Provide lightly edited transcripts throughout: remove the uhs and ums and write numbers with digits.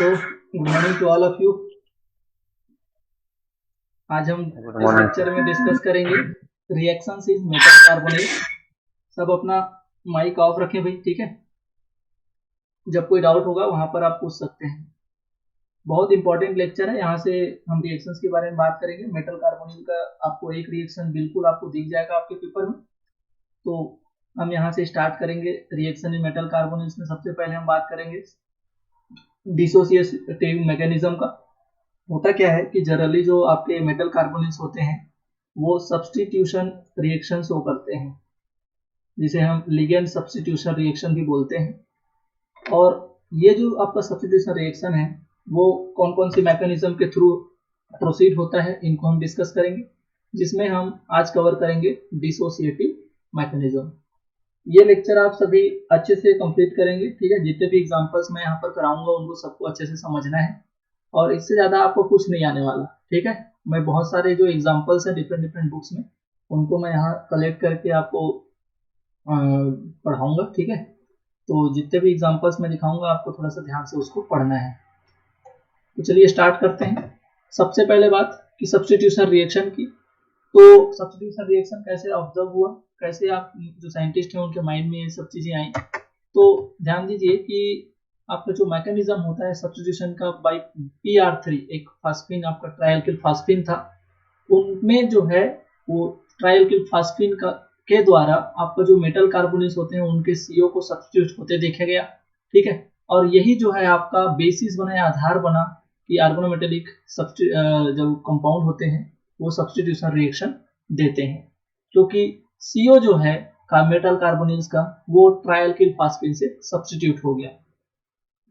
So, good morning to all of you. आज हम इस लेक्चर में डिस्कस करेंगे रिएक्शंस इन मेटल कार्बोनेट। सब अपना माइक ऑफ रखें भाई, ठीक है। जब कोई डाउट होगा वहां पर आप पूछ सकते हैं। बहुत इंपॉर्टेंट लेक्चर है। यहाँ से हम रिएक्शंस के बारे में बात करेंगे। मेटल कार्बोनेट का आपको एक रिएक्शन बिल्कुल आपको दिख जाएगा आपके पेपर में। तो हम यहाँ से स्टार्ट करेंगे रिएक्शन इन मेटल कार्बोनेट में। सबसे पहले हम बात करेंगे डिसोसिएटिव मैकेनिज्म का। होता क्या है कि जनरली जो आपके मेटल कार्बोनेट्स होते हैं वो सब्स्टिट्यूशन रिएक्शन शो करते हैं, जिसे हम लिगेंड सब्स्टिट्यूशन रिएक्शन भी बोलते हैं। और ये जो आपका सब्स्टिट्यूशन रिएक्शन है वो कौन कौन सी मैकेनिज्म के थ्रू प्रोसीड होता है, इनको हम डिस्कस करेंगे, जिसमें हम आज कवर करेंगे डिसोसिएटिव मैकेनिज्म। ये लेक्चर आप सभी अच्छे से कंप्लीट करेंगे, ठीक है। जितने भी एग्जांपल्स मैं यहाँ पर कराऊंगा उनको सबको अच्छे से समझना है और इससे ज़्यादा आपको कुछ नहीं आने वाला, ठीक है। मैं बहुत सारे जो एग्जांपल्स हैं डिफरेंट बुक्स में उनको मैं यहाँ कलेक्ट करके आपको पढ़ाऊंगा, ठीक है। तो जितने भी एग्जांपल्स मैं दिखाऊंगा आपको थोड़ा सा ध्यान से उसको पढ़ना है। तो चलिए स्टार्ट करते हैं। सबसे पहले बात कि सब्स्टिट्यूशन रिएक्शन की। तो सब्स्टिट्यूशन रिएक्शन कैसे ऑब्जर्व हुआ, कैसे आप जो साइंटिस्ट हैं उनके माइंड में ये सब चीजें आई। तो ध्यान दीजिए कि आपका जो मैकेनिज्म होता है सब्स्टिट्यूशन का बाय PR3, एक फास्फिन आपका ट्रायल्किल फास्फिन था, उनमें जो है वो ट्रायल्किल फास्फिन का के द्वारा आपका जो मेटल कार्बोनेट्स होते हैं उनके CO को सब्स्टिट्यूट होते देखा गया, ठीक है। और यही जो है आपका बेसिस बना या आधार बना कि ऑर्गेनोमेटेलिक जो कंपाउंड होते हैं वो सब्स्टिट्यूशन रिएक्शन देते हैं, क्योंकि CO जो है मेटल कार्बोनेट्स का वो ट्रायल्किल फास्फिन से सब्स्टिट्यूट हो गया,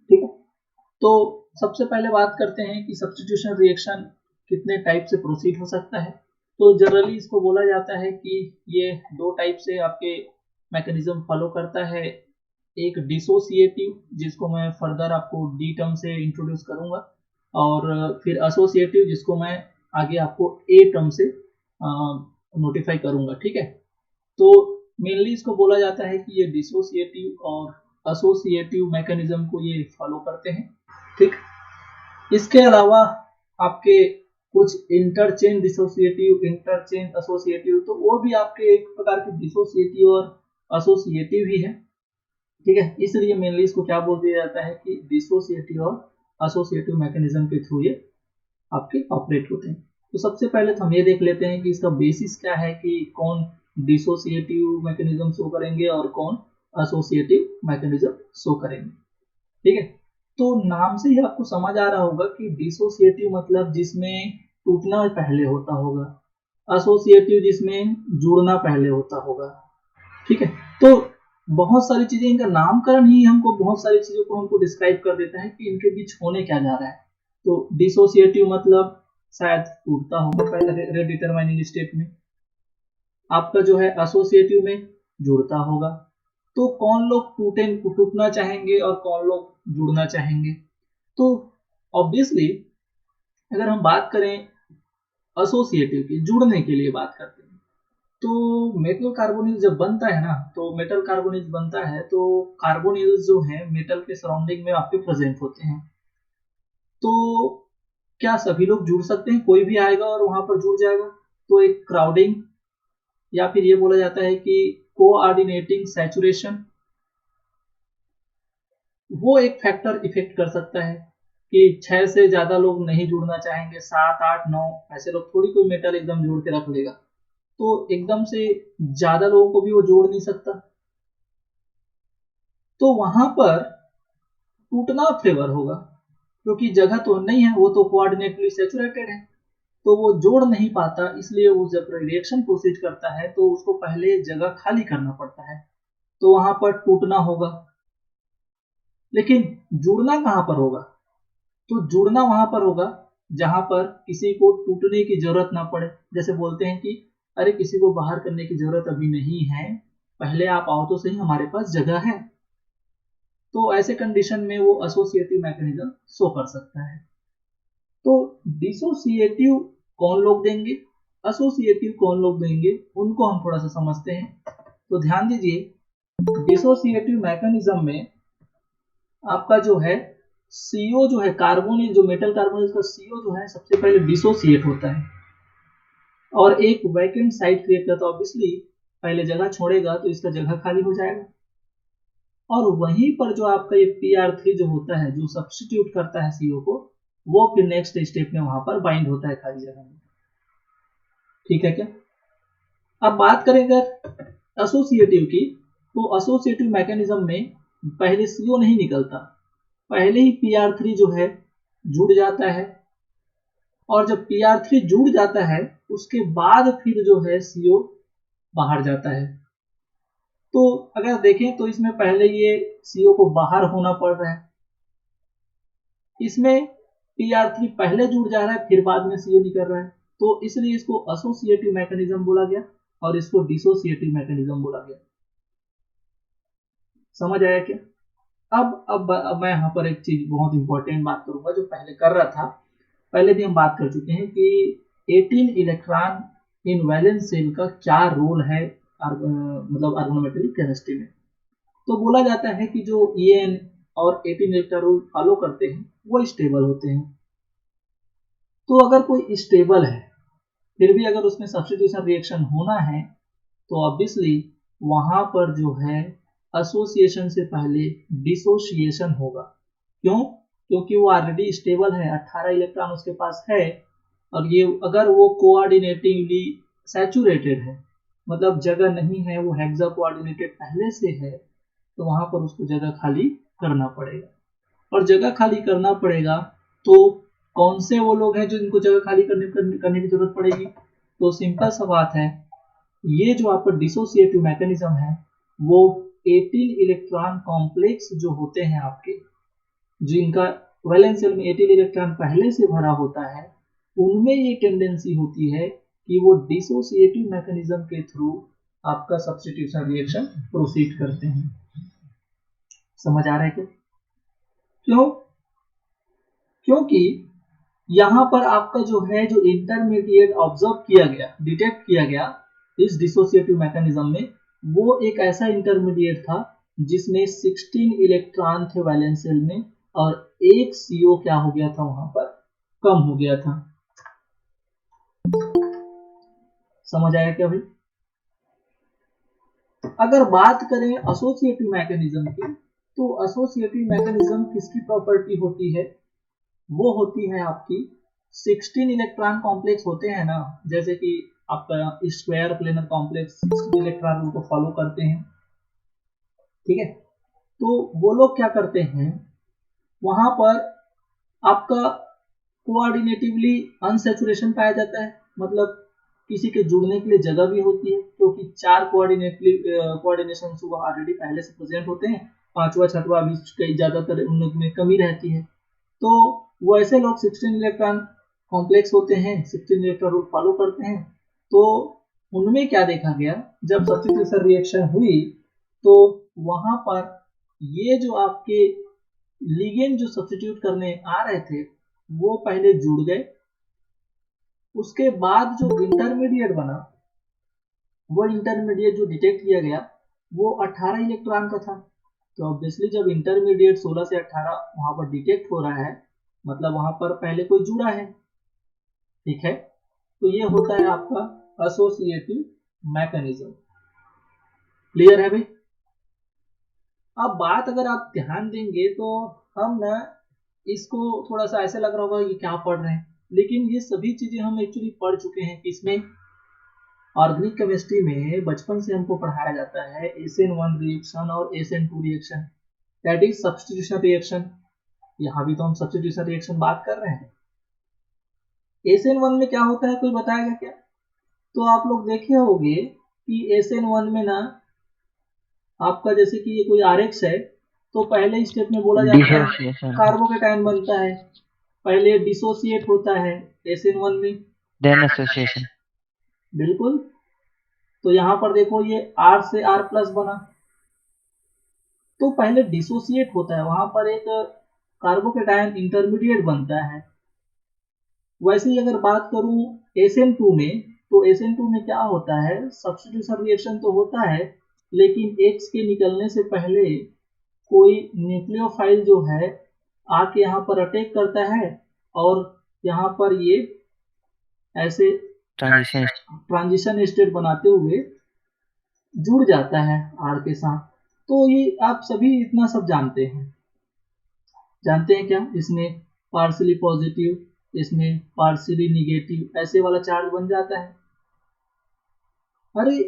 ठीक है। तो सबसे पहले बात करते हैं कि सब्स्टिट्यूशन रिएक्शन कितने टाइप से प्रोसीड हो सकता है। तो जनरली इसको बोला जाता है कि ये दो टाइप से आपके मैकेनिज्म फॉलो करता है। एक डिसोसिएटिव, जिसको मैं फर्दर आपको डी टर्म से इंट्रोड्यूस करूंगा, और फिर एसोसिएटिव, जिसको मैं आगे आपको ए टर्म से नोटिफाई करूंगा, ठीक है। तो मेनली इसको बोला जाता है कि ये डिसोसिएटिव और एसोसिएटिव मैकेनिज्म को ये फॉलो करते हैं, ठीक। इसके अलावा आपके कुछ इंटरचेंज डिसोसिएटिव, इंटरचेंज एसोसिएटिव, तो वो भी आपके एक प्रकार के डिसोसिएटिव और एसोसिएटिव ही है, ठीक है। इसलिए मेनली इसको क्या बोल दिया जाता है कि डिसोसिएटिव और एसोसिएटिव मैकेनिज्म के थ्रू ये आपके ऑपरेट होते हैं। तो सबसे पहले तो हम ये देख लेते हैं कि इसका बेसिस क्या है, कि कौन डिसोसिएटिव मैकेनिज्म शो करेंगे और कौन एसोसिएटिव मैकेनिज्म शो करेंगे, ठीक है। तो नाम से ही आपको समझ आ रहा होगा कि डिसोसिएटिव मतलब जिसमें टूटना पहले होता होगा, एसोसिएटिव जिसमें जुड़ना पहले होता होगा, ठीक है। तो बहुत सारी चीजें, इनका नामकरण ही हमको बहुत सारी चीजों को हमको डिस्क्राइब कर देता है कि इनके बीच होने क्या जा रहा है। तो डिसोसिएटिव मतलब शायद टूटता होगा पहले रेडिटरमाइनिंग स्टेट में, आपका जो है एसोसिएटिव में जुड़ता होगा। तो कौन लोग टूटना चाहेंगे और कौन लोग जुड़ना चाहेंगे। तो ऑब्वियसली अगर हम बात करें एसोसिएटिव की, जुड़ने के लिए बात करते हैं, तो मेटल कार्बोनेट जब बनता है ना, तो मेटल कार्बोनेट बनता है तो कार्बोनेट जो है मेटल के सराउंडिंग में आपके प्रेजेंट होते हैं। तो क्या सभी लोग जुड़ सकते हैं, कोई भी आएगा और वहां पर जुड़ जाएगा? तो एक क्राउडिंग, या फिर ये बोला जाता है कि कोऑर्डिनेटिंग सैचुरेशन, वो एक फैक्टर इफेक्ट कर सकता है कि 6 से ज्यादा लोग नहीं जुड़ना चाहेंगे, 7, 8, 9 ऐसे लोग थोड़ी कोई मेटल एकदम जोड़ के रख लेगा। तो एकदम से ज्यादा लोगों को भी वो जोड़ नहीं सकता, तो वहां पर टूटना फेवर होगा, क्योंकि जगह तो नहीं है, वो तो कोऑर्डिनेटली सैचुरेटेड है, तो वो जोड़ नहीं पाता। इसलिए वो जब रिएक्शन प्रोसीड करता है तो उसको पहले जगह खाली करना पड़ता है, तो वहां पर टूटना होगा। लेकिन जुड़ना कहां पर होगा? तो जुड़ना वहां पर होगा जहां पर किसी को टूटने की जरूरत ना पड़े। जैसे बोलते हैं कि अरे किसी को बाहर करने की जरूरत अभी नहीं है, पहले आप आओ तो सही, हमारे पास जगह है। तो ऐसे कंडीशन में वो एसोसिएटिव मैकेनिज्म शो कर सकता है। तो डिसोसिएटिव कौन लोग देंगे, एसोसिएटिव कौन लोग देंगे, उनको हम थोड़ा सा समझते हैं। तो ध्यान दीजिए, डिसोसिएटिव मैकेनिज्म में आपका जो है CO जो है कार्बोनिल, जो मेटल कार्बोनिल का CO जो है सबसे पहले डिसोसिएट होता है और एक वैकेंट साइट क्रिएट करता है। ऑब्वियसली पहले जगह छोड़ेगा तो इसका जगह खाली हो जाएगा और वहीं पर जो आपका ये PR3 जो होता है, जो सब्स्टिट्यूट करता है CO को, वो फिर नेक्स्ट स्टेप में वहां पर बाइंड होता है खाली जगह में। ठीक है क्या? अब बात करें अगर एसोसिएटिव की, तो एसोसिएटिव मैकेनिज्म में पहले CO नहीं निकलता, पहले ही PR3 जो है जुड़ जाता है और जब PR3 जुड़ जाता है उसके बाद फिर जो है CO बाहर जाता है। तो अगर देखें तो इसमें पहले ये CO को बाहर होना पड़ रहा है, इसमें PR3 पहले जुड़ जा रहा है फिर बाद में CO निकल रहा है, तो इसलिए इसको एसोसिएटिव मैकेनिज्म बोला गया और इसको डिसोसिएटिव मैकेनिज्म बोला गया। समझ आया क्या? अब मैं यहाँ पर एक चीज बहुत इंपॉर्टेंट बात करूंगा जो पहले कर रहा था। पहले भी हम बात कर चुके हैं कि 18 इलेक्ट्रॉन इन वैलेंस शेल का क्या रोल है मतलब ऑर्गेनोमेटेलिक केमिस्ट्री में। तो बोला जाता है कि जो EN और 18 इलेक्ट्रॉन रूल फॉलो करते हैं वो स्टेबल होते हैं। तो अगर कोई स्टेबल है फिर भी अगर उसमें सब्स्टिट्यूशन रिएक्शन होना है तो ऑब्वियसली वहां पर जो है एसोसिएशन से पहले डिसोसिएशन होगा। क्यों? क्योंकि वो ऑलरेडी स्टेबल है, 18 इलेक्ट्रॉन उसके पास है और ये अगर वो कोऑर्डिनेटिवली सैचुरेटेड है, मतलब जगह नहीं है, वो हेक्सा कोऑर्डिनेटेड पहले से है, तो वहां पर उसको जगह खाली करना पड़ेगा और जगह खाली करना पड़ेगा तो कौन से वो लोग हैं जो इनको जगह खाली करने की जरूरत पड़ेगी? तो सिंपल सा बात है, ये जो आपका डिसोसिएटिव मैकेनिज्म है वो 18 इलेक्ट्रॉन कॉम्प्लेक्स जो होते हैं आपके, जिनका वैलेंस शेल में 18 इलेक्ट्रॉन पहले से भरा होता है, उनमें ये टेंडेंसी होती है कि वो डिसोसिएटिव मैकेनिज्म के थ्रू आपका सब्स्टिट्यूशन रिएक्शन प्रोसीड करते हैं। समझ आ रहा है क्या? क्यों? क्योंकि यहाँ पर आपका जो है जो इंटरमीडिएट ऑब्जर्व किया गया, डिटेक्ट किया गया इस डिसोसिएटिव मैकेनिज्म में, वो एक ऐसा इंटरमीडिएट था जिसमें 16 इलेक्ट्रॉन थे वैलेंस शेल में और एक CO क्या हो गया था वहां पर, कम हो गया था। समझ आया क्या भाई? अगर बात करें एसोसिएटिव मैकेनिज्म की, तो एसोसिएटिव मैकेनिज्म किसकी प्रॉपर्टी होती है? वो होती है आपकी 16 इलेक्ट्रॉन कॉम्प्लेक्स होते हैं ना, जैसे कि आपका square planar complex 16 electron rule को फॉलो करते हैं। ठीक है, तो वो लोग क्या करते हैं, वहां पर आपका कोऑर्डिनेटिवली अनसैचुरेशन पाया जाता है, मतलब किसी के जुड़ने के लिए जगह भी होती है क्योंकि चार कोऑर्डिनेशन ऑलरेडी पहले से प्रेजेंट होते हैं, पांचवा छठवा भी कई ज्यादातर उनमें कमी रहती है। तो वो ऐसे लोग 16 इलेक्ट्रॉन कॉम्प्लेक्स होते हैं, 16 इलेक्ट्रॉन रूल फॉलो करते हैं। तो उनमें क्या देखा गया, जब सब्स्टिट्यूशन रिएक्शन हुई तो वहां पर ये जो आपके लिगेंड जो सब्स्टिट्यूट करने आ रहे थे वो पहले जुड़ गए, उसके बाद जो इंटरमीडिएट बना, वो इंटरमीडिएट जो डिटेक्ट किया गया वो 18 इलेक्ट्रॉन का था। तो ऑब्वियसली जब इंटरमीडिएट 16 से 18 वहां पर डिटेक्ट हो रहा है, मतलब वहां पर पहले कोई जुड़ा है। ठीक है, तो ये होता है आपका एसोसिएटिव मैकेनिज्म। क्लियर है भाई? अब बात अगर आप ध्यान देंगे तो हम ना इसको थोड़ा सा ऐसे लग रहा होगा कि क्या पढ़ रहे हैं, लेकिन ये सभी चीजें हम एक्चुअली पढ़ चुके हैं। इसमें ऑर्गेनिक केमिस्ट्री में बचपन से हमको पढ़ाया जाता है SN1 रिएक्शन और SN2 reaction, that is substitution reaction. यहाँ भी तो हम सब्स्टिट्यूशन रिएक्शन बात कर रहे हैं। SN1 में क्या होता है कोई बताएगा क्या? तो आप लोग देखे होंगे कि SN1 में ना आपका जैसे कि ये कोई RX है तो पहले स्टेप में बोला जाता है कार्बोकेटायन बनता है, पहले डिसोसिएट होता है SN1 में, देन एसोसिएशन। बिल्कुल। तो यहाँ पर देखो ये R से R प्लस बना, तो पहले डिसोसिएट होता है, वहां पर एक कार्बोकेटायन इंटरमीडिएट बनता है। वैसे ही अगर बात करूं SN2 में, तो SN2 में क्या होता है, सब्स्टिट्यूशन रिएक्शन तो होता है लेकिन X के निकलने से पहले कोई न्यूक्लियोफाइल जो है आके यहाँ पर अटैक करता है और यहाँ पर ये ऐसे ट्रांजिशन स्टेट बनाते हुए जुड़ जाता है R के साथ। तो ये आप सभी इतना सब जानते हैं क्या, इसमें पार्शियली पॉजिटिव, इसमें पार्शियली निगेटिव, ऐसे वाला चार्ज बन जाता है। अरे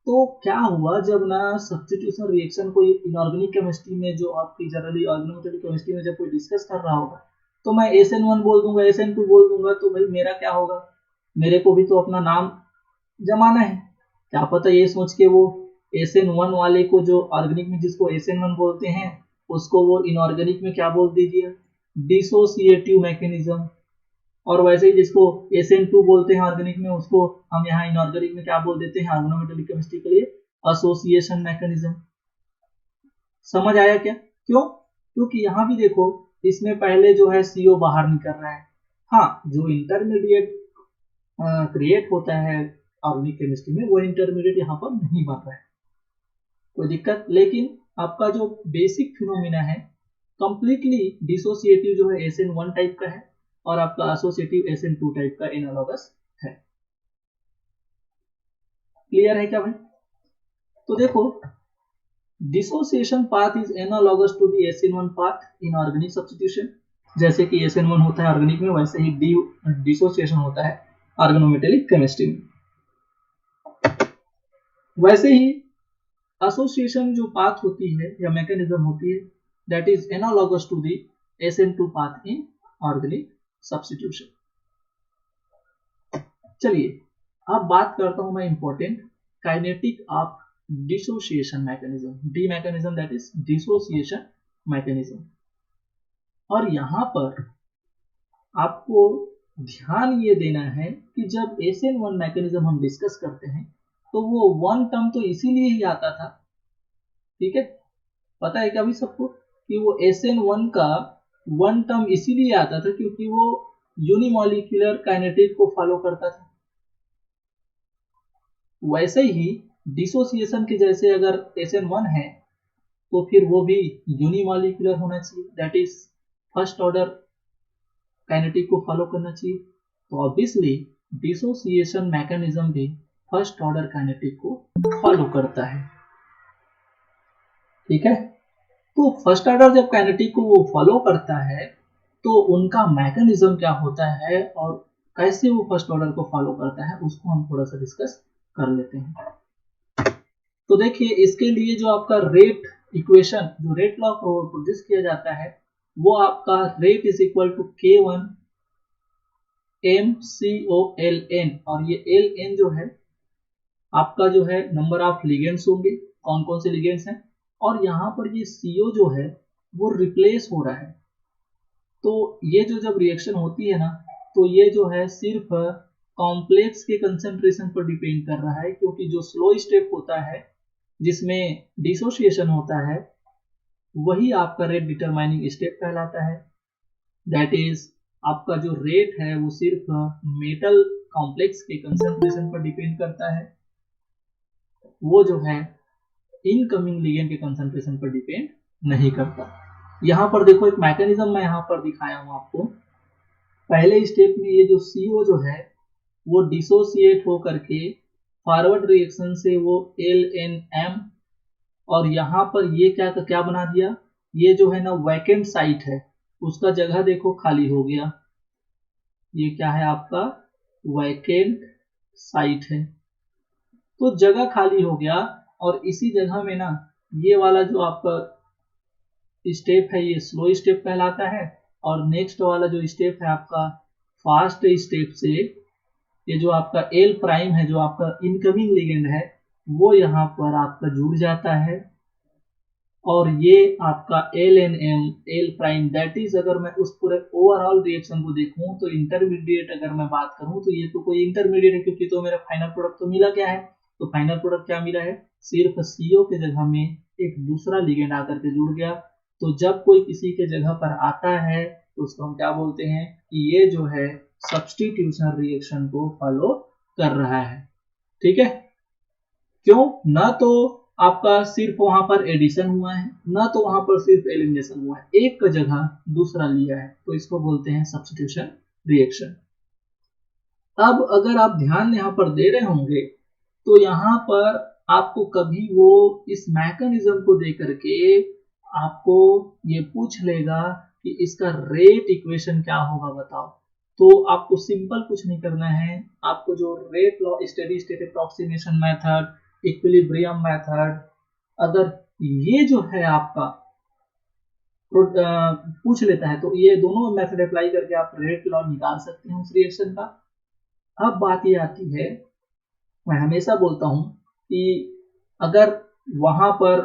तो क्या हुआ जब ना सब्स्टिट्यूशन रिएक्शन को इनऑर्गेनिक केमिस्ट्री में, जो आपकी जनरली ऑर्गेनोमेटेरिक केमिस्ट्री में जब कोई डिस्कस कर रहा होगा, तो मैं SN1 बोल दूंगा, SN2 बोल दूंगा, तो भाई मेरा क्या होगा, मेरे को भी तो अपना नाम जमाना है। क्या पता ये सोच के वो SN1 वाले को, जो ऑर्गेनिक में जिसको SN1 बोलते हैं, उसको वो इनऑर्गेनिक में क्या बोल दीजिए, डिसोसिएटिव मैकेनिज्म। और वैसे ही जिसको SN2 बोलते हैं ऑर्गेनिक में, उसको हम यहाँ इनऑर्गेनिक में क्या बोल देते हैं ऑर्गेनोमेटेरिक केमिस्ट्री के लिए, एसोसिएशन मैकेनिज्म। समझ आया क्या? क्यों? क्योंकि यहाँ भी देखो, इसमें पहले जो है CO बाहर निकल रहा है। हाँ, जो इंटरमीडिएट क्रिएट होता है ऑर्गेनिक केमिस्ट्री में, वो इंटरमीडिएट यहाँ पर नहीं बन रहा है, कोई दिक्कत। लेकिन आपका जो बेसिक फिनोमिना है कंप्लीटली डिसोसिएटिव जो है SN1 टाइप का है, और आपका एसोसिएटिव SN2 टाइप का एनालॉगस है। क्लियर है क्या भाई? तो देखो, dissociation path is analogous to the SN1 path in organic substitution. जैसे कि SN1 होता है ऑर्गेनिक में, वैसे ही डिसोसिएशन होता है ऑर्गेनोमेटेरिक केमिस्ट्री में। वैसे ही एसोसिएशन जो पाथ होती है या मैकेनिज्म होती है, that is analogous to the SN2 path in organic substitution. चलिए अब बात करता हूं मैं important kinetic of dissociation mechanism, D mechanism, that is dissociation mechanism. और यहां पर आपको ध्यान ये देना है कि जब SN1 मैकेनिज्म हम डिस्कस करते हैं, तो वो वन टर्म तो इसीलिए ही आता था, ठीक है, पता है क्या भी सबको, कि वो SN1 का वन टर्म इसीलिए आता था क्योंकि वो यूनिमॉलिक्यूलर काइनेटिक को फॉलो करता था। वैसे ही डिसोसिएशन के जैसे अगर SN1 है, तो फिर वो भी यूनिमॉलिक्यूलर होना चाहिए, that is first order kinetic को फॉलो करना चाहिए। तो ऑब्वियसली डिसोसिएशन मैकेनिज्म भी फर्स्ट ऑर्डर काइनेटिक को फॉलो करता है, ठीक है। तो फर्स्ट ऑर्डर जब काइनेटिक को वो फॉलो करता है, तो उनका मैकेनिज्म क्या होता है और कैसे वो फर्स्ट ऑर्डर को फॉलो करता है, उसको हम थोड़ा सा डिस्कस कर लेते हैं। तो देखिए, इसके लिए जो आपका रेट इक्वेशन, जो रेट लॉ प्रोड्यूस किया जाता है, वो आपका rate is equal to K1 MCOLN, और ये LN जो है आपका जो है नंबर ऑफ लिगेंड्स होंगे, कौन कौन से लिगेंड्स हैं, और यहाँ पर ये CO जो है वो रिप्लेस हो रहा है। तो ये जो जब रिएक्शन होती है ना, तो ये जो है सिर्फ कॉम्प्लेक्स के कंसेंट्रेशन पर डिपेंड कर रहा है, क्योंकि जो स्लो स्टेप होता है जिसमें डिसोसिएशन होता है, वही आपका रेट डिटरमाइनिंग स्टेप कहलाता है। दैट इज आपका जो रेट है वो सिर्फ मेटल कॉम्प्लेक्स के कंसेंट्रेशन पर डिपेंड करता है, वो जो है इनकमिंग लिगेंड के कंसेंट्रेशन पर डिपेंड नहीं करता। यहाँ पर देखो, एक मैकेनिज्म मैं यहाँ पर दिखाया हूँ आपको। पहले स्टेप में ये जो CO जो है वो डिसोसिएट हो करके फॉरवर्ड रिएक्शन से वो LNM, और यहाँ पर ये क्या बना दिया, ये जो है ना वैकेंट साइट है, उसका जगह देखो खाली हो गया। ये क्या है आपका वैकेंट साइट है, तो जगह खाली हो गया, और इसी जगह में ना ये वाला जो आपका स्टेप है ये स्लो स्टेप कहलाता है, और नेक्स्ट वाला जो स्टेप है आपका फास्ट स्टेप से ये जो आपका L प्राइम है, जो आपका इनकमिंग लिगेंड है, वो यहाँ पर आपका जुड़ जाता है, और ये आपका LNM L prime, that is अगर मैं उस पूरे ओवरऑल रिएक्शन को देखूं तो इंटरमीडिएट अगर मैं बात करूं तो ये तो कोई इंटरमीडिएट है, क्योंकि तो मेरा फाइनल प्रोडक्ट तो मिला क्या है, तो फाइनल प्रोडक्ट क्या मिला है, सिर्फ CO के जगह में एक दूसरा लिगेंड आकर के जुड़ गया। तो जब कोई किसी के जगह पर आता है तो उसको हम क्या बोलते हैं कि ये जो है सब्स्टिट्यूशन रिएक्शन को फॉलो कर रहा है, ठीक है। क्यों? ना तो आपका सिर्फ वहां पर एडिशन हुआ है, ना तो वहां पर सिर्फ एलिमिनेशन हुआ है, एक का जगह दूसरा लिया है, तो इसको बोलते हैं सब्स्टिट्यूशन रिएक्शन। अब अगर आप ध्यान यहाँ पर दे रहे होंगे तो यहाँ पर आपको कभी वो इस मैकेनिज्म को दे करके आपको ये पूछ लेगा कि इसका रेट इक्वेशन क्या होगा बताओ, तो आपको सिंपल कुछ नहीं करना है, आपको जो rate law, steady state approximation method, equilibrium method, अगर ये जो है आपका पूछ लेता है तो ये दोनों मेथड अप्लाई करके आप रेट लॉ निकाल सकते हैं उस रिएक्शन का। अब बात ये आती है, मैं हमेशा बोलता हूं कि अगर वहां पर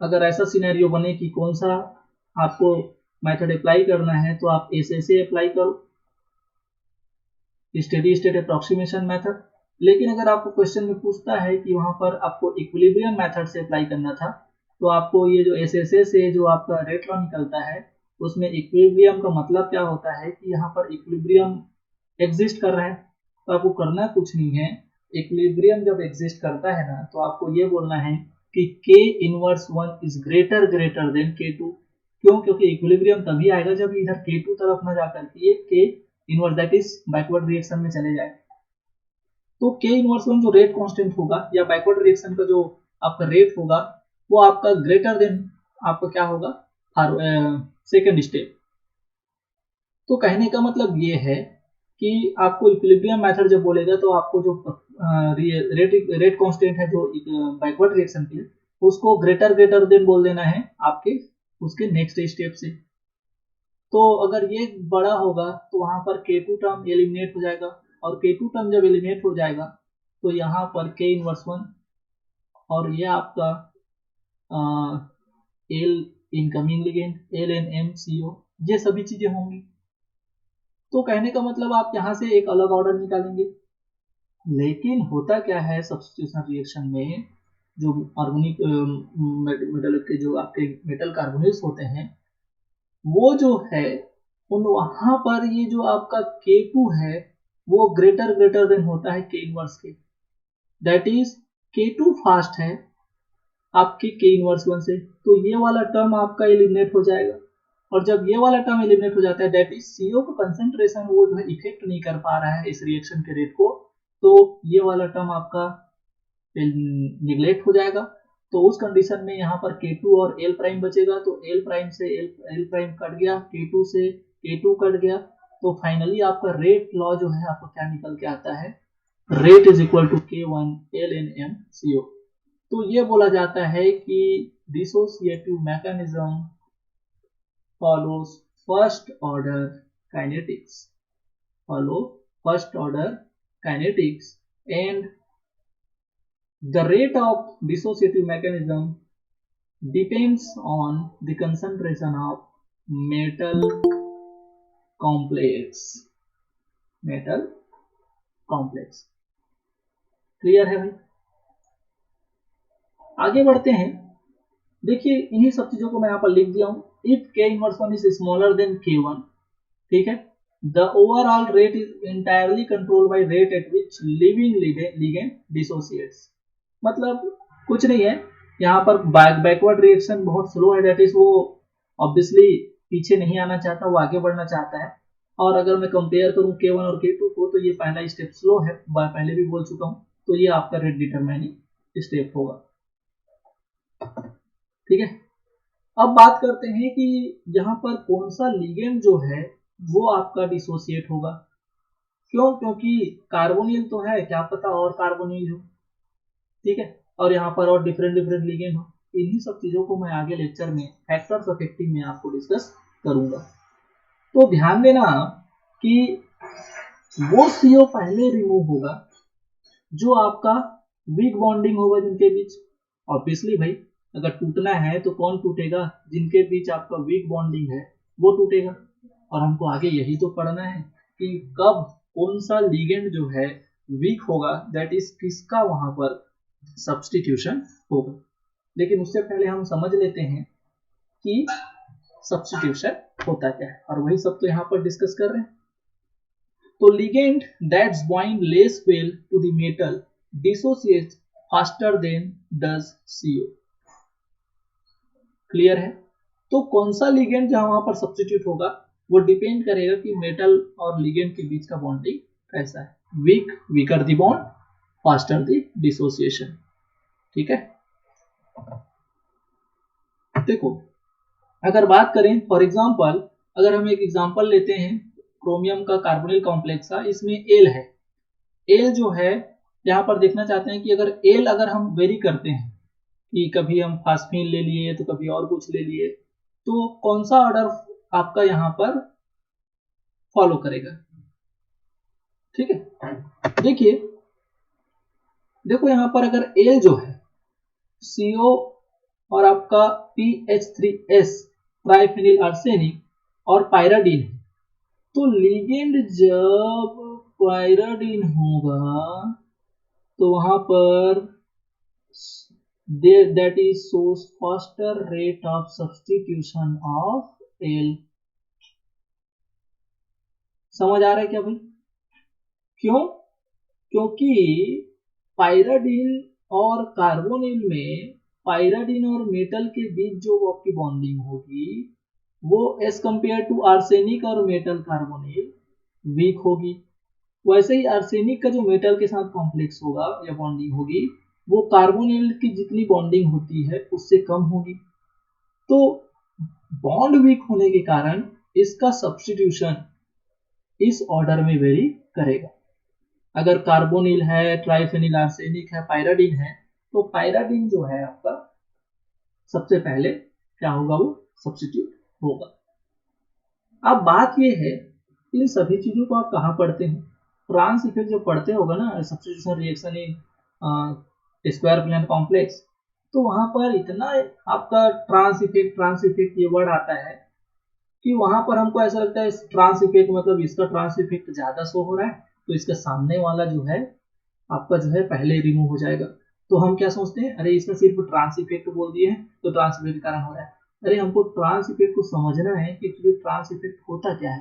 अगर ऐसा सिनेरियो बने कि कौन सा आपको मेथड अप्लाई करना है, तो आप ऐसे अप्लाई करो, स्टेडी स्टेट अप्रोक्सीमेशन मेथड। लेकिन अगर आपको क्वेश्चन में पूछता है कि वहां पर आपको इक्विलिब्रियम मेथड से अप्लाई करना था, तो आपको ये जो एसएसए से जो आपका रेट लॉ निकलता है, उसमें इक्विलिब्रियम का मतलब क्या होता है कि यहाँ पर इक्विलिब्रियम एग्जिस्ट कर रहा है, तो आपको करना कुछ नहीं है। इक्विलिब्रियम जब एग्जिस्ट करता है ना, तो आपको ये बोलना है कि K inverse 1 is greater than K2। क्यों? क्योंकि इक्विलिब्रियम तभी आएगा जब इधर K2 तरफ ना जाकर के ये K inverse that is backward reaction में चले जाए। तो K इनवर्स 1 जो रेट कांस्टेंट होगा या बैकवर्ड रिएक्शन का जो आपका रेट होगा, वो आपका ग्रेटर देन आपका क्या होगा, सेकेंड स्टेप। तो कहने का मतलब ये है कि आपको इक्विलिब्रियम मेथड जब बोलेगा तो आपको जो रेट कांस्टेंट है जो बैकवर्ड रिएक्शन के, उसको ग्रेटर देन बोल देना है आपके उसके नेक्स्ट स्टेप से। तो अगर ये बड़ा होगा तो वहां पर K2 टर्म एलिमिनेट हो जाएगा, और K2 टर्म जब एलिमिनेट हो जाएगा तो यहाँ पर K इनवर्स 1 और ये आपका एल इनकमिंग लिगेंड LNMCO, ये सभी चीजें होंगी। तो कहने का मतलब आप यहाँ से एक अलग ऑर्डर निकालेंगे। लेकिन होता क्या है सब्स्टिट्यूशन रिएक्शन में, जो ऑर्गेनिक मेटल के जो आपके मेटल कार्बोनेट्स होते हैं, वो जो है उन वहां पर ये जो आपका K2 है वो ग्रेटर देन होता है K इनवर्स के, दैट इज K2 फास्ट है आपके K इनवर्स 1 से, तो ये वाला टर्म आपका एलिमिनेट हो जाएगा। और जब ये वाला टर्म एलिमिनेट हो जाता है, दैट इज CO का कंसंट्रेशन वो जो है इफेक्ट नहीं कर पा रहा है इस रिएक्शन के रेट को, तो ये वाला टर्म आपका निगलेक्ट हो जाएगा। तो उस कंडीशन में यहाँ पर K2 और L प्राइम बचेगा, तो L प्राइम से L प्राइम कट गया, K2 से K2 कट गया, तो फाइनली आपका रेट लॉ जो है आपको क्या निकल के आता है, rate is equal to K1 LNMCO। तो ये बोला जाता है कि dissociative mechanism follows first order kinetics, and the rate of dissociative mechanism depends on the concentration of metal complex। Clear है भाई? आगे बढ़ते हैं। देखिए इन्हीं सब चीजों को मैं यहाँ पर लिख दिया हूं। If K inverse 1 is smaller than K1, ठीक है, the overall rate is entirely controlled by rate at which living ligand dissociates. मतलब कुछ नहीं है, यहाँ पर बैकवर्ड रिएक्शन बहुत स्लो है, दैट इज वो ऑब्वियसली पीछे नहीं आना चाहता, वो आगे बढ़ना चाहता है। और अगर मैं कंपेयर करूं K1 और K2 को, तो ये पहला स्टेप स्लो है, पहले भी बोल चुका हूं, तो ये आपका रेट डिटरमाइनिंग स्टेप होगा। ठीक है, अब बात करते हैं कि यहाँ पर कौन सा लिगेंड जो है वो आपका डिसोसिएट होगा। क्यों? क्योंकि कार्बोनिल तो है, क्या पता और कार्बोनिल हो, ठीक है, और यहाँ पर और डिफरेंट लिगेंड हो। इन्हीं सब चीजों को मैं आगे लेक्चर में फैक्टर्स ऑफ एक्टिंग में आपको डिस्कस करूंगा। तो ध्यान देना कि वो CO पहले रिमूव होगा जो आपका वीक बॉन्डिंग होगा जिनके बीच। ऑब्वियसली भाई अगर टूटना है तो कौन टूटेगा? जिनके बीच आपका वीक बॉन्डिंग है वो टूटेगा। और हमको आगे यही तो पढ़ना है कि कब कौन सा लिगेंड जो है वीक होगा, दैट इज किसका वहां पर सब्स्टिट्यूशन होगा। लेकिन उससे पहले हम समझ लेते हैं कि सब्स्टिट्यूशन होता क्या है, और वही सब तो यहाँ पर डिस्कस कर रहे हैं। तो ligand that's bind less well to the metal dissociates faster than does CO। Clear है? तो कौन सा लिगेंड जहां वहां पर सब्स्टिट्यूट होगा वो डिपेंड करेगा कि मेटल और लिगेंड के बीच का बॉन्डिंग कैसा है। Weaker the bond, faster the dissociation. ठीक है, देखो अगर बात करें फॉर एग्जांपल, अगर हम एक एग्जांपल लेते हैं क्रोमियम का कार्बोनिल कॉम्प्लेक्स का, इसमें एल है। एल जो है यहाँ पर देखना चाहते हैं कि अगर एल अगर हम वेरी करते हैं कि कभी हम फास्फीन ले लिए तो कभी और कुछ ले लिए, तो कौन सा ऑर्डर आपका यहाँ पर फॉलो करेगा। ठीक है, देखिए देखो यहाँ पर अगर एल जो है CO और आपका PH3S ट्राइफेनिल आर्सेनिक और पायराडीन है, तो लिगेंड जब पायराडीन होगा तो वहां पर that is shows faster rate of substitution of L। समझ आ रहा है क्या भाई? क्यों? क्योंकि पायराडीन और कार्बोनिल में पायराडीन और मेटल के बीच जो आपकी बॉन्डिंग होगी वो एज कंपेयर टू आर्सेनिक और मेटल कार्बोनिल वीक होगी। वैसे ही आर्सेनिक का जो मेटल के साथ कॉम्प्लेक्स होगा या बॉन्डिंग होगी वो कार्बोनिल की जितनी बॉन्डिंग होती है उससे कम होगी। तो बॉन्ड वीक होने के कारण इसका सब्स्टिट्यूशन इस ऑर्डर में वेरी करेगा। अगर कार्बोनिल है, ट्राइफेनिल आर्सेनिक है, पायराडीन है, तो पायराडीन जो है आपका सबसे पहले क्या होगा, वो सब्स्टिट्यूट होगा। अब बात ये है इन सभी चीजों को आप कहाँ पढ़ते हैं? ट्रांस इफेक्ट जो पढ़ते होगा ना, substitution reaction in square plane complex, तो वहां पर इतना आपका ट्रांस इफेक्ट ये वर्ड आता है कि वहां पर हमको ऐसा लगता है ट्रांस इफेक्ट मतलब इसका ट्रांस इफेक्ट ज्यादा शो हो रहा है तो इसका सामने वाला जो है आपका जो है पहले रिमूव हो जाएगा। तो हम क्या सोचते हैं, अरे इसका सिर्फ ट्रांस इफेक्ट बोल दिए हैं तो ट्रांस इफेक्ट के कारण हो रहा है। अरे हमको ट्रांस इफेक्ट को समझना है कि एक्चुअली ट्रांस इफेक्ट होता क्या है।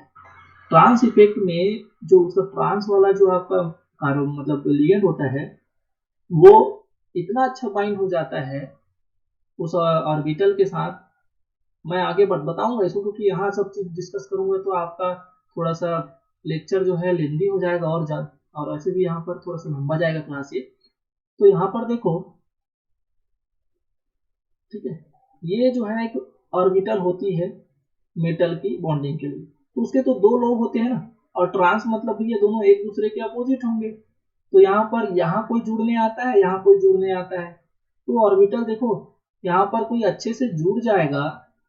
ट्रांस इफेक्ट में जो उसका ट्रांस वाला जो आपका मतलब लिगेंड होता है वो इतना अच्छा बाइंड हो जाता है उस ऑर्बिटल के साथ। मैं आगे बताऊंगा इसको, क्योंकि यहाँ सब चीज डिस्कस करूंगा तो आपका थोड़ा सा लेक्चर जो है लेंदी हो जाएगा और ऐसे भी यहाँ पर थोड़ा सा लंबा जाएगा क्लास ये। तो यहाँ पर देखो, ठीक है, ये जो है एक ऑर्बिटल होती है मेटल की बॉन्डिंग के लिए, तो उसके तो दो लोग होते हैं ना, और ट्रांस मतलब भी ये दोनों एक दूसरे के अपोजिट होंगे। तो यहाँ पर यहाँ कोई जुड़ने आता है, यहाँ कोई जुड़ने आता है, तो ऑर्बिटल देखो यहाँ पर कोई अच्छे से जुड़ जाएगा,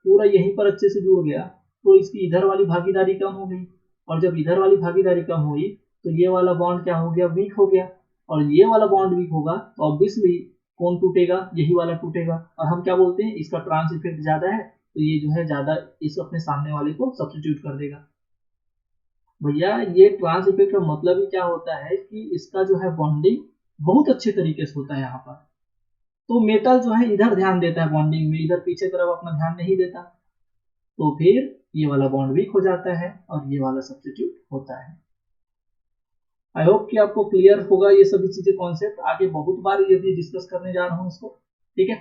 पूरा यहीं पर अच्छे से जुड़ गया तो इसकी इधर वाली भागीदारी कम हो गई, और जब इधर वाली भागीदारी कम हुई तो ये वाला बॉन्ड क्या हो गया, वीक हो गया, और ये वाला बॉन्ड वीक होगा तो ऑब्वियसली कौन टूटेगा, यही वाला टूटेगा। और हम क्या बोलते हैं, इसका ट्रांस इफेक्ट ज्यादा है तो ये जो है ज्यादा इस अपने सामने वाले को सब्स्टिट्यूट कर देगा। भैया ये ट्रांस इफेक्ट का मतलब ही क्या होता है कि इसका जो है बॉन्डिंग बहुत अच्छे तरीके से होता है यहाँ पर। तो मेटल जो है इधर ध्यान देता है बॉन्डिंग में, इधर पीछे तरफ अपना ध्यान नहीं देता, तो फिर ये वाला बॉन्ड वीक हो जाता है और ये वाला सब्स्टिट्यूट होता है। आई होप कि आपको क्लियर होगा ये सभी चीजें, कॉन्सेप्ट आगे बहुत बार ये भी डिस्कस करने जा रहा हूं इसको। ठीक है,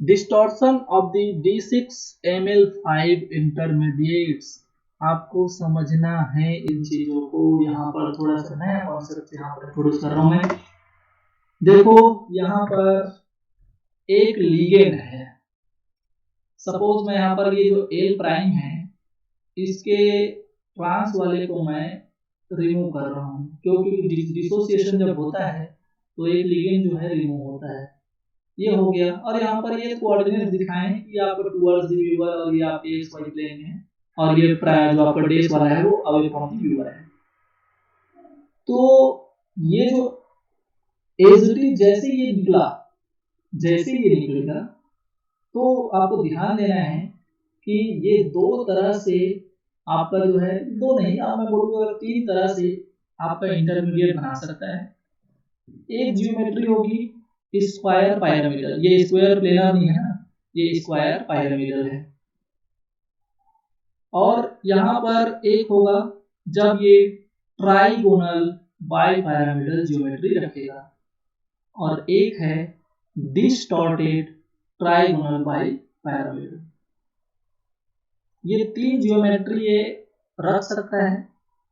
distortion of the D6Ml5 intermediates, आपको समझना है इन चीजों को। यहाँ पर थोड़ा सा नया कॉन्सेप्ट यहाँ पर इंट्रोड्यूस कर रहा हूं मैं। देखो यहाँ पर एक लिगेंड है, सपोज मैं यहाँ पर ये जो L प्राइम है इसके ट्रांस वाले को मैं रिमूव कर रहा हूँ, क्योंकि डिसोसिएशन जब होता है तो एक लिगेंड जो है रिमूव होता है, ये हो गया। और यहाँ पर ये कोऑर्डिनेट दिखाए हैं कि यहाँ पर टुवर्ड्स द व्यूअर और ये आपके एक्स वाई प्लेन है, और ये जो आपका डेस वाला है वो अवे फ्रॉम द व्यूअर है। तो ये जो एजिटी जैसे ये निकलेगा तो आपको ध्यान देना है कि ये दो तरह से आपका जो है, दो नहीं आप मैं बोलूँगा तीन तरह से आपका इंटरमीडिएट बना सकता है। एक जियोमेट्री होगी स्क्वायर पायरामिडल, ये स्क्वायर प्लेनर नहीं है ना, ये स्क्वायर पायरामिडल है। और यहाँ पर एक होगा जब ये ट्राइगोनल बाई पायरामिडल जियोमेट्री रखेगा। और एक है डिस्टॉर्टेड ट्राइगोनल बाइपैरामिडल। ये 3 ज्योमेट्री ये रख सकता है,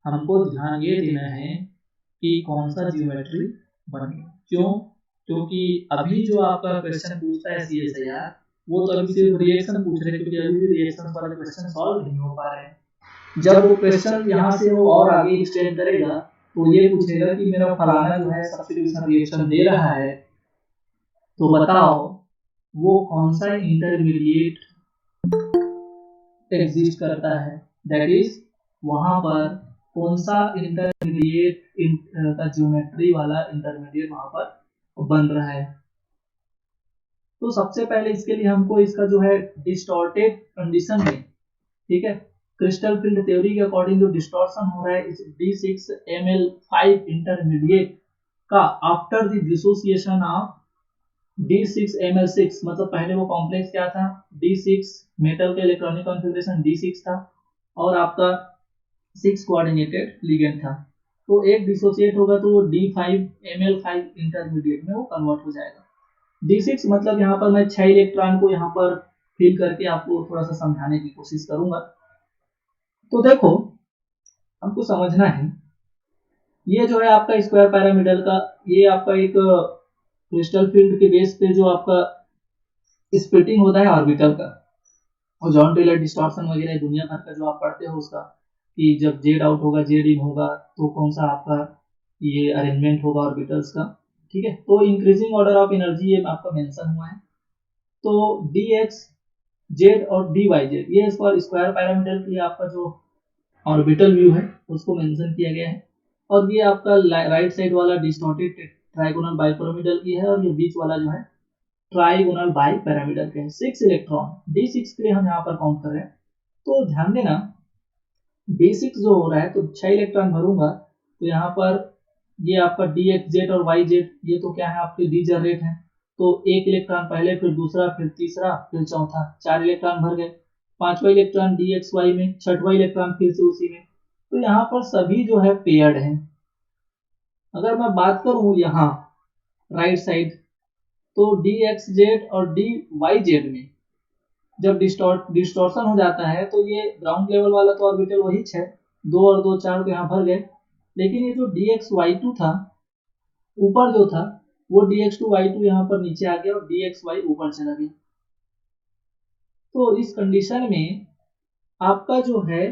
हमको ध्यान ये देना है कि कौन सा ज्योमेट्री बनेगा। क्यों? क्योंकि अभी जो आपका क्वेश्चन पूछता है CSIR वो तो अभी सिर्फ रिएक्शन पूछ रहे हैं, क्योंकि अभी भी रिएक्शन वाले क्वेश्चन सॉल्व नहीं हो पा रहे हैं। जब वो क्वेश्चन यहाँ से वो और आगे एक्सटेंड करेगा तो ये पूछेगा कि मेरा फलाना जो है सब्स्टिट्यूशन रिएक्शन दे रहा है, तो बताओ वो कौन सा इंटरमीडिएट एग्जिस्ट करता है, दैट इज वहां पर कौन सा इंटरमीडिएट का ज्योमेट्री वाला इंटरमीडिएट वहां पर बन रहा है। तो सबसे पहले इसके लिए हमको इसका जो है डिस्टॉर्टेड कंडीशन में, ठीक है, क्रिस्टल फील्ड थ्योरी के अकॉर्डिंग जो डिस्टॉर्शन हो रहा है इस D6Ml5 इंटरमीडिएट का after the dissociation of D6Ml6, मतलब पहले वो कॉम्प्लेक्स क्या था, D6 मेटल का इलेक्ट्रॉनिक कॉन्फ़िगरेशन D6 था और आपका 6 कोऑर्डिनेटेड लिगेंड था। तो एक डिसोसिएट होगा तो वो D5Ml5 इंटरमीडिएट में वो कन्वर्ट हो जाएगा। D6 मतलब यहाँ पर मैं 6 इलेक्ट्रॉन को यहाँ पर फिल करके आपको थोड़ा सा समझाने की कोशिश करूंगा। तो देखो हमको समझना है, ये जो है आपका स्क्वायर पैरामिडल का, ये आपका एक क्रिस्टल फील्ड के बेस पे जो आपका स्प्लिटिंग होता है ऑर्बिटल का, और जॉन टेलर डिस्टॉर्शन वगैरह दुनिया भर का जो आप पढ़ते हो उसका, कि जब जेड आउट होगा जेड इन होगा तो कौन सा आपका ये अरेंजमेंट होगा ऑर्बिटल्स का, ठीक है। तो इंक्रीजिंग ऑर्डर ऑफ एनर्जी ये आपका मेंशन हुआ है। तो dx जेड और dy जेड ये स्क्वायर पैरामिडल के लिए आपका जो ऑर्बिटल व्यू है उसको मेंशन किया गया है। और ये आपका राइट साइड वाला डिस्टॉर्टेड ट्राइगोनल बाइपिरामिडल की है, और ये बीच वाला जो है ट्राइगोनल बाइपिरामिडल का है। 6 इलेक्ट्रॉन D6 के लिए हम यहाँ पर काउंट कर रहे हैं। तो ध्यान देना D6 जो हो रहा है तो 6 इलेक्ट्रॉन भरूंगा तो यहाँ पर ये आपका dxz और yz ये तो क्या है आपके डी जनरेट है, तो एक इलेक्ट्रॉन पहले, फिर दूसरा, फिर तीसरा, फिर चौथा, 4 इलेक्ट्रॉन भर गए। 5वां इलेक्ट्रॉन dxy में, 6वां इलेक्ट्रॉन फिर से उसी में। तो यहाँ पर सभी जो है पेयर्ड हैं। अगर मैं बात करूं यहाँ राइट साइड, तो dxz और dyz में जब डिस्टॉर्शन हो जाता है तो ये ग्राउंड लेवल वाला तो ऑर्बिटल वही 6, 2 और 2 4 तो यहाँ भर गए, लेकिन ये जो dxy2 था ऊपर जो था वो dx2y2 यहाँ पर नीचे आ गया और dxy ऊपर चला गया। तो इस कंडीशन में आपका जो है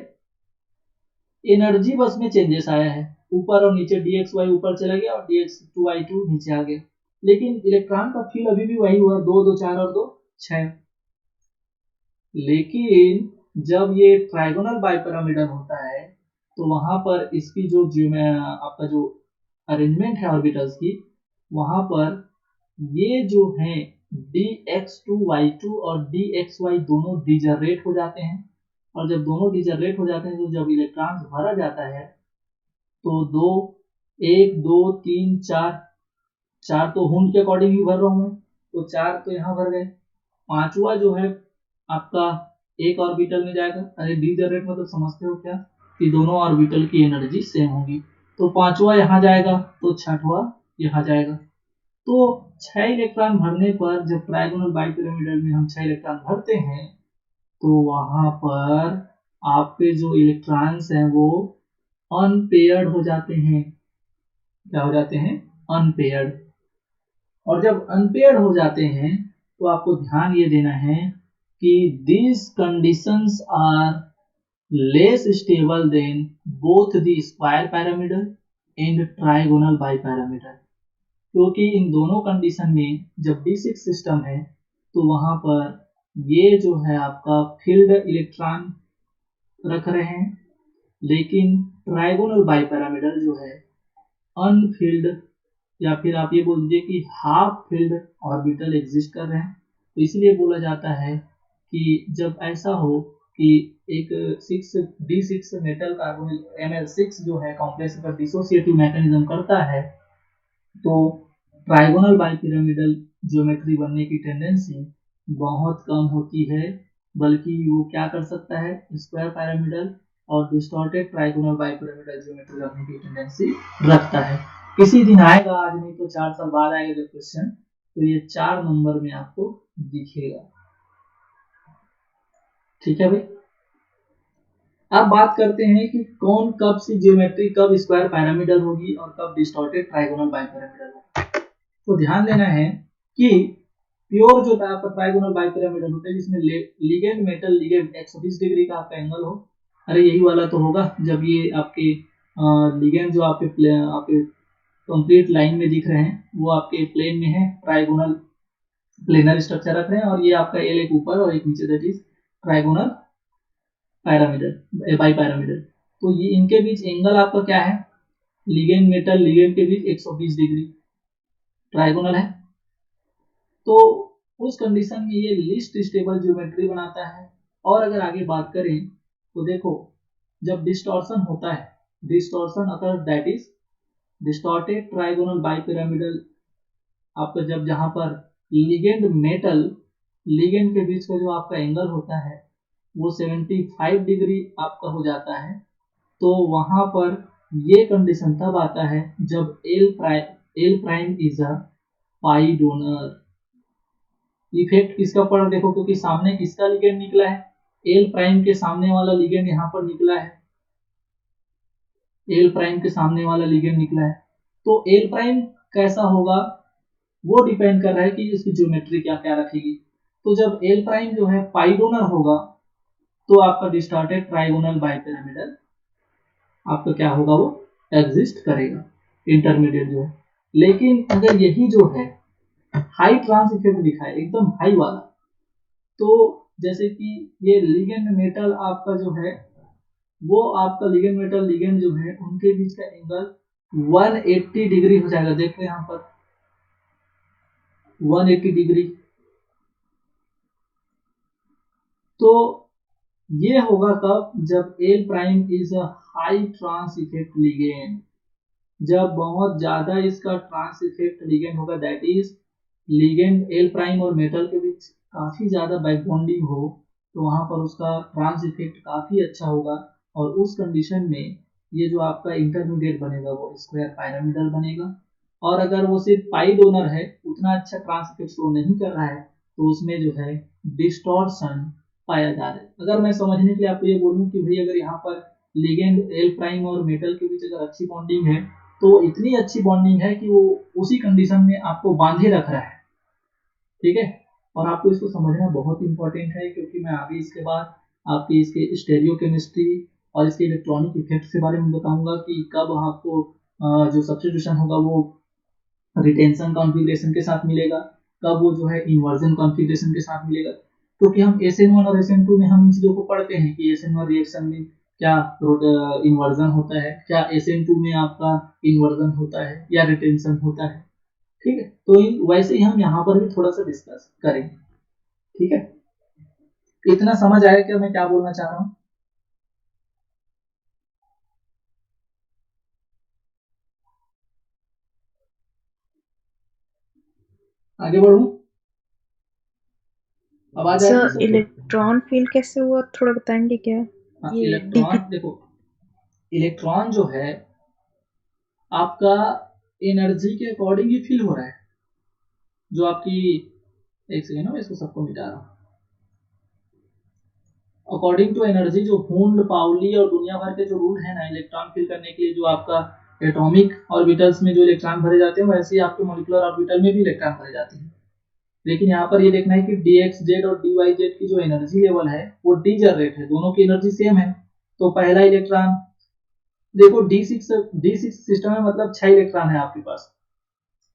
एनर्जी बस में चेंजेस आया है, ऊपर और नीचे dxy ऊपर चला गया और dx2y2 नीचे आ गया, लेकिन इलेक्ट्रॉन का फील अभी भी वही हुआ, 2 2 4 और 2 6। लेकिन जब ये ट्राइगोनल बाइपिरामिडल होता है तो वहां पर इसकी जो आपका जो अरेंजमेंट है ऑर्बिटल्स की, वहां पर ये जो है dx2y2 और dxy दोनों डिजनरेट हो जाते हैं, और जब दोनों डिजनरेट हो जाते हैं तो जब इलेक्ट्रॉन भरा जाता है तो 2 1 2 3 4 तो हुंड के अकॉर्डिंग ही भर रहा हूं मैं, तो 4 तो यहाँ भर गए। 5वां जो है आपका एक ऑर्बिटल में जाएगा, अरे डिजनरेट मतलब समझते हो क्या, कि दोनों ऑर्बिटल की एनर्जी सेम होगी, तो 5वां यहाँ जाएगा तो 6वां यहाँ जाएगा। तो 6 इलेक्ट्रॉन भरने पर जब ट्राइगोनल बाइपिरामिडल में हम 6 इलेक्ट्रॉन भरते हैं तो वहां पर आपके जो इलेक्ट्रॉन्स हैं वो अनपेयर्ड हो जाते हैं। क्या हो जाते हैं? अनपेयर्ड। और जब अनपेयर्ड हो जाते हैं तो आपको ध्यान ये देना है कि these conditions are less stable than both the square pyramidal and trigonal bipyramidal, क्योंकि इन दोनों कंडीशन में जब D6 सिस्टम है तो वहां पर ये जो है आपका फील्ड इलेक्ट्रॉन रख रहे हैं, लेकिन ट्राइगोनल बाइपिरामिडल जो है अनफील्ड, या फिर आप ये बोल दीजिए कि हाफ फील्ड ऑर्बिटल एग्जिस्ट कर रहे हैं। तो इसलिए बोला जाता है कि जब ऐसा हो कि एक D6 मेटल कार्बोनिल Ml6 जो है कॉम्प्लेक्स पर डिसोसिएटिव मैकेनिज्म करता है तो ट्राइगोनल बाइपिरामिडल ज्योमेट्री बनने की टेंडेंसी बहुत कम होती है, बल्कि वो क्या कर सकता है, स्क्वायर पैरामिडल और डिस्टॉर्टेड ट्राइगोनल बाइपिरामिडल ज्योमेट्री बनने की टेंडेंसी रखता है। किसी दिन आएगा, आज नहीं तो 4 साल बाद आएगा जब क्वेश्चन, तो ये 4 नंबर में आपको दिखेगा। ठीक है भाई। अब बात करते हैं कि कौन कब सी ज्योमेट्री कब स्क्वायर पिरामिडल होगी और कब डिस्टॉर्टेड ट्राइगोनल बाइपिरामिडल होगी। तो ध्यान देना है कि प्योर जो था आपका ट्राइगोनल बाइपिरामिडल होता है जिसमें लिगेंड मेटल लिगेंड 120 डिग्री का आपका एंगल हो। अरे यही वाला तो होगा जब ये आपके लिगेंड जो आपके कंप्लीट लाइन में दिख रहे हैं वो आपके प्लेन में है, ट्राइगोनल प्लेनर स्ट्रक्चर रख रहे हैं, और ये आपका एल एक ऊपर और एक नीचे, that is trigonal pyramidal bipyramidal. तो ये इनके बीच एंगल आपका क्या है, लिगेंड मेटल लिगेंड के बीच 120 डिग्री ट्राइगोनल है। तो उस कंडीशन में ये लीस्ट स्टेबल ज्योमेट्री बनाता है। और अगर आगे बात करें तो देखो जब डिस्टॉर्शन होता है, डिस्टॉर्शन अगर that is distorted trigonal bipyramidal आपका जब जहां पर लिगेंड मेटल लिगेंड के बीच का जो आपका एंगल होता है वो 75 डिग्री आपका हो जाता है, तो वहां पर ये कंडीशन तब आता है जब L prime is a pi donor. Effect किसका पड़ा देखो, क्योंकि सामने इसका लिगेंड निकला है, एल प्राइम के सामने वाला लिगेंड यहाँ पर निकला है, एल प्राइम के सामने वाला लिगेंड निकला है। तो एल प्राइम कैसा होगा वो डिपेंड कर रहा है कि इसकी ज्योमेट्री क्या क्या रखेगी। तो जब एल प्राइम जो है पाई डोनर होगा तो आपका डिस्टॉर्टेड ट्राइगोनल बाइपिरामिडल आपका क्या होगा, वो एग्जिस्ट करेगा, इंटरमीडिएट जो है। लेकिन अगर यही जो है हाई ट्रांस इफेक्ट दिखाए एकदम हाई वाला, तो जैसे कि ये लिगेंड मेटल आपका जो है वो आपका लिगेंड मेटल लिगेंड जो है उनके बीच का एंगल 180 डिग्री हो जाएगा। देखो यहाँ पर 180 डिग्री। तो ये होगा कब, जब L prime is a high trans effect ligand, जब बहुत ज्यादा इसका ट्रांस इफेक्ट लिगेंड होगा, that is ligand L prime और मेटल के बीच काफी ज्यादा बैक बॉन्डिंग हो, तो वहां पर उसका ट्रांस इफेक्ट काफी अच्छा होगा। और उस कंडीशन में ये जो आपका इंटरमीडिएट बनेगा वो स्क्वायर पिरामिडल बनेगा। और अगर वो सिर्फ पाई डोनर है, उतना अच्छा ट्रांस इफेक्ट शो नहीं कर रहा है, तो उसमें जो है डिस्टॉर्शन पाया जा रहा है। अगर मैं समझने के लिए आपको ये बोलूं कि भाई अगर यहाँ पर लिगेंड एल प्राइम और मेटल के बीच अगर अच्छी बॉन्डिंग है, तो इतनी अच्छी बॉन्डिंग है कि वो उसी कंडीशन में आपको बांधे रख रहा है। ठीक है, और आपको इसको समझना बहुत इंपॉर्टेंट है, क्योंकि मैं आगे इसके बाद आपकी इसके स्टेरियो केमिस्ट्री और इसके इलेक्ट्रॉनिक इफेक्ट के बारे में बताऊंगा कि कब आपको जो सब्स्टिट्यूशन होगा वो रिटेंशन कॉन्फ़िगरेशन के साथ मिलेगा, कब वो जो है इन्वर्जन कॉन्फ़िगरेशन के साथ मिलेगा। क्योंकि हम SN1 और SN2 में हम इन चीजों को पढ़ते हैं कि SN1 रिएक्शन में क्या इन्वर्जन होता है, क्या SN2 में आपका इन्वर्जन होता है या रिटेंशन होता है। ठीक है, तो वैसे ही हम यहाँ पर भी थोड़ा सा डिस्कस करेंगे। ठीक है, इतना समझ आया क्या मैं क्या बोलना चाह रहा हूँ। आगे बढ़ू, आवाज आ रही है सर इलेक्ट्रॉन फील्ड कैसे हुआ थोड़ा बताएंगे क्या? ये इलेक्ट्रॉन देखो, इलेक्ट्रॉन जो है आपका एनर्जी के अकॉर्डिंग ही फील हो रहा है। जो आपकी, एक सेकेंड मैं इसको सबको मिटा रहा हूँ। अकॉर्डिंग टू एनर्जी, जो हुंड पाउली और दुनिया भर के जो रूल है ना इलेक्ट्रॉन फिल करने के लिए, जो आपका एटॉमिक ऑर्बिटल्स में जो इलेक्ट्रॉन भरे जाते हैं वैसे ही आपके मॉलिक्यूलर ऑर्बिटल में भी इलेक्ट्रॉन भरे जाते हैं। लेकिन यहाँ पर ये देखना है कि dxz और dyz की जो एनर्जी लेवल है वो डी जनरेट है, दोनों की एनर्जी सेम है। तो पहला इलेक्ट्रॉन देखो D6 सिस्टम में मतलब 6 इलेक्ट्रॉन है आपके पास,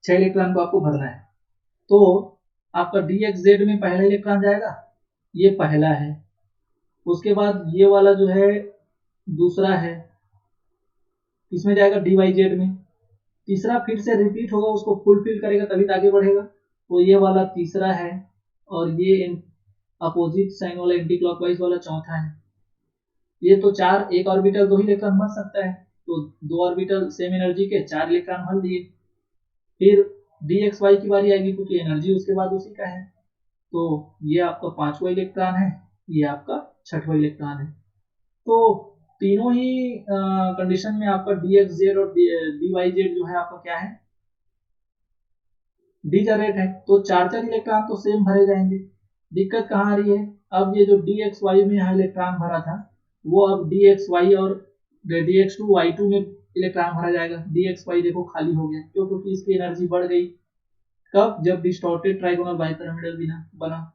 6 इलेक्ट्रॉन को आपको भरना है। तो आपका dxz में पहला इलेक्ट्रॉन जाएगा, ये पहला है। उसके बाद ये वाला जो है दूसरा है, किसमें जाएगा, dyz में। तीसरा फिर से रिपीट होगा, उसको फुलफिल करेगा तभी तो आगे बढ़ेगा, तो ये वाला तीसरा है। और ये अपोजिट साइन वाला एंटी क्लॉकवाइज वाला चौथा है। ये तो चार, एक ऑर्बिटल 2 इलेक्ट्रॉन भर सकता है, तो 2 ऑर्बिटल सेम एनर्जी के 4 इलेक्ट्रॉन भर दिए। फिर dxy की बारी आएगी क्योंकि एनर्जी उसके बाद उसी का है, तो ये आपका 5वां इलेक्ट्रॉन है, ये आपका 6वां इलेक्ट्रॉन है। तो तीनों ही कंडीशन में आपका dxz और dyz जो है आपका क्या है, डीजनरेट है, तो चार चार इलेक्ट्रॉन तो सेम भरे जाएंगे। दिक्कत कहाँ आ रही है, अब ये जो dxy में यहाँ इलेक्ट्रॉन भरा था वो अब dxy और dx2y2 में इलेक्ट्रॉन भरा जाएगा। dxy देखो खाली हो गया, क्यों? क्योंकि इसकी एनर्जी बढ़ गई। कब? जब डिस्टॉर्टेड ट्राइगोनल बाइपिरामिडल बना।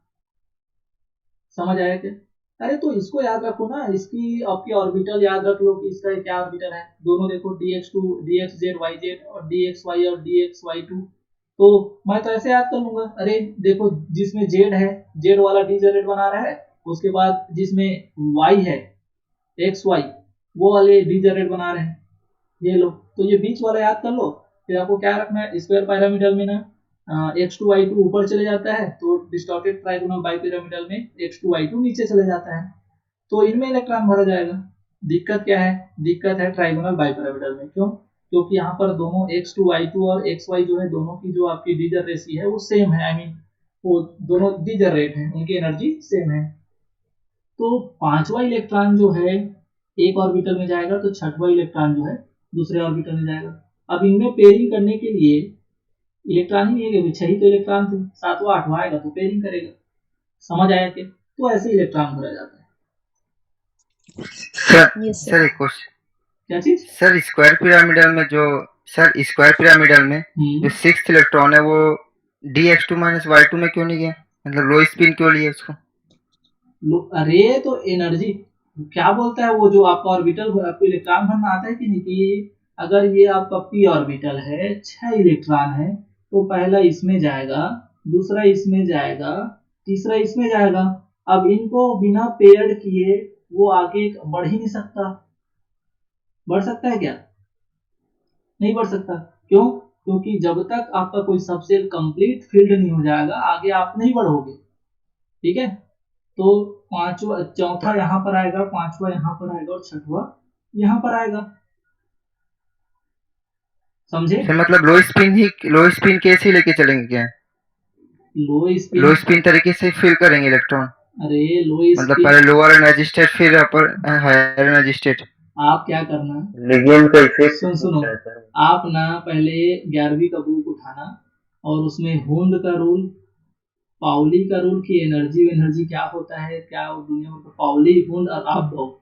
समझ आया क्या? अरे तो इसको याद रखो ना, इसकी आपकी ऑर्बिटल याद रख लो कि इसका क्या ऑर्बिटल है। दोनों देखो dx2 dxz yz और dxy और dxy2, तो मैं तो ऐसे याद कर लूंगा। अरे देखो जिसमें z है, z वाला डीजनरेट बना रहा है, उसके बाद जिसमें y है xy, वो वाले डीजनरेट बना रहे हैं, ये लो। तो ये बीच वाला याद कर लो। फिर आपको क्या रखना है, स्क्वायर पिरामिडल में ना x2y2 ऊपर चले जाता है, तो डिस्टॉर्टेड ट्राइगोनल बाइपिरामिडल में x2y2 नीचे चले जाता है, तो इनमें इलेक्ट्रॉन भरा जाएगा। दिक्कत क्या है? दिक्कत है ट्राइगोनल बाइपिरामिडल में। क्यों? क्योंकि यहाँ पर दोनों x2y2 और xy जो है, दोनों की जो आपकी डीजनरेसी है वो सेम है। आई मीन वो दोनों डीजनरेट हैं, उनकी एनर्जी सेम है। तो पांचवा इलेक्ट्रॉन जो है एक ऑर्बिटल में जाएगा, तो छठवां इलेक्ट्रॉन जो है दूसरे ऑर्बिटल में जाएगा। अब इनमें पेयरिंग करने के लिए इलेक्ट्रॉन ही नहीं है, छह ही तो इलेक्ट्रॉन थे, सातवां आठवां आएगा तो पेयरिंग करेगा। समझ आया क्या? तो ऐसे इलेक्ट्रॉन भरा जाता है। Sir yes sir sir. एक क्वेश्चन, क्या चीज? सर स्क्वायर पिरामिडल में जो, सर स्क्वायर पिरामिडल में जो सिक्स्थ इलेक्ट्रॉन है वो dx2 माइनस y2 में क्यों नहीं गया? मतलब लो स्पिन क्यों लिया उसको? अरे तो एनर्जी क्या बोलता है वो, जो आपका ऑर्बिटल आपको इलेक्ट्रॉन भरना आता है कि नहीं, कि अगर ये आपका p ऑर्बिटल है, 6 इलेक्ट्रॉन है, तो पहला इसमें जाएगा, दूसरा इसमें जाएगा, तीसरा इसमें जाएगा। अब इनको बिना पेयर्ड किए वो आगे बढ़ ही नहीं सकता। बढ़ सकता है क्या? नहीं बढ़ सकता। क्यों? क्योंकि जब तक आपका कोई सबसेल कंप्लीट फील्ड नहीं हो जाएगा, आगे आप नहीं बढ़ोगे। ठीक है, तो पांचवा चौथा यहाँ पर आएगा, पांचवा यहाँ पर आएगा और छठवा यहाँ पर आएगा। समझे? सर मतलब लो स्पिन कैसे लेके चलेंगे क्या? लो स्पिन तरीके से फिल करेंगे इलेक्ट्रॉन? अरे लो मतलब स्पिन, पहले लोअर एनर्जी स्टेट फिर अपर हायर एनर्जी स्टेट। आप क्या करना, लिगेंड का इफेक्ट सुनो, आप ना पहले 11वीं का बुक उठाना और उसमें हुंड का रूल, पाउली का रूल की एनर्जी क्या होता है, क्या दुनिया में, पाउली, हुंड और आप,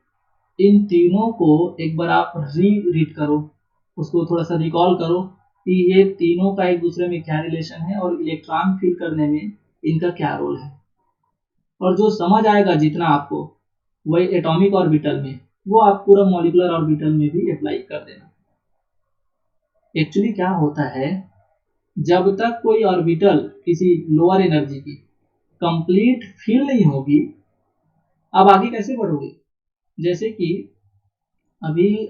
इन तीनों को एक बार आप रीड करो, उसको थोड़ा सा रिकॉल करो कि ये तीनों का एक दूसरे में क्या रिलेशन है और इलेक्ट्रॉन फिल करने में इनका क्या रोल है। और जो समझ आएगा जितना आपको, वही एटॉमिक ऑर्बिटल में, वो आप पूरा मॉलिक्यूलर ऑर्बिटल में भी अप्लाई कर देना। एक्चुअली क्या होता है, जब तक कोई ऑर्बिटल किसी लोअर एनर्जी की कंप्लीट फिल नहीं होगी, अब आगे कैसे बढ़ोगे? जैसे कि अभी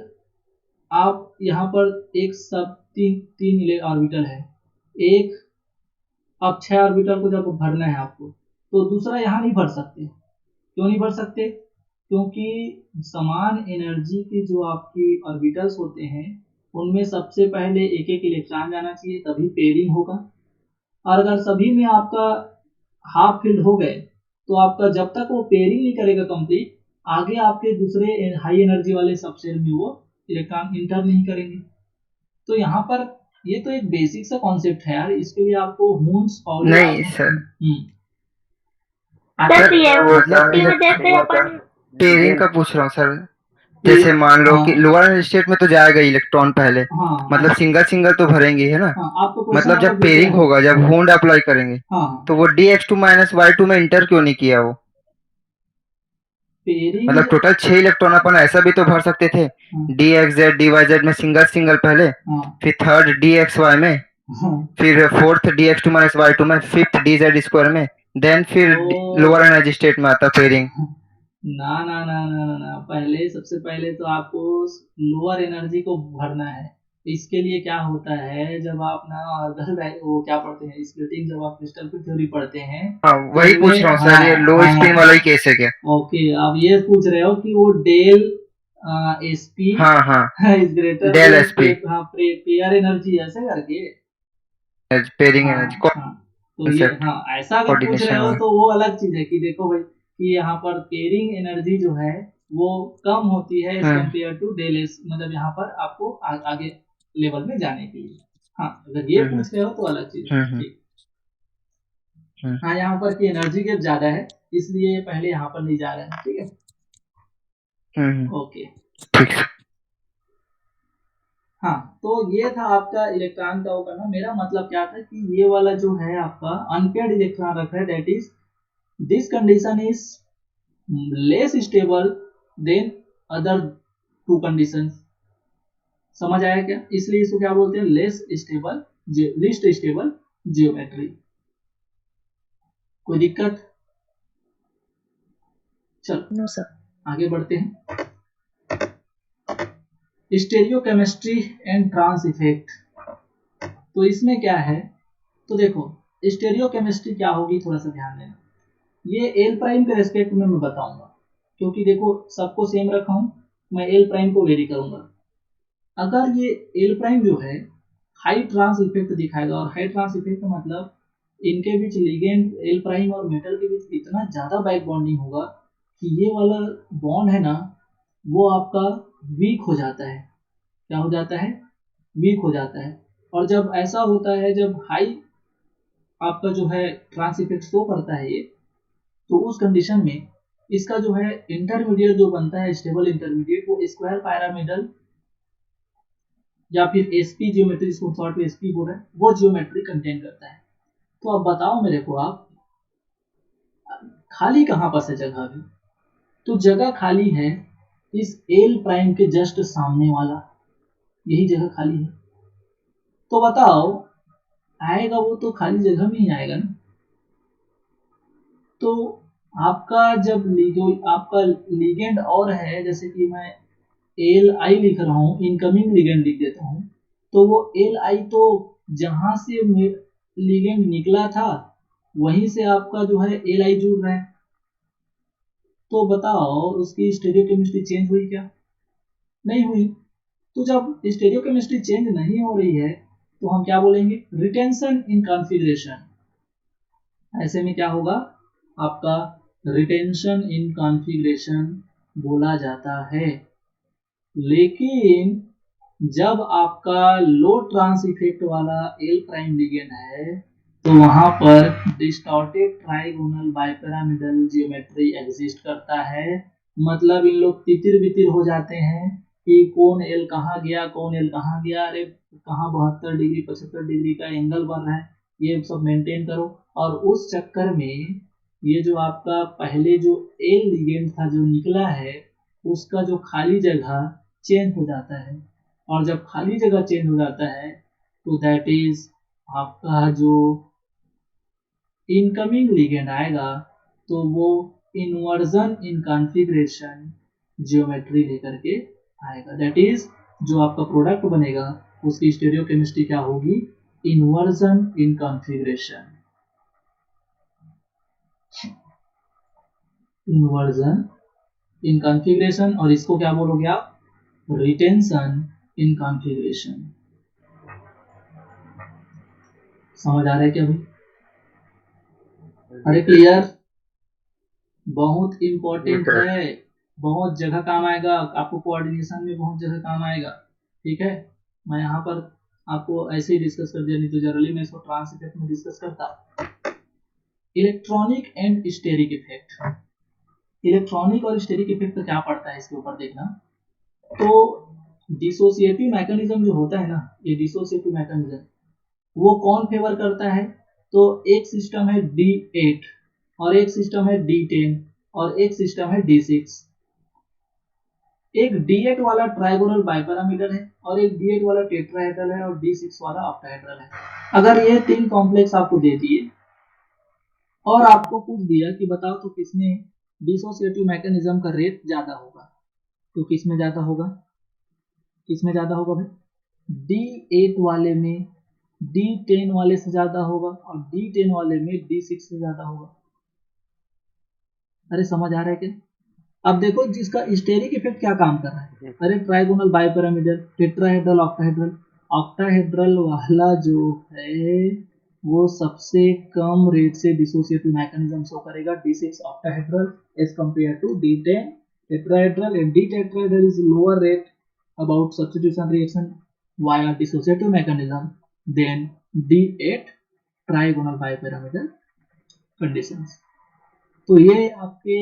आप यहाँ पर एक सब तीन तीन ऑर्बिटल है, एक, अब 6 ऑर्बिटल को जब भरना है आपको, तो दूसरा यहाँ नहीं भर सकते। क्यों नहीं भर सकते? क्योंकि समान एनर्जी के जो आपकी ऑर्बिटल्स होते हैं, उनमें सबसे पहले एक एक इलेक्ट्रॉन जाना चाहिए, तभी पेयरिंग होगा। और अगर सभी में आपका हाफ फील्ड हो गए, तो आपका जब तक वो पेयरिंग नहीं करेगा कंप्लीट, आगे आपके दूसरे हाई एनर्जी वाले सबसेल में वो इलेक्ट्रॉन इंटर नहीं करेंगे। तो यहाँ पर ये तो एक बेसिक सा कॉन्सेप्ट है यार, इसके लिए आपको हुंस पाउली नहीं सर, मतलब पेयरिंग का पूछ रहा हूँ सर। जैसे मान लो कि लोअर स्टेट में तो जाएगा इलेक्ट्रॉन पहले, मतलब सिंगल सिंगल तो भरेंगे है ना। मतलब जब पेयरिंग होगा, जब हुंड अप्लाई करेंगे, तो वो dx2 माइनस y2 में इंटर क्यों नहीं किया वो? मतलब टोटल 6 इलेक्ट्रॉन अपन ऐसा भी तो भर सकते थे, dxz dyz में सिंगल सिंगल पहले, फिर थर्ड dxy में, फिर फोर्थ dx2 माइनस y2 में, फिफ्थ dz स्क्वायर में, देन फिर लोअर एनर्जी स्टेट में आता पेयरिंग। ना ना ना ना ना ना, पहले सबसे पहले तो आपको लोअर एनर्जी को भरना है। इसके लिए क्या होता है, जब आप ना वो क्या पढ़ते हैं, स्प्लिटिंग, जब आप क्रिस्टल की थ्योरी पढ़ते हैं, वही पूछ रहा हूँ सर, ये लो स्पिन वाला ही केस है क्या? ओके, अब ये पूछ रहे हो कि वो del SP is greater del SP, pair energy ऐसे करके पेयरिंग एनर्जी, तो ये ऐसा अगर पूछ रहे हो तो वो अलग चीज है कि देखो भाई कि यहाँ पर पेयरिंग एनर्जी जो है वो कम होती है एज कम्पेयर टू डेल एस, मतलब यहाँ पर आपको आगे लेवल में जाने के लिए। हाँ, अगर ये पूछ रहे हो तो अलग चीज है। ठीक, हाँ, यहाँ पर की एनर्जी गैप ज्यादा है इसलिए पहले यहाँ पर नहीं जा रहे हैं। ठीक है, ओके, ठीक है। हाँ, तो ये था आपका इलेक्ट्रॉन का वो करना। मेरा मतलब क्या था कि ये वाला जो है आपका अनपेयर्ड इलेक्ट्रॉन रखा है, that is this condition is less stable then other to conditions. समझ आया क्या? इसलिए इसको क्या बोलते हैं, less stable, least stable geometry. कोई दिक्कत? चलो नो सर। आगे बढ़ते हैं। स्टेरियोकेमिस्ट्री एंड ट्रांस इफेक्ट। तो इसमें क्या है, तो देखो स्टेरियोकेमिस्ट्री क्या होगी, थोड़ा सा ध्यान देना। ये एल प्राइम के रेस्पेक्ट में मैं बताऊंगा, क्योंकि देखो सबको सेम रखा हूं, मैं एल प्राइम को वेरी करूंगा। अगर ये एल प्राइम जो है हाई ट्रांस इफेक्ट दिखाएगा, और हाई ट्रांस इफेक्ट मतलब इनके बीच लिगेंड एल प्राइम और मेटल के बीच इतना ज्यादा बैक बॉन्डिंग होगा कि ये वाला बॉन्ड है ना वो आपका वीक हो जाता है। क्या हो जाता है? वीक हो जाता है। और जब ऐसा होता है, जब हाई आपका जो है ट्रांस इफेक्ट शो करता है ये, तो उस कंडीशन में इसका जो है इंटरमीडिएट जो बनता है स्टेबल इंटरमीडिएट, वो स्क्वायर पैरामिडल या फिर एसपी जियोमेट्री, जिसको शॉर्ट में एसपी बोल रहे हैं, वो जियोमेट्री कंटेन करता है। तो अब बताओ मेरे को, आप खाली कहाँ पर है जगह अभी? तो जगह खाली है इस एल प्राइम के जस्ट सामने वाला, यही जगह खाली है। तो बताओ आएगा वो तो खाली जगह में ही आएगा ना। तो आपका जब जो आपका लिगेंड और है, जैसे कि मैं एल आई लिख रहा हूँ, इनकमिंग लिगेंड लिख देता हूँ, तो वो एल आई तो जहां से लिगेंड निकला था वहीं से आपका जो है एल आई जुड़ रहा है। तो बताओ उसकी स्टेरियोकेमिस्ट्री चेंज हुई क्या? नहीं हुई। तो जब स्टेरियोकेमिस्ट्री चेंज नहीं हो रही है तो हम क्या बोलेंगे, रिटेंशन इन कॉन्फ़िगरेशन। ऐसे में क्या होगा, आपका रिटेंशन इन कॉन्फ़िगरेशन बोला जाता है। लेकिन जब आपका लो ट्रांस इफेक्ट वाला एल प्राइम लिगेंड है तो वहां पर distorted trigonal bipyramidal geometry exist करता है। मतलब इन लोग तितिर बितिर हो जाते हैं कि कौन एल कहाँ गया, कौन एल कहाँ गया, अरे कहाँ 72 डिग्री 75 डिग्री का एंगल बन रहा है, ये सब मेंटेन करो। और उस चक्कर में ये जो आपका पहले जो एल लिगेंड था जो निकला है, उसका जो खाली जगह चेंज हो जाता है। और जब खाली जगह चेंज हो जाता है तो दैट इज आपका जो इनकमिंग लिगेंड आएगा तो वो इन्वर्जन इन कॉन्फ़िगरेशन जियोमेट्री लेकर के आएगा। दैट इज जो आपका प्रोडक्ट बनेगा उसकी स्टेरियोकेमिस्ट्री क्या होगी, inversion in configuration. Inversion in configuration, और इसको क्या बोलोगे आप, रिटेंशन इन कॉन्फ़िगरेशन। समझ आ रहा है क्या भाई? अरे क्लियर? बहुत इंपॉर्टेंट है, बहुत जगह काम आएगा आपको, कोऑर्डिनेशन में बहुत जगह काम आएगा। ठीक है, मैं यहाँ पर आपको ऐसे ही डिस्कस कर दिया, नहीं तो जनरली मैं इसको ट्रांस इफेक्ट में डिस्कस करता। Electronic and steric effect. Electronic और स्टेरिक इफेक्ट क्या पड़ता है इसके ऊपर देखना। तो डिसोसिएटिव मैकेनिज्म जो होता है ना, ये डिसोसिएटिव मैकेनिज्म वो कौन फेवर करता है, तो एक सिस्टम है D8 और एक सिस्टम है D10 और एक सिस्टम है D6। एक D8 वाला ट्राइगोनल बाइपिरामिडल है और एक D8 वाला टेट्राहेड्रल है और D6 वाला ऑक्टाहेड्रल है। अगर ये तीन कॉम्प्लेक्स आपको दे दिए और आपको पूछ दिया कि बताओ तो किसमें डिसोसिएटिव मैकेनिज्म का रेट ज्यादा होगा, तो किसमें ज्यादा होगा, किसमें ज्यादा होगा भाई, D8 वाले में D10 वाले से ज्यादा होगा और D10 वाले में D6 से ज्यादा होगा। अरे समझ आ रहा है क्या? अब देखो जिसका स्टेरिक इफेक्ट क्या काम कर रहा है, अरे trigonal bipyramidal tetrahedral octahedral, octahedral वाला जो है वो सबसे कम रेट से डिसोसिएटिव मैकेनिज्म शो करेगा D6 octahedral as compared to D10 tetrahedral and ditetrahedral is lower rate about substitution reaction via dissociative mechanism than D8 trigonal bipyramidal conditions. तो ये आपके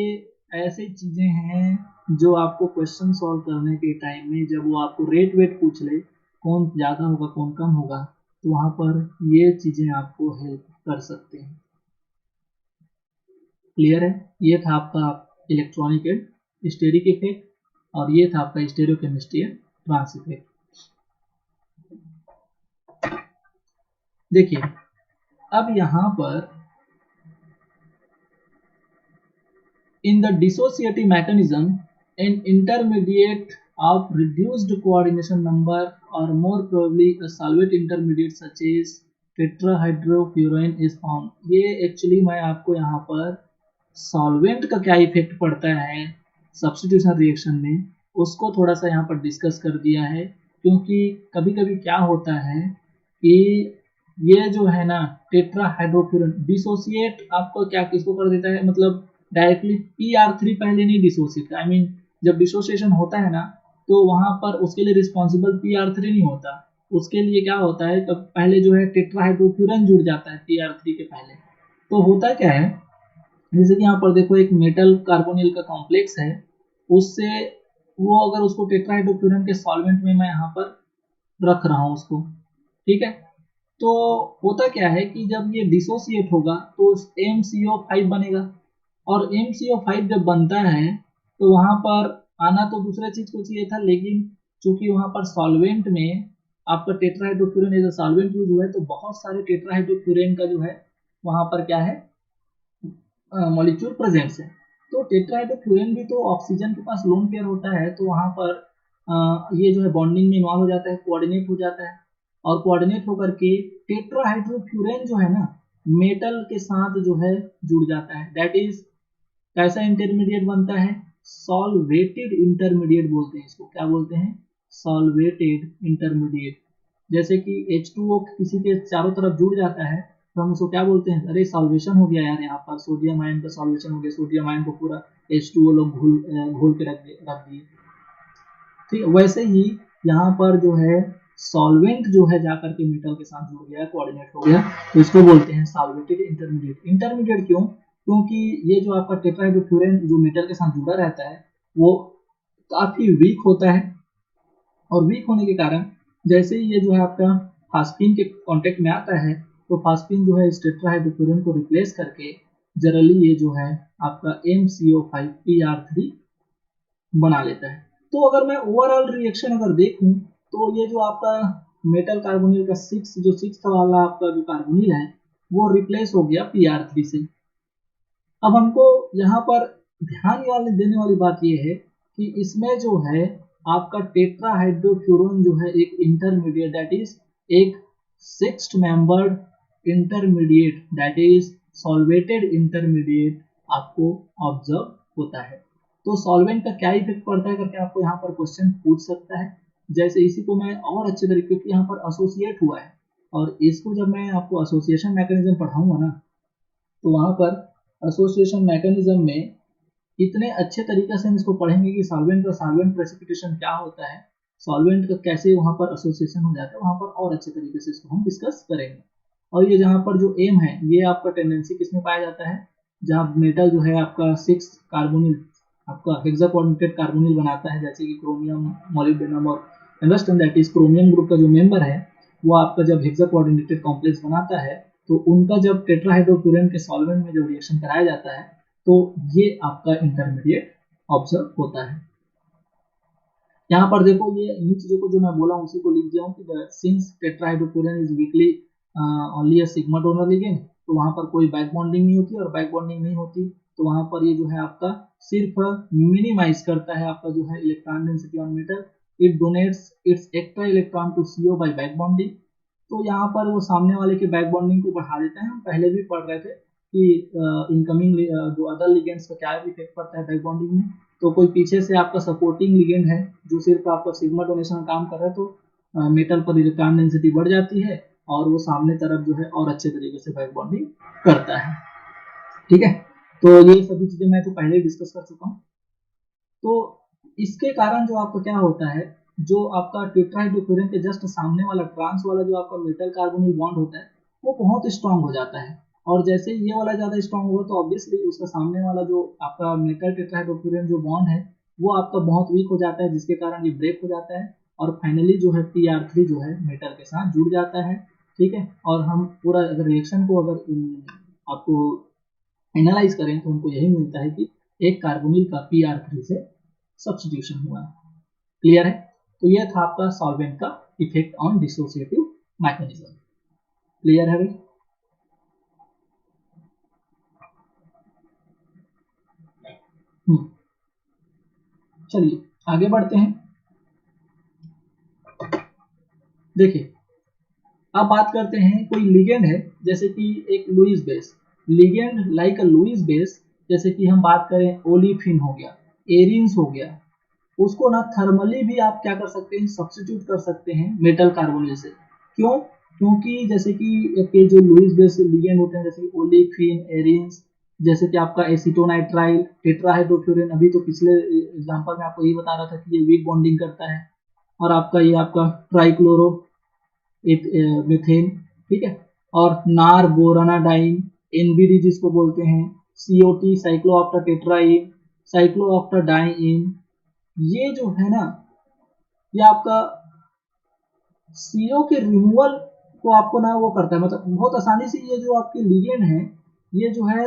ऐसी चीजें हैं जो आपको क्वेश्चन सॉल्व करने के टाइम में जब वो आपको रेट वेट पूछ ले कौन ज़्यादा होगा कौन कम होगा तो वहाँ पर ये चीज़ें आपको हेल्प कर सकते हैं। क्लियर है? ये था आपका इलेक्ट्रॉनिक एंड स्टेरिक इफेक्ट और ये था आपका स्टेरियोकेमिस्ट्री एंड ट्रांस इफेक्ट। देखिए अब यहाँ पर in the dissociative mechanism an intermediate of reduced coordination number or more probably a solvent intermediate such as tetrahydrofuran is found। ये एक्चुअली मैं आपको यहाँ पर सॉल्वेंट का क्या इफेक्ट पड़ता है सब्स्टिट्यूशन रिएक्शन में उसको थोड़ा सा यहाँ पर डिस्कस कर दिया है, क्योंकि कभी कभी क्या होता है कि ये जो है ना टेट्राहाइड्रोफ्यूरन डिसोसिएट आपको क्या किसको कर देता है, मतलब डायरेक्टली PR3 पहले नहीं डिसोसिएट, आई मीन जब डिसोसिएशन होता है ना तो वहां पर उसके लिए रिस्पॉन्सिबल PR3 नहीं होता, उसके लिए क्या होता है तब पहले जो है टेट्राहाइड्रोफ्यूरन जुड़ जाता है PR3 के पहले। तो होता क्या है जैसे कि यहाँ पर देखो एक मेटल कार्बोनिल का कॉम्प्लेक्स है, उससे वो अगर उसको टेट्राहाइड्रोफ्यूरन के सॉल्वेंट में मैं यहाँ पर रख रहा हूँ उसको, ठीक है, तो होता क्या है कि जब ये डिसोसिएट होगा तो MCO5 बनेगा और MCO5 जब बनता है तो वहां पर आना तो दूसरे चीज को चाहिए था, लेकिन चूंकि वहां पर सॉल्वेंट में आपका टेट्राहाइड्रोफ्यूरन एज अ सॉल्वेंट यूज हुआ है तो बहुत सारे टेट्राहाइड्रोफ्यूरन का जो है वहां पर क्या है मॉलिक्यूल प्रेजेंट्स है। तो टेट्राहाइड्रोफ्यूरन भी तो ऑक्सीजन के पास लोन पेयर होता है तो वहां पर ये जो है बॉन्डिंग में इन्वॉल्व हो जाता है, कोऑर्डिनेट हो जाता है और कोऑर्डिनेट होकर के टेट्राहाइड्रोफ्यूरन जो है ना मेटल के साथ जो है जुड़ जाता है। दैट इज कैसा इंटरमीडिएट बनता है, सॉल्वेटेड इंटरमीडिएट बोलते हैं इसको, क्या बोलते हैं, सॉल्वेटेड इंटरमीडिएट। जैसे कि H2O किसी के चारों तरफ जुड़ जाता है तो हम उसको क्या बोलते हैं, अरे सॉल्वेशन हो गया यार, यहाँ पर सोडियम आयन का सॉल्वेशन हो गया, सोडियम आयन को पूरा H2O लोग घोल के रख दिए। ठीक, वैसे ही यहाँ पर जो है सॉल्वेंट जो है जाकर के मेटल के साथ जुड़ गया, कोऑर्डिनेट हो गया, तो इसको बोलते हैं सॉल्वेटेड इंटरमीडिएट। इंटरमीडिएट क्यों, क्योंकि ये जो आपका टेट्राहाइड्रोफ्यूरन जो मेटल के साथ जुड़ा रहता है वो काफी वीक होता है और वीक होने के कारण जैसे ही ये जो है आपका फास्फीन के कांटेक्ट में आता है तो फास्फीन जो है इस टेट्राहाइड्रोफ्यूरन को रिप्लेस करके जनरली ये जो है आपका MCO5 PR3 बना लेता है। तो अगर मैं ओवरऑल रिएक्शन अगर देखूं तो ये जो आपका मेटल कार्बोनिल का सिक्स्थ वाला आपका जो कार्बोनिल है वो रिप्लेस हो गया PR3 से। अब हमको यहाँ पर ध्यान देने वाली बात यह है कि इसमें जो है आपका टेट्राहाइड्रोफ्यूरन जो है एक इंटरमीडिएट दैट इज एक sixth membered intermediate that is solvated intermediate आपको ऑब्जर्व होता है। तो सॉल्वेंट का क्या इफेक्ट पड़ता है करके आपको यहाँ पर क्वेश्चन पूछ सकता है। जैसे इसी को मैं और अच्छे तरीके, क्योंकि यहाँ पर एसोसिएट हुआ है और इसको जब मैं आपको एसोसिएशन मैकेनिज्म पढ़ाऊंगा ना तो वहाँ पर एसोसिएशन मैकेनिज्म में इतने अच्छे तरीके से हम इसको पढ़ेंगे कि सॉल्वेंट का सॉल्वेंट प्रेसिपिटेशन क्या होता है, सॉल्वेंट का कैसे वहाँ पर एसोसिएशन हो जाता है, वहाँ पर और अच्छे तरीके से इसको हम डिस्कस करेंगे। और ये जहाँ पर जो एम है ये आपका टेंडेंसी किसमें पाया जाता है, जहाँ मेटल जो है आपका 6 कार्बोनिल आपका हेक्सा कोऑर्डिनेटेड कार्बोनिल बनाता है, जैसे कि क्रोमियम, मोलिब्डेनम और understand that is chromium group का जो मेंबर है वो आपका जब हेक्सा कोऑर्डिनेटेड कॉम्प्लेक्स बनाता है तो उनका जब टेट्राहाइड्रोफ्यूरन के सॉल्वेंट में जब रिएक्शन कराया जाता है तो ये आपका इंटरमीडिएट ऑब्जर्व होता है। यहाँ पर देखो ये इन चीजों को जो मैं बोला उसी को लिख दिया हूँ कि since tetrahydrofuran is weakly only a sigma donor ligand, तो वहाँ पर कोई बैक बॉन्डिंग नहीं होती और बैक बॉन्डिंग नहीं होती तो वहाँ पर ये जो है आपका सिर्फ मिनिमाइज करता है आपका जो है electron density on metal, it donates its extra electron to CO by back bonding. तो यहाँ पर वो सामने वाले के बैक बॉन्डिंग को बढ़ा देते हैं। हम पहले भी पढ़ रहे थे कि इनकमिंग जो अदर लिगेंड्स का क्या इफेक्ट पड़ता है बैक बॉन्डिंग में, तो कोई पीछे से आपका सपोर्टिंग लिगेंड है जो सिर्फ आपका सिग्मा डोनेशन का काम कर रहा है तो मेटल पर इलेक्ट्रॉन डेंसिटी बढ़ जाती है और वो सामने तरफ जो है और अच्छे तरीके से बैक बॉन्डिंग करता है। ठीक है, तो ये सभी चीजें मैं तो पहले ही डिस्कस कर चुका हूँ। तो इसके कारण जो आपका क्या होता है, जो आपका टेट्राहाइड्रोफ्यूरन के जस्ट सामने वाला ट्रांस वाला जो आपका मेटल कार्बोनिल बॉन्ड होता है वो बहुत स्ट्रांग हो जाता है, और जैसे ये वाला ज़्यादा स्ट्रांग होगा तो ऑब्वियसली उसका सामने वाला जो आपका मेटल टेट्राहाइड्रोफ्यूरन जो बॉन्ड है वो आपका बहुत वीक हो जाता है, जिसके कारण ये ब्रेक हो जाता है और फाइनली जो है PR3 जो है मेटल के साथ जुड़ जाता है। ठीक है, और हम पूरा अगर रिएक्शन को अगर आपको एनालाइज करें तो हमको यही मिलता है कि एक कार्बोनिल का PR3 से सब्स्टिट्यूशन हुआ है। क्लियर है? तो यह था आपका सॉल्वेंट का effect on dissociative mechanism. Clear है भाई? चलिए आगे बढ़ते हैं। देखिए अब बात करते हैं, कोई लिगेंड है जैसे कि एक Lewis base, ligand like a Lewis base, जैसे कि हम बात करें ओलिफिन हो गया, एरिन्स हो गया, उसको ना थर्मली भी आप क्या कर सकते हैं, सब्स्टिट्यूट कर सकते हैं मेटल कार्बोनिल से। क्यों? क्योंकि जैसे कि एक जो लुईस बेस लिगेंड होते हैं जैसे कि ओलिफिन, एरिन्स, जैसे कि आपका एसीटोनाइट्राइल, टेट्राहाइड्रोफ्यूरिन, अभी तो पिछले एग्जांपल में आपको यही बता रहा था कि ये वीक बॉन्डिंग करता है, और आपका ये आपका ट्राइक्लोरो मीथेन, ठीक है, और नार बोरानाडाइन, एनबीडी जिसको बोलते हैं, सीओटी साइक्लोऑक्टाटेट्राइन, साइक्लोऑक्टाडाइन, ये जो है ना ये आपका सीओ के रिमूवल को आपको ना वो करता है, मतलब बहुत आसानी से ये जो आपके लिगेंड है ये जो है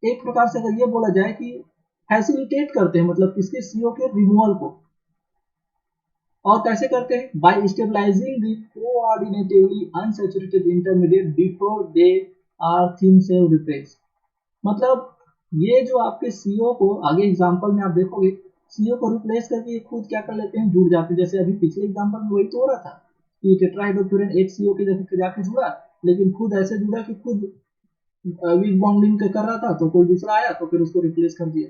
एक प्रकार से अगर ये बोला जाए कि फैसिलिटेट करते हैं, मतलब इसके सीओ के रिमूवल को। और कैसे करते हैं? By stabilising the coordinatively unsaturated intermediate before they are themselves replace. मतलब ये जो आपके सीओ को आगे एग्जांपल में आप देखोगे, सीओ को रिप्लेस करके ये खुद क्या कर लेते हैं, जुड़ जाते हैं। जैसे अभी पिछले एग्जांपल में वही तो हो रहा था कि टेट्राहाइड्रोफ्यूरन एक सीओ के जगह जाके जुड़ा, लेकिन खुद ऐसे जुड़ा कि खुद वीक बॉन्डिंग कर रहा था, तो कोई दूसरा आया तो फिर उसको रिप्लेस कर दिया।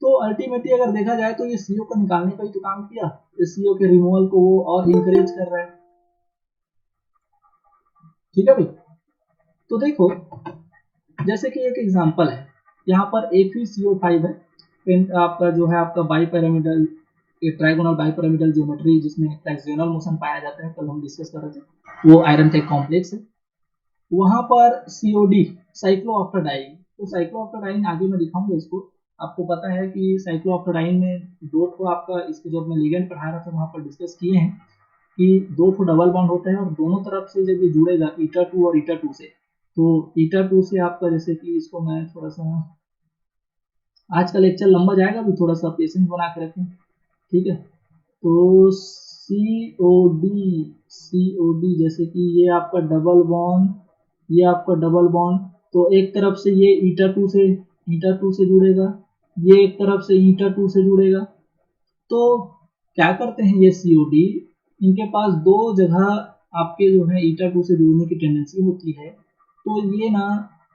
तो अल्टीमेटली अगर देखा जाए तो ये सीओ को निकालने का ही तो काम किया, इस सीओ के रिमूवल को वो और इंकरेज कर रहा है। ठीक है भाई? तो देखो जैसे कि एक एग्जांपल है, यहाँ पर FeCO5 है, आपका जो है आपका बाइपिरामिडल, ट्राइगोनल बाइपिरामिडल ज्योमेट्री जिसमें ट्राइगोनल मोशन पाया जाता है, कल हम डिस्कस कर रहे थे, वो आयरन का एक कॉम्प्लेक्स है। वहां पर COD साइक्लोऑक्टाडाइन, तो साइक्लोऑक्टाडाइन आगे मैं दिखाऊंगा इसको। आपको पता है कि साइक्लोऑक्टाडाइन में दो ठो आपका, इसके जब मैं लिगेंड पढ़ा रहा था वहां पर डिस्कस किए हैं कि दो ठो डबल बॉन्ड होते हैं और दोनों तरफ से जब ये जुड़ेगा eta2 और eta2 से, तो eta2 से आपका जैसे कि इसको मैं थोड़ा सा, आज का लेक्चर लंबा जाएगा, अभी थोड़ा सा पेशेंस बना के रखें। ठीक है, तो COD जैसे कि ये आपका डबल बॉन्ड, ये आपका डबल बॉन्ड, तो एक तरफ से ये eta2 से जुड़ेगा, ये एक तरफ से eta2 से जुड़ेगा। तो क्या करते हैं ये COD, इनके पास दो जगह आपके जो है eta2 से जुड़ने की टेंडेंसी होती है, तो ये ना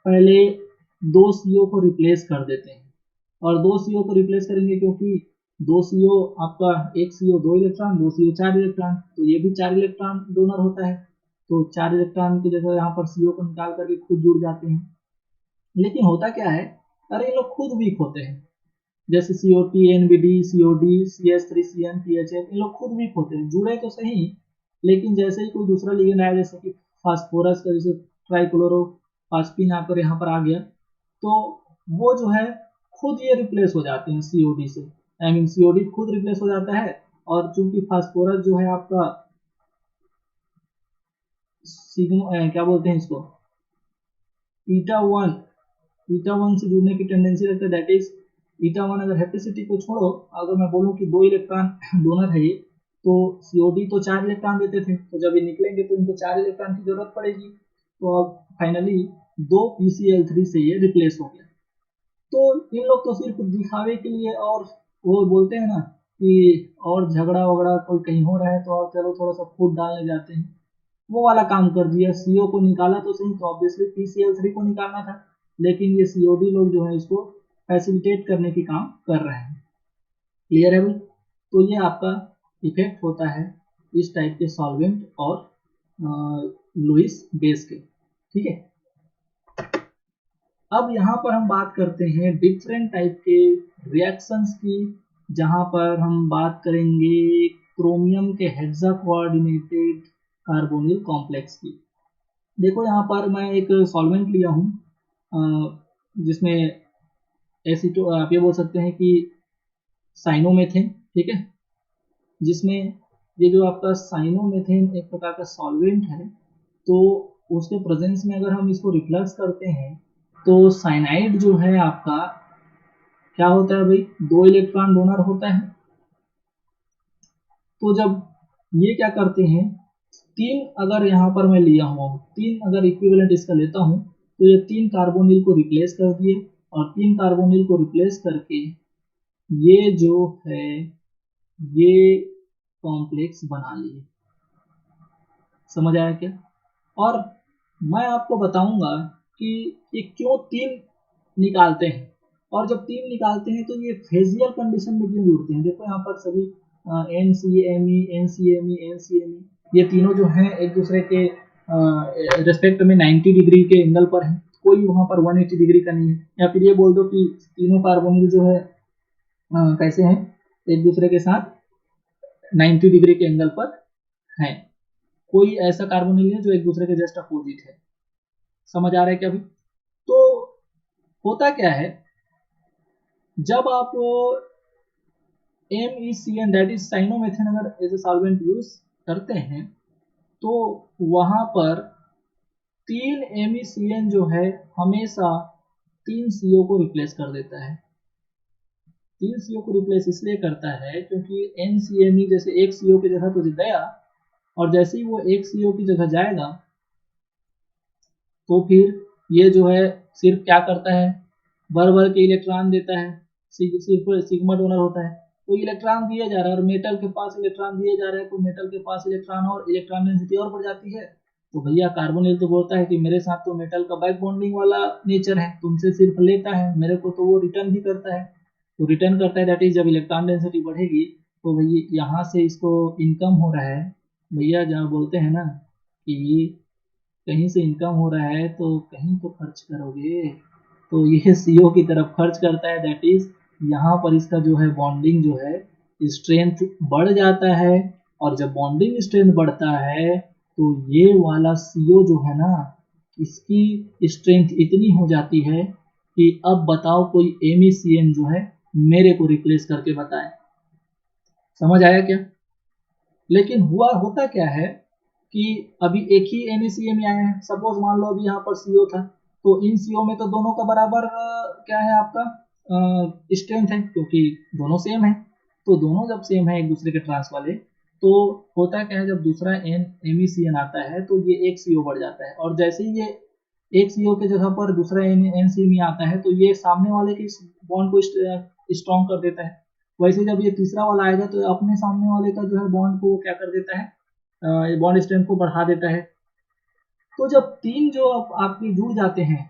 पहले दो CO को रिप्लेस कर देते हैं, और दो CO को रिप्लेस करेंगे क्योंकि दो CO आपका, एक CO 2 इलेक्ट्रॉन, दो CO 4 इलेक्ट्रॉन, तो ये भी 4 इलेक्ट्रॉन डोनर होता है, तो 4 इलेक्ट्रॉन की जगह यहाँ पर CO को निकाल करके खुद जुड़ जाते हैं। लेकिन होता क्या है, अरे ये लोग खुद वीक होते हैं, जैसे COT, NBD, COD, CS3CN, PHF, इन लोग खुद वीक होते हैं, जुड़े तो सही, लेकिन जैसे ही कोई दूसरा लिगेंड आया जैसे कि फास्फोरस का, जैसे ट्राइक्लोरोफास्फिन आकर यहाँ पर आ गया, तो वो जो है खुद ये रिप्लेस हो जाते हैं COD से, आई मीन COD खुद रिप्लेस हो जाता है। और चूंकि फास्फोरस जो है आपका सिग्मा, क्या बोलते हैं इसको, eta1 से जुड़ने की टेंडेंसी रखता है, दैट इज eta1, अगर हेपेसिटी को छोड़ो, अगर मैं बोलूं कि 2 इलेक्ट्रॉन डोनर है ये, तो COD तो 4 इलेक्ट्रॉन देते थे, तो जब ये निकलेंगे तो इनको 4 इलेक्ट्रॉन की जरूरत पड़ेगी, तो अब फाइनली 2 PCl3 से ये रिप्लेस हो गया। तो इन लोग तो सिर्फ दिखावे के लिए, और वो बोलते हैं ना कि और झगड़ा वगड़ा कोई कहीं हो रहा है तो और चलो थोड़ा सा फूट डालने जाते हैं, वो वाला काम कर दिया। CO को निकाला तो सही, तो ऑब्वियसली PCl3 को निकालना था, लेकिन ये COD लोग जो है इसको फैसिलिटेट करने की काम कर रहे हैं। क्लियर है भाई? तो ये आपका इफेक्ट होता है इस टाइप के सॉल्वेंट और लुईस बेस के। ठीक है, अब यहाँ पर हम बात करते हैं डिफरेंट टाइप के रिएक्शंस की, जहाँ पर हम बात करेंगे क्रोमियम के हेक्सा कोऑर्डिनेटेड कार्बोनिल कॉम्प्लेक्स की। देखो यहाँ पर मैं एक सॉल्वेंट लिया हूँ जिसमें एसिटो, आप ये बोल सकते हैं कि साइनोमेथेन, ठीक है, जिसमें ये जो आपका साइनोमेथेन एक प्रकार का सॉल्वेंट है, तो उसके प्रेजेंस में अगर हम इसको रिफ्लक्स करते हैं तो साइनाइड जो है आपका क्या होता है भाई, 2 इलेक्ट्रॉन डोनर होता है। तो जब ये क्या करते हैं, 3 अगर यहाँ पर मैं लिया हूँ, 3 अगर इक्विवेलेंट इसका लेता हूँ तो ये 3 कार्बोनिल को रिप्लेस कर दिए, और 3 कार्बोनिल को रिप्लेस करके ये जो है ये कॉम्प्लेक्स बना लिए। समझ आया क्या? और मैं आपको बताऊंगा कि ये क्यों 3 निकालते हैं, और जब 3 निकालते हैं तो ये फेजियल कंडीशन में क्यों जुड़ते हैं। देखो यहाँ पर सभी NCMe NCMe NCMe ये तीनों जो हैं एक दूसरे के रेस्पेक्ट में 90 डिग्री के एंगल पर हैं, कोई वहाँ पर 180 डिग्री का नहीं है। या फिर ये बोल दो कि तीनों कार्बोनिल जो है कैसे हैं, एक दूसरे के साथ 90 डिग्री के एंगल पर हैं, कोई ऐसा कार्बोनिल है जो एक दूसरे के जस्ट अपोजिट है। समझ आ रहा है क्या अभी? तो होता क्या है, जब आप MECN दैट इज साइनोमेथेन अगर एज ए सॉल्वेंट यूज करते हैं तो वहां पर 3 MECN जो है हमेशा 3 CO को रिप्लेस कर देता है। 3 CO को रिप्लेस इसलिए करता है क्योंकि NCMe जैसे एक CO की जगह तो गया, और जैसे ही वो एक CO की जगह जाएगा तो फिर ये जो है सिर्फ क्या करता है, भर भर के इलेक्ट्रॉन देता है, सिर्फ सिग्मा डोनर होता है, तो इलेक्ट्रॉन दिए जा रहा है और मेटल के पास इलेक्ट्रॉन दिए जा रहे हैं, तो मेटल के पास इलेक्ट्रॉन और इलेक्ट्रॉन डेंसिटी और बढ़ जाती है। तो भैया कार्बोनिल तो बोलता है कि मेरे साथ तो मेटल का बैक बॉन्डिंग वाला नेचर है, तुमसे सिर्फ लेता है, मेरे को तो वो रिटर्न भी करता है। तो रिटर्न करता है दैट इज जब इलेक्ट्रॉन डेंसिटी बढ़ेगी तो भैया यहाँ से इसको इनकम हो रहा है। भैया जहाँ बोलते हैं ना कि कहीं से इनकम हो रहा है तो कहीं तो खर्च करोगे, तो ये CO की तरफ खर्च करता है, दैट इज यहाँ पर इसका जो है बॉन्डिंग जो है स्ट्रेंथ बढ़ जाता है, और जब बॉन्डिंग स्ट्रेंथ बढ़ता है तो ये वाला CO जो है ना इसकी स्ट्रेंथ इतनी हो जाती है कि अब बताओ कोई MECN जो है मेरे को रिप्लेस करके बताए। समझ आया क्या? लेकिन होता क्या है कि अभी एक ही NaCl आया है, सपोज मान लो अभी यहाँ पर CO था, तो इन CO में तो दोनों का बराबर क्या है आपका स्ट्रेंथ है, क्योंकि दोनों सेम है। तो दोनों जब सेम है एक दूसरे के ट्रांस वाले, तो होता क्या है जब दूसरा MECN आता है तो ये एक CO बढ़ जाता है, और जैसे ही ये एक CO की जगह पर दूसरा NCMe आता है तो ये सामने वाले के बॉन्ड को स्ट्रॉन्ग कर देता है। वैसे जब ये तीसरा वाला आएगा तो अपने सामने वाले का जो है बॉन्ड को क्या कर देता है, बॉन्ड स्ट्रेंथ को बढ़ा देता है। तो जब 3 जो आपके जुड़ जाते हैं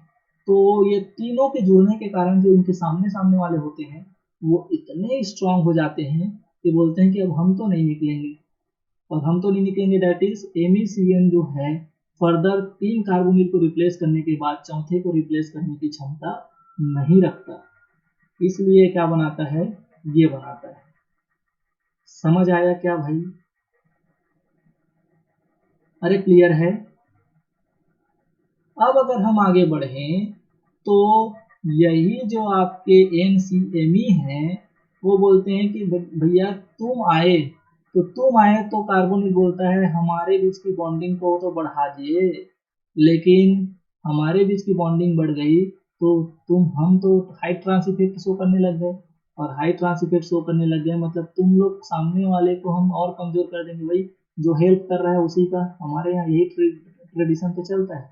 तो ये तीनों के जुड़ने के कारण जो इनके सामने सामने वाले होते हैं वो इतने स्ट्रांग हो जाते हैं कि बोलते हैं कि अब हम तो नहीं निकलेंगे, और हम तो नहीं निकलेंगे दैट इज MECN जो है फर्दर 3 कार्बोनिल को रिप्लेस करने के बाद चौथे को रिप्लेस करने की क्षमता नहीं रखता, इसलिए क्या बनाता है, ये बनाता है। समझ आया क्या भाई? अरे क्लियर है? अब अगर हम आगे बढ़ें तो यही जो आपके NCMe हैं वो बोलते हैं कि भैया तुम आए तो कार्बोनिल बोलता है हमारे बीच की बॉन्डिंग को तो बढ़ा दिए, लेकिन हमारे बीच की बॉन्डिंग बढ़ गई तो हम तो हाई ट्रांस इफेक्ट शो करने लग गए, और हाई ट्रांस इफेक्ट शो करने लग गए मतलब तुम लोग सामने वाले को हम और कमजोर कर देंगे। भाई जो हेल्प कर रहा है उसी का, हमारे यहाँ यही ट्रेडिशन तो चलता है,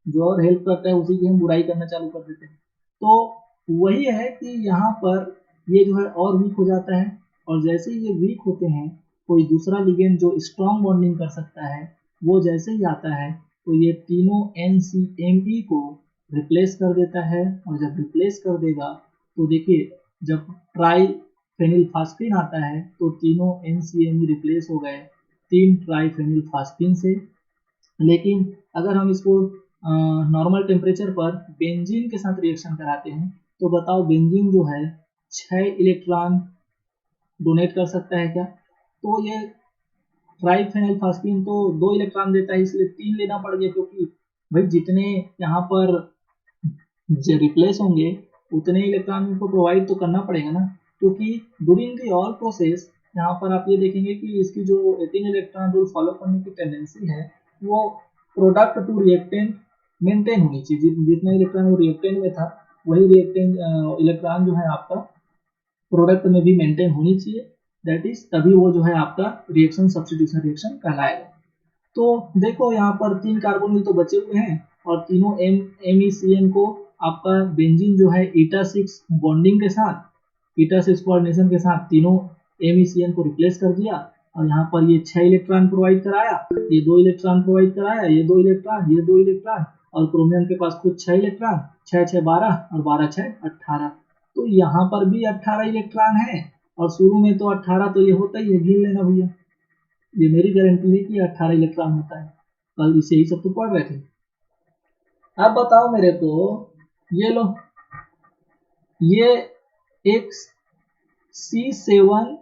जो और हेल्प करता है उसी की हम बुराई करना चालू कर देते हैं। तो वही है कि यहाँ पर ये जो है और वीक हो जाता है, और जैसे ही ये वीक होते हैं कोई दूसरा लिगेंड जो स्ट्रॉन्ग बॉन्डिंग कर सकता है वो जैसे ही आता है तो ये तीनों NCMe को रिप्लेस कर देता है, और जब रिप्लेस कर देगा तो देखिए जब ट्राई फेनिल फास्फिन आता है तो तीनों NCMe रिप्लेस हो गए 3 ट्राई फेनिल फास्फिन से। लेकिन अगर हम इसको नॉर्मल टेम्परेचर पर बेंजीन के साथ रिएक्शन कराते हैं, तो बताओ बेंजीन जो है 6 इलेक्ट्रॉन डोनेट कर सकता है क्या? तो ये ट्राइफेनोल्फास्फीन तो 2 इलेक्ट्रॉन देता है, इसलिए 3 लेना पड़ गया, क्योंकि भाई जितने यहाँ पर रिप्लेस होंगे उतने इलेक्ट्रॉन को प्रोवाइड तो करना पड़ेगा ना, क्योंकि ड्यूरिंग दी ऑल प्रोसेस यहाँ पर आप ये देखेंगे कि इसकी जो 18 इलेक्ट्रॉन रूल फॉलो करने की टेंडेंसी है वो प्रोडक्ट टू रिएक्टेंट मेंटेन होनी चाहिए। जितना इलेक्ट्रॉन वो रिएक्टेंट में था वही रिएक्टेंट इलेक्ट्रॉन जो है आपका प्रोडक्ट में भी मेंटेन होनी चाहिए, दैट इज तभी वो जो है आपका रिएक्शन सब्स्टिट्यूशन रिएक्शन कहलाएगा। तो देखो यहाँ पर 3 कार्बोनिल तो बचे हुए हैं और तीनों MECN को आपका बेंजीन जो है eta6 बॉन्डिंग के साथ eta6 कोऑर्डिनेशन के साथ तीनों MECN को रिप्लेस कर दिया और यहाँ पर ये 6 इलेक्ट्रॉन प्रोवाइड कराया, ये 2 इलेक्ट्रॉन प्रोवाइड कराया, ये 2 इलेक्ट्रॉन, ये 2 इलेक्ट्रॉन और क्रोमियम के पास खुद 6 इलेक्ट्रॉन, 6 6 12 और 12 6 18। तो यहाँ पर भी 18 इलेक्ट्रॉन है और शुरू में तो 18 तो ये होता ही है, गिन लेना भैया, ये मेरी गारंटी है कि 18 इलेक्ट्रॉन होता है, कल इसे ही सब तो पढ़ रहे थे। अब बताओ मेरे को, ये लो, ये एक C7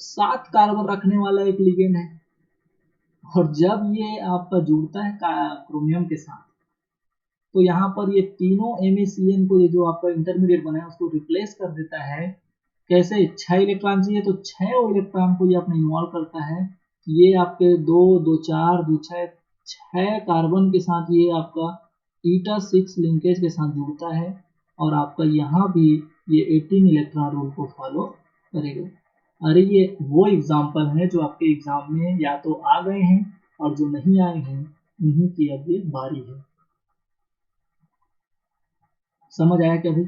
7 कार्बन रखने वाला एक लिगेंड है और जब ये आपका जुड़ता है क्रोमियम के साथ तो यहाँ पर ये तीनों MECN को, ये जो आपका इंटरमीडिएट बना है उसको रिप्लेस कर देता है। कैसे? 6 इलेक्ट्रॉन चाहिए तो 6 इलेक्ट्रॉन को ये अपने इन्वॉल्व करता है, ये आपके 2 2 4 2 6 कार्बन के साथ ये आपका eta6 लिंकेज के साथ जुड़ता है और आपका यहाँ भी ये 18 इलेक्ट्रॉन रूल को फॉलो करेगा। अरे ये वो एग्जाम्पल है जो आपके एग्जाम में या तो आ गए हैं और जो नहीं आए हैं उन्हीं की अब ये बारी है। समझ आया क्या भाई?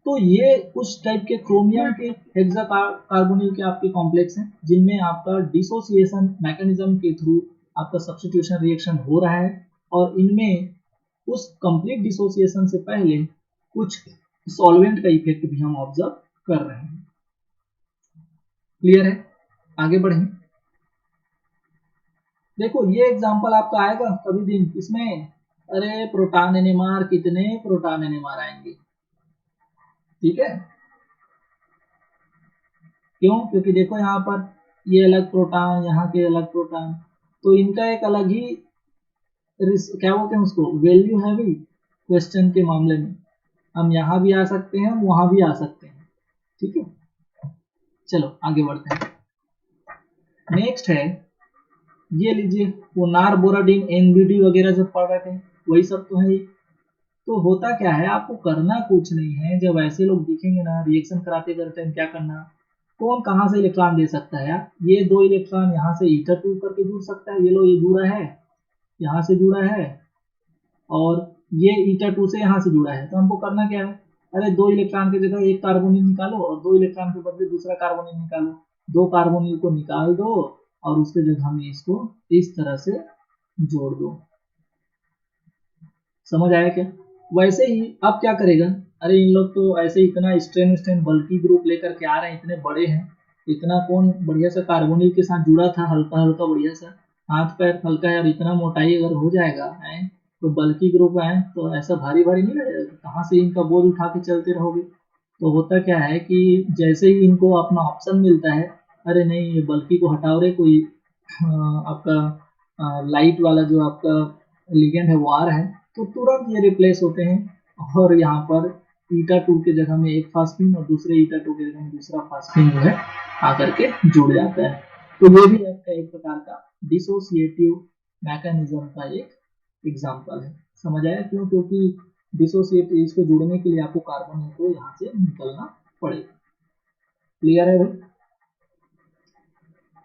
तो ये उस टाइप के क्रोमियम के हेक्सा कार्बोनिल के आपके कॉम्प्लेक्स हैं जिनमें आपका डिसोसिएशन मैकेनिज्म के थ्रू आपका सब्स्टिट्यूशन रिएक्शन हो रहा है और इनमें उस कंप्लीट डिसोसिएशन से पहले कुछ सॉल्वेंट का इफेक्ट भी हम ऑब्जर्व कर रहे हैं। क्लियर है? आगे बढ़ें। देखो ये एग्जांपल आपका आएगा कभी दिन, इसमें अरे प्रोटॉन एनएमआर, कितने प्रोटॉन एनएमआर आएंगे, ठीक है? क्यों? क्योंकि देखो यहाँ पर ये अलग प्रोटॉन, यहाँ के अलग प्रोटॉन, तो इनका एक अलग ही क्या बोलते हैं उसको, वैल्यू है भी क्वेश्चन के मामले में। हम यहाँ भी आ सकते हैं, हम वहां भी आ सकते हैं, ठीक है? चलो आगे बढ़ते हैं। नेक्स्ट है, ये लीजिए, वो नार बोराडिन NBD वगैरह जो पढ़ रहे थे वही सब तो है। तो होता क्या है, आपको करना कुछ नहीं है, जब ऐसे लोग दिखेंगे ना रिएक्शन कराते टाइम क्या करना, कौन कहाँ से इलेक्ट्रॉन दे सकता है यार, ये 2 इलेक्ट्रॉन यहाँ से eta2 करके जुड़ सकता है, ये लो ये जुड़ा है, यहाँ से जुड़ा है और ये eta2 से यहाँ से जुड़ा है, तो हमको करना क्या है, अरे 2 इलेक्ट्रॉन की जगह एक कार्बोनिल निकालो और 2 इलेक्ट्रॉन के बदले दूसरा कार्बोनिल निकालो, 2 कार्बोनिल को निकाल दो और उसके जगह में इसको इस तरह से जोड़ दो। समझ आया क्या? वैसे ही अब क्या करेगा, अरे इन लोग तो ऐसे इतना स्ट्रेन बल्कि ग्रुप लेकर के आ रहे हैं, इतने बड़े हैं, इतना कौन बढ़िया सा कार्बोनिल के साथ जुड़ा था, हल्का हल्का बढ़िया सा, हाथ पैर हल्का है और इतना मोटाई अगर हो जाएगा है तो बल्कि ग्रुप है तो ऐसा भारी भारी नहीं लगेगा, कहाँ से इनका बोझ उठा के चलते रहोगे। तो होता क्या है कि जैसे ही इनको अपना ऑप्शन मिलता है, अरे नहीं ये बल्कि को हटाओ रे, कोई आपका लाइट वाला जो आपका लिगेंड है वो आ रहा है, तो तुरंत ये रिप्लेस होते हैं और यहाँ पर eta2 के जगह में एक फास्फीन और दूसरे eta2 के जगह में दूसरा फास्फीन जो है आकर के जुड़ जाता है। तो ये भी आपका एक प्रकार का डिसोसिएटिव मैकेनिज्म का एक एग्जांपल है। समझ आया क्यों? क्योंकि डिसोसिएटिव इसको जुड़ने के लिए आपको कार्बन को यहाँ से निकलना पड़ेगा। क्लियर है भाई?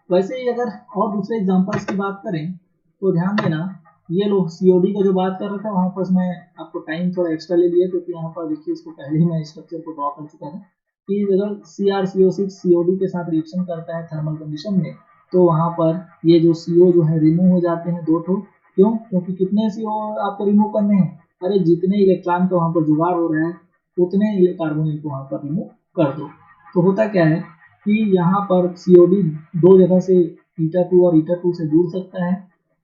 वैसे ही अगर और दूसरे एग्जांपल्स की बात करें तो ध्यान देना, ये लोग COD का जो बात कर रहा था वहां पर मैं आपको टाइम थोड़ा एक्स्ट्रा ले लिया क्योंकि यहाँ पर देखिए इसको पहले ही मैं स्ट्रक्चर को ड्रॉ कर चुका था कि अगर CrCO6 COD के साथ रिएक्शन करता है थर्मल कंडीशन में तो वहां पर ये जो CO जो है रिमूव हो जाते हैं 2 ठो। क्यों? क्योंकि कितने CO आपको रिमूव करने हैं, अरे जितने इलेक्ट्रॉन का वहां पर जुगाड़ हो रहा है उतने कार्बोनिल को वहां पर रिमूव कर दो। तो होता क्या है कि यहाँ पर COD 2 जगह से eta2 और eta2 से जुड़ सकता है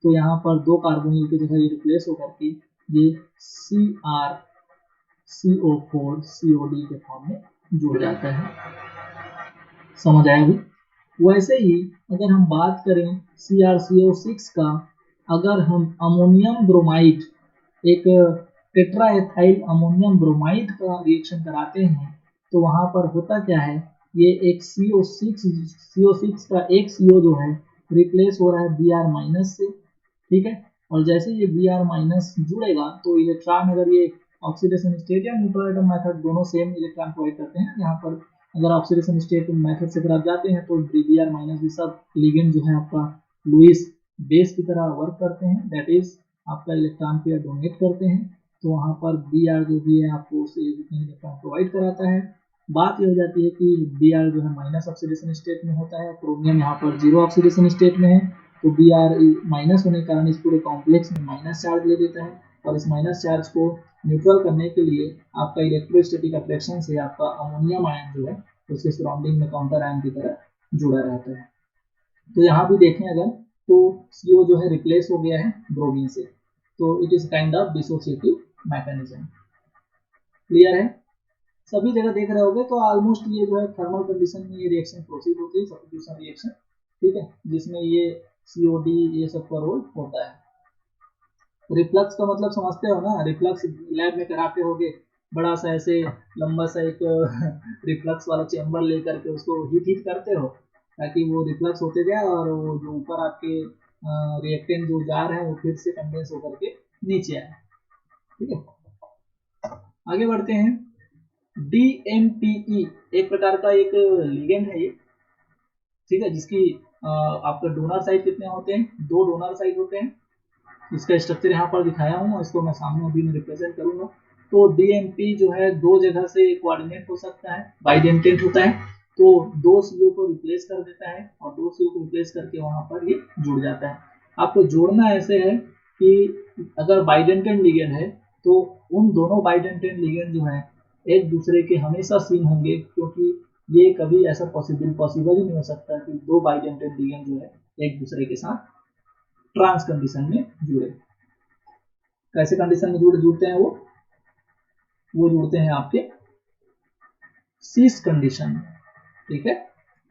तो यहाँ पर 2 कार्बोनिल की जगह ये रिप्लेस होकर के ये CrCO4 COD के फॉर्म में जुड़ जाता है। समझ आया अभी? वैसे ही अगर हम बात करें CrCO6 का, अगर हम अमोनियम ब्रोमाइड, एक टेट्राएथाइल अमोनियम ब्रोमाइड का रिएक्शन कराते हैं तो वहां पर होता क्या है, ये एक CO6 का एक CO जो है रिप्लेस हो रहा है Br- से, ठीक है। और जैसे ये Br- जुड़ेगा तो इलेक्ट्रॉन, अगर ये ऑक्सीडेशन स्टेट या न्यूट्रल एटम मेथड दोनों सेम इलेक्ट्रॉन प्रोवाइड करते हैं, यहाँ पर अगर ऑक्सीडेशन स्टेट मेथड से अगर आप जाते हैं तो Br- भी सब लिगेंड जो है आपका लुईस बेस की तरह वर्क करते हैं, दैट इज आपका इलेक्ट्रॉन पेयर डोनेट करते हैं। तो वहाँ पर Br जो भी है आपको उसे इलेक्ट्रॉन प्रोवाइड कराता है। बात ये हो जाती है कि Br जो है माइनस ऑक्सीडेशन स्टेट में होता है, क्रोमियम यहाँ पर 0 ऑक्सीडेशन स्टेट में है, तो Br माइनस होने के कारण इस पूरे कॉम्प्लेक्स में माइनस चार्ज ले लेता है, और इस माइनस चार्ज को न्यूट्रल करने के लिए आपका इलेक्ट्रोस्टैटिक अट्रैक्शन से आपका अमोनियम आयन जो है उसके सराउंडिंग में काउंटर आयन की तरह जुड़ा रहता है। तो यहाँ भी देखें अगर, तो CO जो है रिप्लेस हो गया है ब्रोमीन से, तो it is kind of dissociative mechanism. Clear है? सभी जगह देख रहे होगे तो ऑलमोस्ट ये जो है थर्मल कंडीशन में ये रिएक्शन प्रोसीड होती है, सब्स्टिट्यूशन रिएक्शन, ठीक है, जिसमें ये COD ये सब का रोल होता है। रिफ्लक्स का मतलब समझते हो ना, रिफ्लक्स लैब में कराते होगे, बड़ा सा ऐसे लंबा सा एक रिफ्लक्स वाला चेम्बर लेकर के उसको हीट करते हो ताकि वो रिफ्लक्स होते जाए और वो जो ऊपर आपके रिएक्टेंट जो जा रहे हैं वो फिर से कंडेंस होकर के नीचे आए, ठीक है। आगे बढ़ते हैं। DMPE एक प्रकार का एक लिगेंड है ये, ठीक है, जिसकी आपका डोनर साइड कितने होते हैं, 2 डोनर साइड होते हैं। इसका स्ट्रक्चर यहाँ पर दिखाया हूँ, इसको मैं सामने अभी में रिप्रेजेंट करूंगा। तो DMP जो है 2 जगह से कोऑर्डिनेट हो सकता है, बाइडेंटेंट होता है, तो 2 CO को रिप्लेस कर देता है और 2 CO को रिप्लेस करके वहां पर ये जुड़ जाता है। आपको जोड़ना ऐसे है कि अगर बाइडेंटेंट लिगेंड है तो उन दोनों बाइडेंटेंट लिगेंड जो है एक दूसरे के हमेशा सीन होंगे, क्योंकि ये कभी ऐसा पॉसिबल ही नहीं हो सकता कि 2 बाइडेंटेंट लिगेंड जो है एक दूसरे के साथ ट्रांस कंडीशन में जुड़े। कैसे कंडीशन में जुड़ते हैं वो जुड़ते हैं आपके सीस कंडीशन में, ठीक है।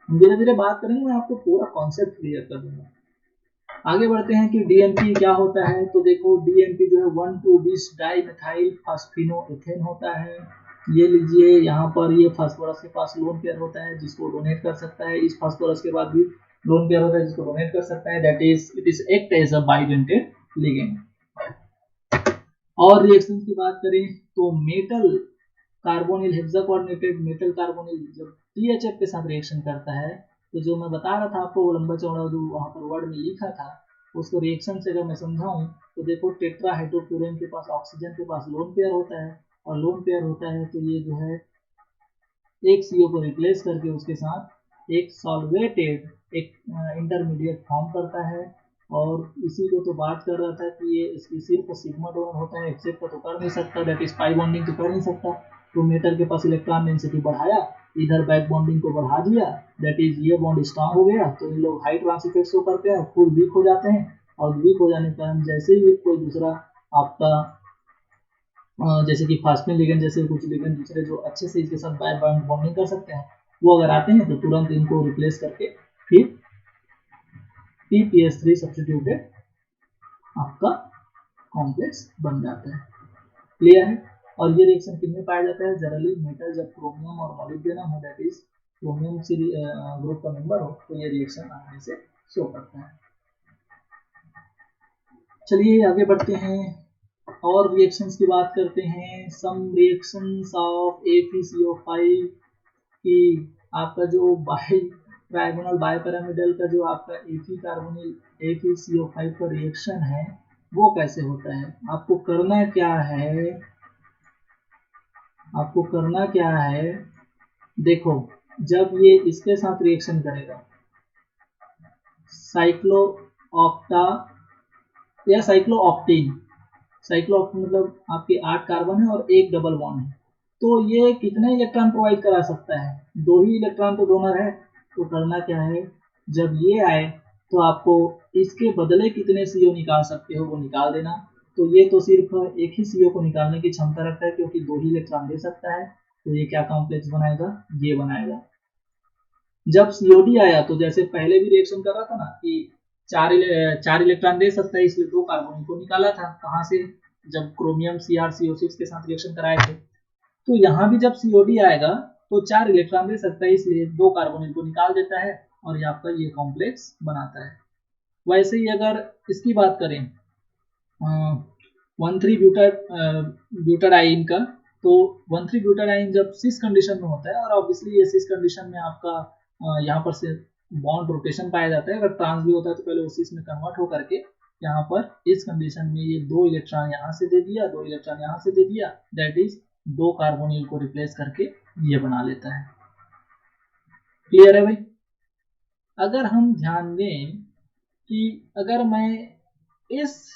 हम धीरे धीरे बात करेंगे, मैं आपको पूरा कॉन्सेप्ट क्लियर कर दूंगा। आगे बढ़ते हैं कि DMP क्या होता है। तो देखो DMP जो है 1,2-bis डाइमेथाइल फास्फिनोएथेन होता है। ये लीजिए, यहाँ पर ये फास्फोरस के पास लोन पेयर होता है जिसको डोनेट कर सकता है, इस फास्फोरस के बाद भी लोन पेयर होता है जिसको डोनेट कर सकता है, that is it is act as a bidentate ligand. और रिएक्शन की बात करें तो metal carbonyl hexacoordinated metal carbonyl जब THF के साथ रिएक्शन करता है, तो जो मैं बता रहा था आपको वो लंबा चौड़ा जो वहां पर वर्ड में लिखा था उसको रिएक्शन से अगर मैं समझाऊं तो देखो टेट्राहाइड्रोक्लोरीन के पास ऑक्सीजन के पास लोन पेयर होता है, और लोन पेयर होता है तो ये जो है एक CO को रिप्लेस करके उसके साथ एक सॉल्वेटेड एक इंटरमीडिएट फॉर्म करता है। और इसी को तो बात कर रहा था कि ये इसकी सिर्फ सिग्मा डोनर होता है, एक्सेप्ट तो कर नहीं सकता, दैट इज पाई बॉन्डिंग तो कर नहीं सकता। तो मेटल के पास इलेक्ट्रॉन डेंसिटी बढ़ाया, इधर बैक बॉन्डिंग को बढ़ा दिया, दैट इज ये बॉन्ड स्ट्रांग हो गया, तो इन लोग हाई ट्रांस इफेक्ट शो करते हैं, खुद वीक हो जाते हैं, और वीक हो जाने के कारण जैसे ही कोई दूसरा आपका जैसे कि फास्फिन लिगेंड जैसे कुछ लिगेंड दूसरे जो अच्छे से इसके साथ बैक बॉन्डिंग कर सकते हैं, वो अगर आते हैं तो तुरंत इनको रिप्लेस करके फिर PPS3 सब्स्टिट्यूटेड आपका कॉम्प्लेक्स बन जाता है। क्लियर है? और ये रिएक्शन किनमें पाया जाता है, जनरली मेटल जब क्रोमियम और मॉलिब्डेनम हो, दैट इज क्रोमियम ग्रुप का मेंबर हो, तो ये रिएक्शन आने से शो करता है। चलिए आगे बढ़ते हैं और रिएक्शंस की बात करते हैं। सम रिएक्शंस ऑफ FeCO5 की आपका जो ट्राइगोनल बाइपिरामिडल का जो आपका कार्बोनिल FeCO5 का रिएक्शन है वो कैसे होता है। आपको करना क्या है, देखो जब ये इसके साथ रिएक्शन करेगा साइक्लोऑक्टा या साइक्लोऑक्टेन मतलब आपके 8 कार्बन है और एक डबल बॉन्ड है, तो ये कितने इलेक्ट्रॉन प्रोवाइड करा सकता है, 2 ही इलेक्ट्रॉन तो डोनर है। तो करना क्या है, जब ये आए तो आपको इसके बदले कितने CO निकाल सकते हो वो निकाल देना। तो ये तो सिर्फ एक ही CO को निकालने की क्षमता रखता है क्योंकि 2 ही इलेक्ट्रॉन दे सकता है। तो ये क्या कॉम्प्लेक्स बनाएगा, ये बनाएगा। जब COD आया तो जैसे पहले भी रिएक्शन कर रहा था ना कि 4 इलेक्ट्रॉन दे सकता है, इसलिए 2 कार्बोनिल को निकाला था। कहाँ से, जब क्रोमियम CrCO6 के साथ रिएक्शन कराए थे। तो यहाँ भी जब COD आएगा तो 4 इलेक्ट्रॉन दे सकता है, इसलिए 2 कार्बोनिल को निकाल देता है और ये आपका ये कॉम्प्लेक्स बनाता है। वैसे ही अगर इसकी बात करें 1,3 ब्यूटाडाइन का, तो 1,3 ब्यूटाडाइन जब सिस कंडीशन में होता है, और ऑब्वियसली ये सिस कंडीशन में आपका यहाँ पर से बॉन्ड रोटेशन पाया जाता है। अगर ट्रांस भी होता है तो पहले वो सिस में कन्वर्ट होकर के यहाँ पर इस कंडीशन में ये 2 इलेक्ट्रॉन यहाँ से दे दिया, 2 इलेक्ट्रॉन यहाँ से दे दिया, दैट इज 2 कार्बोनिल को रिप्लेस करके ये बना लेता है। क्लियर है भाई? अगर हम ध्यान दें कि अगर मैं इस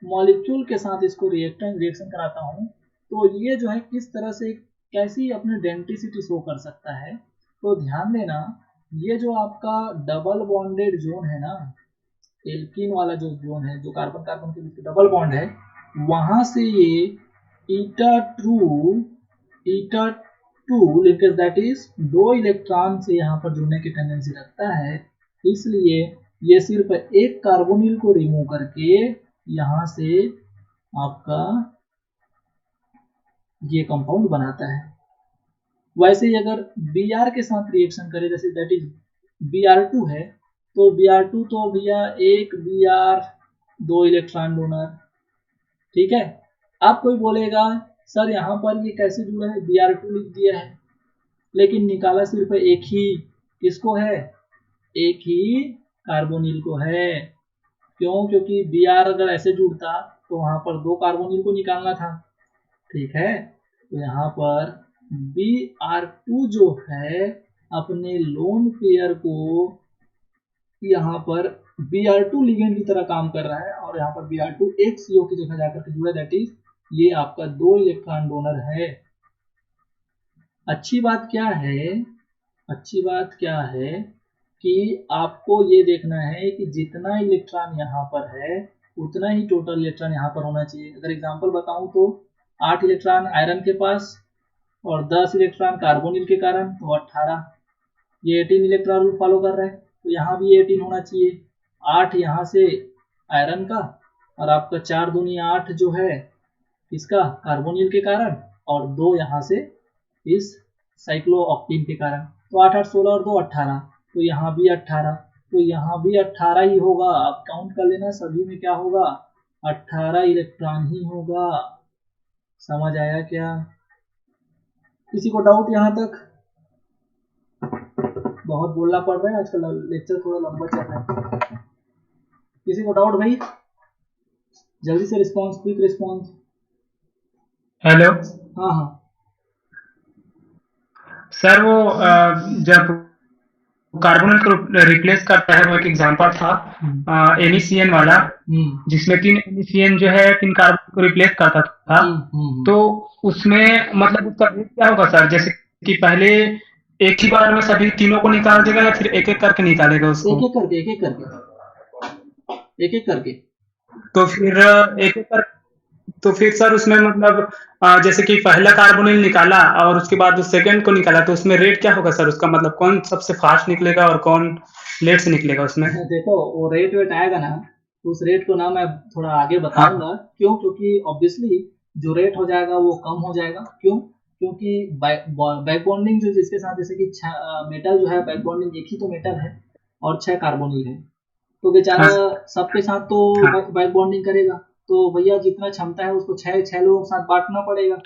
मॉलिक्यूल के साथ इसको रिएक्शन कराता हूं तो ये जो है किस तरह से कैसी अपनी डेंसिटी शो कर सकता है। तो ध्यान देना, ये जो आपका डबल बॉन्डेड जोन है ना, एल्कीन वाला जो जोन है, जो कार्बन कार्बन के बीच डबल बॉन्ड है, वहां से ये eta2 linkage, that is 2 electron से यहाँ पर जुड़ने की टेंडेंसी रखता है। इसलिए ये सिर्फ एक कार्बोनिल को रिमूव करके यहाँ से आपका ये कंपाउंड बनाता है। वैसे ही अगर Br के साथ रिएक्शन करें, जैसे दैट इज Br2 है, तो Br2 तो भैया एक Br 2 इलेक्ट्रॉन डोनर, ठीक है। अब कोई बोलेगा सर यहाँ पर ये कैसे जुड़ा है, Br2 लिख दिया है, लेकिन निकाला सिर्फ एक ही किसको है, एक ही कार्बोनिल को है। क्यों? क्योंकि Br अगर ऐसे जुड़ता तो वहां पर 2 कार्बोनिल को निकालना था, ठीक है। तो यहाँ पर Br2 जो है अपने लोन पेयर को यहाँ पर Br2 लिगेंड की तरह काम कर रहा है, और यहाँ पर Br2 एक CO की जगह जाकर के जुड़ा, दैट इज ये आपका 2 इलेक्ट्रॉन डोनर है। अच्छी बात क्या है कि आपको ये देखना है कि जितना इलेक्ट्रॉन यहाँ पर है उतना ही टोटल इलेक्ट्रॉन यहाँ पर होना चाहिए। अगर एग्जांपल बताऊं तो 8 इलेक्ट्रॉन आयरन के पास और 10 इलेक्ट्रॉन कार्बोनिल के कारण, तो 18, ये 18 इलेक्ट्रॉन रूल फॉलो कर रहा है, तो यहाँ भी 18 होना चाहिए। 8 यहाँ से आयरन का, और आपका 4 दूनी 8 जो है इसका कार्बोनिल के कारण, और 2 यहाँ से इस साइक्लोऑक्टेन के कारण, तो 8 8 16 और 2 18, तो यहाँ भी 18, तो यहाँ भी 18 ही होगा। आप काउंट कर लेना, सभी में क्या होगा, 18 इलेक्ट्रॉन ही होगा। समझ आया क्या? किसी को डाउट यहाँ तक? बहुत बोलना पड़ रहा है आजकल, लेक्चर थोड़ा लंबा चल रहा है। किसी को डाउट भाई? जल्दी से रिस्पॉन्स, क्विक रिस्पॉन्स। हेलो हाँ हाँ सर, वो जब कार्बोनिल को रिप्लेस करता है, वो एक एग्जांपल था NeCN वाला, जिसमें 3 NeCN जो है 3 कार्बन को रिप्लेस करता था। तो उसमें मतलब उसका रेट क्या होगा सर? जैसे कि पहले एक ही बार में सभी तीनों को निकाल देगा, या फिर एक एक करके निकालेगा उसको? एक एक करके। तो फिर एक एक कर, तो फिर सर उसमें मतलब जैसे कि पहला कार्बोनिल निकाला और उसके बाद उस सेकंड को निकाला, तो उसमें रेट क्या होगा सर उसका? मतलब कौन सबसे फास्ट निकलेगा और कौन लेट से निकलेगा उसमें? देखो, वो रेट वेट आएगा ना, तो उस रेट को ना मैं थोड़ा आगे बताऊंगा। हाँ। क्यों? क्योंकि ऑब्वियसली जो रेट हो जाएगा वो कम हो जाएगा। क्यों? क्योंकि बैक बॉन्डिंग जो जिसके साथ, जैसे कि मेटल जो है, बैक बॉन्डिंग एक ही तो मेटल है और 6 कार्बोनिल है, तो बेचारा सबके साथ तो बैक बॉन्डिंग करेगा, तो भैया जितना क्षमता है उसको 6 लोगों के साथ बांटना पड़ेगा,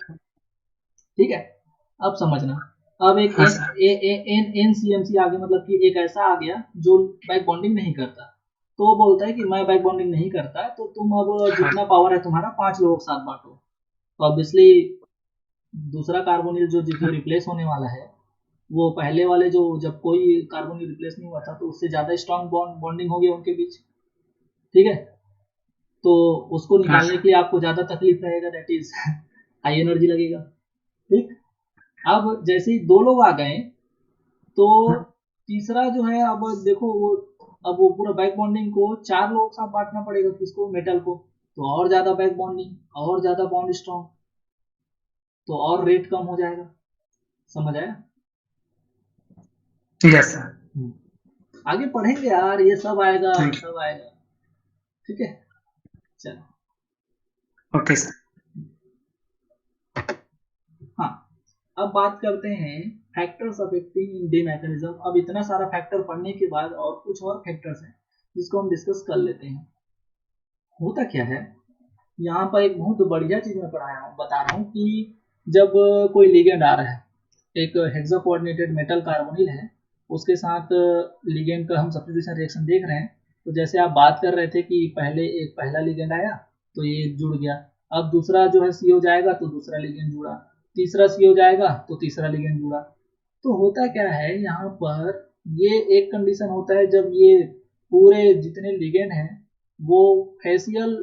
ठीक है। अब समझना, अब एक NCMC आगे, मतलब कि एक ऐसा आ गया जो बैक बॉन्डिंग नहीं करता, तो वो बोलता है कि मैं बैक बॉन्डिंग नहीं करता, तो तुम अब जितना पावर है तुम्हारा 5 लोगों के साथ बांटो। तो ऑब्वियसली दूसरा कार्बोनिल जो रिप्लेस होने वाला है, वो पहले वाले जो जब कोई कार्बोनिल रिप्लेस नहीं हुआ था तो उससे ज्यादा स्ट्रॉन्ग बॉन्डिंग हो गया उनके बीच, ठीक है। तो उसको निकालने के लिए आपको ज्यादा तकलीफ रहेगा, दैट इज हाई एनर्जी लगेगा, ठीक। अब जैसे ही 2 लोग आ गए तो तीसरा जो है, अब देखो वो पूरा बैक बॉन्डिंग को 4 लोगों के साथ बांटना पड़ेगा, किसको, मेटल को, तो और ज्यादा बैक बॉन्डिंग, और ज्यादा बॉन्ड स्ट्रॉन्ग, तो और रेट कम हो जाएगा। समझ आया? Yes sir. आगे पढ़ेंगे यार, ये सब आएगा, सब आएगा। ठीक है, चलो ओके सर। हाँ, अब बात करते हैं फैक्टर्स अफेक्टिंग इन डी मैकेनिज्म। अब इतना सारा फैक्टर पढ़ने के बाद और कुछ और फैक्टर्स हैं जिसको हम डिस्कस कर लेते हैं। होता क्या है, यहाँ पर एक बहुत बढ़िया चीज मैं बता रहा हूँ कि जब कोई लिगेंड आ रहा है, एक हेक्सा कोऑर्डिनेटेड मेटल कार्बोनिल है, उसके साथ लिगेंड का हम सब्स्टिट्यूशन रिएक्शन देख रहे हैं। तो जैसे आप बात कर रहे थे कि पहला लिगेंड आया तो ये जुड़ गया, अब दूसरा जो है CO जाएगा तो दूसरा लिगेंड जुड़ा, तीसरा CO जाएगा तो तीसरा लिगेंड जुड़ा। तो होता क्या है यहाँ पर, ये एक कंडीशन होता है जब ये पूरे जितने लिगेंड हैं वो फेसियल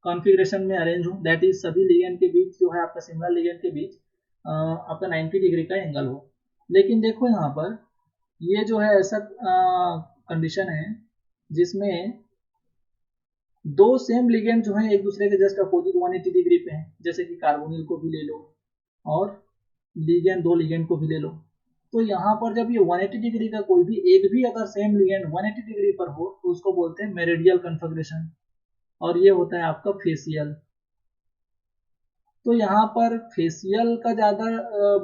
कॉन्फ़िगरेशन में अरेंज हो, दैट इज सभी लिगेंड के बीच जो है आपका सिंगल लिगेंड के बीच आपका 90 डिग्री का एंगल हो। लेकिन देखो यहाँ पर ये जो है ऐसा कंडीशन है जिसमें दो सेम लिगेंड जो है एक दूसरे के जस्ट अपोजिट 180 डिग्री पे हैं, जैसे कि कार्बोनिल को भी ले लो और दो लिगेंड को भी ले लो। तो यहाँ पर जब ये 180 डिग्री का कोई भी एक भी अगर सेम लिगेंड 180 डिग्री पर हो तो उसको बोलते हैं मेरिडियल कन्फिगरेशन, और ये होता है आपका फेसियल। तो यहाँ पर फेसियल का ज़्यादा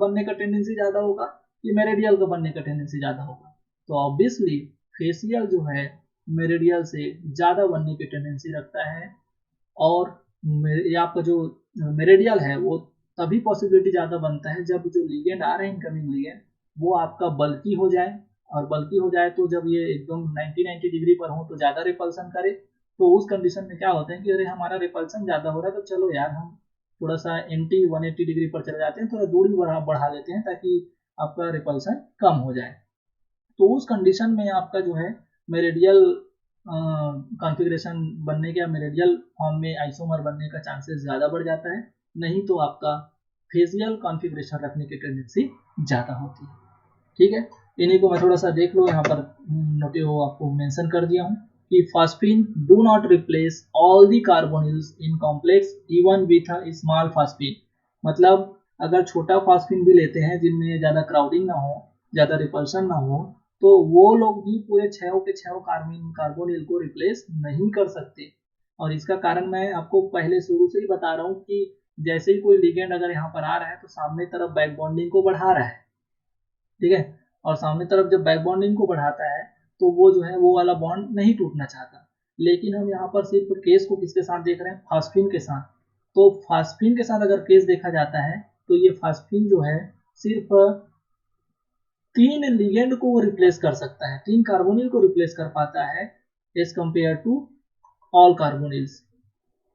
बनने का टेंडेंसी ज़्यादा होगा कि मेरिडियल का बनने का टेंडेंसी ज़्यादा होगा। तो ऑब्वियसली फेसियल जो है मेरिडियल से ज़्यादा बनने की टेंडेंसी रखता है, और ये आपका जो मेरिडियल है वो तभी पॉसिबिलिटी ज़्यादा बनता है जब जो लिगेंड आ रहे हैं इनकमिंग लिगेंड वो आपका बल्की हो जाए, और बल्की हो जाए तो जब ये एकदम 90 डिग्री पर हो तो ज़्यादा रिपल्सन करे। तो उस कंडीशन में क्या होता है कि अरे हमारा रिपल्सन ज़्यादा हो रहा है तो चलो यार हम थोड़ा सा एंटी 180 डिग्री पर चले जाते हैं, थोड़ा दूरी बढ़ा लेते हैं ताकि आपका रिपल्सन कम हो जाए। तो उस कंडीशन में आपका जो है मेरिडियल कॉन्फ़िगरेशन बनने के, मेरिडियल फॉर्म में आइसोमर बनने का चांसेस ज़्यादा बढ़ जाता है, नहीं तो आपका फेसियल कॉन्फ़िगरेशन रखने की टेंडेंसी ज़्यादा होती है। ठीक है, इन्हीं को मैं थोड़ा सा देख लो, यहाँ पर नोटे हो आपको मेंशन कर दिया हूँ कि phosphine do not replace all the carbonyls in complex even with a small phosphine. मतलब अगर छोटा फास्फीन भी लेते हैं जिनमें ज़्यादा क्राउडिंग ना हो, ज़्यादा रिपल्शन ना हो, तो वो लोग भी पूरे 6 के 6 कार्बोनिल को रिप्लेस नहीं कर सकते। और इसका कारण मैं आपको पहले शुरू से ही बता रहा हूँ कि जैसे ही कोई लिगेंड अगर यहाँ पर आ रहा है तो सामने तरफ बैक बॉन्डिंग को बढ़ा रहा है, ठीक है, और सामने तरफ जब बैक बॉन्डिंग को बढ़ाता है तो वो जो है वो वाला बॉन्ड नहीं टूटना चाहता। लेकिन हम यहाँ पर सिर्फ केस को किसके साथ देख रहे हैं, फास्फीन के साथ। तो फास्फीन के साथ अगर केस देखा जाता है तो ये फास्फीन जो है सिर्फ 3 लिगेंड को वो रिप्लेस कर सकता है, 3 कार्बोनिल को रिप्लेस कर पाता है as compared to all carbonyls.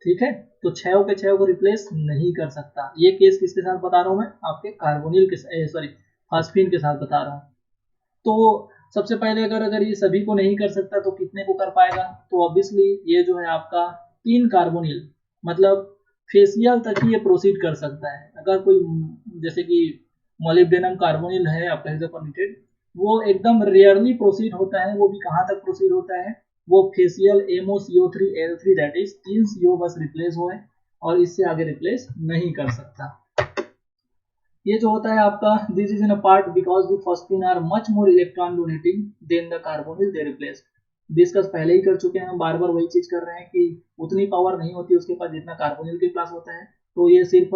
ठीक है, तो 6 के 6 को रिप्लेस नहीं कर सकता। ये केस किसके साथ बता रहा हूँ मैं, आपके कार्बोनिल के फास्फीन के साथ बता रहा हूँ। तो सबसे पहले अगर ये सभी को नहीं कर सकता तो कितने को कर पाएगा, तो ऑब्वियसली ये जो है आपका 3 कार्बोनिल मतलब फेसियल तक ही ये प्रोसीड कर सकता है। अगर कोई जैसे कि मोलिब्डेनम कार्बोनिल है आपका हेक्साकोऑर्डिनेटेड, वो एकदम रेयरली प्रोसीड होता है। वो भी कहाँ तक प्रोसीड होता है, वो facial MoCO3L3 that is 3 CO बस रिप्लेस हो है और इससे आगे रिप्लेस नहीं कर सकता। ये जो होता है आपका this is in a part because the phosphine are much more electron donating than the carbonyl they replace. Discuss पहले ही कर चुके हैं, हम बार बार वही चीज कर रहे हैं कि उतनी पावर नहीं होती उसके पास जितना कार्बोनिल के पास होता है। तो ये सिर्फ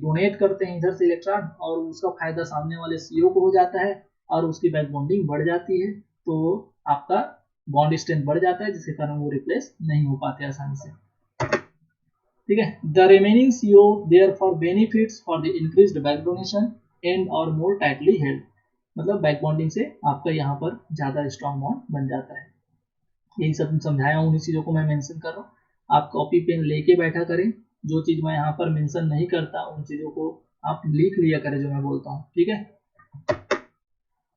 डोनेट करते हैं इधर से इलेक्ट्रॉन और उसका फायदा सामने वाले CO को हो जाता है और उसकी बैक बॉन्डिंग बढ़ जाती है, तो आपका बॉन्ड स्ट्रेंथ बढ़ जाता है जिसके कारण वो रिप्लेस नहीं हो पाते आसानी से। ठीक है, the remaining CO therefore benefits for the increased back donation and or more tightly held। मतलब बैक बॉन्डिंग से आपका यहाँ पर ज्यादा स्ट्रॉन्ग बॉन्ड बन जाता है। यही सब समझाया हूँ, उन्हीं चीजों को मैं मेंशन कर रहा हूँ। आप कॉपी पेन लेके बैठा करें, जो चीज मैं यहाँ पर मेंशन नहीं करता उन चीजों को आप लिख लिया करें जो मैं बोलता हूँ। ठीक है,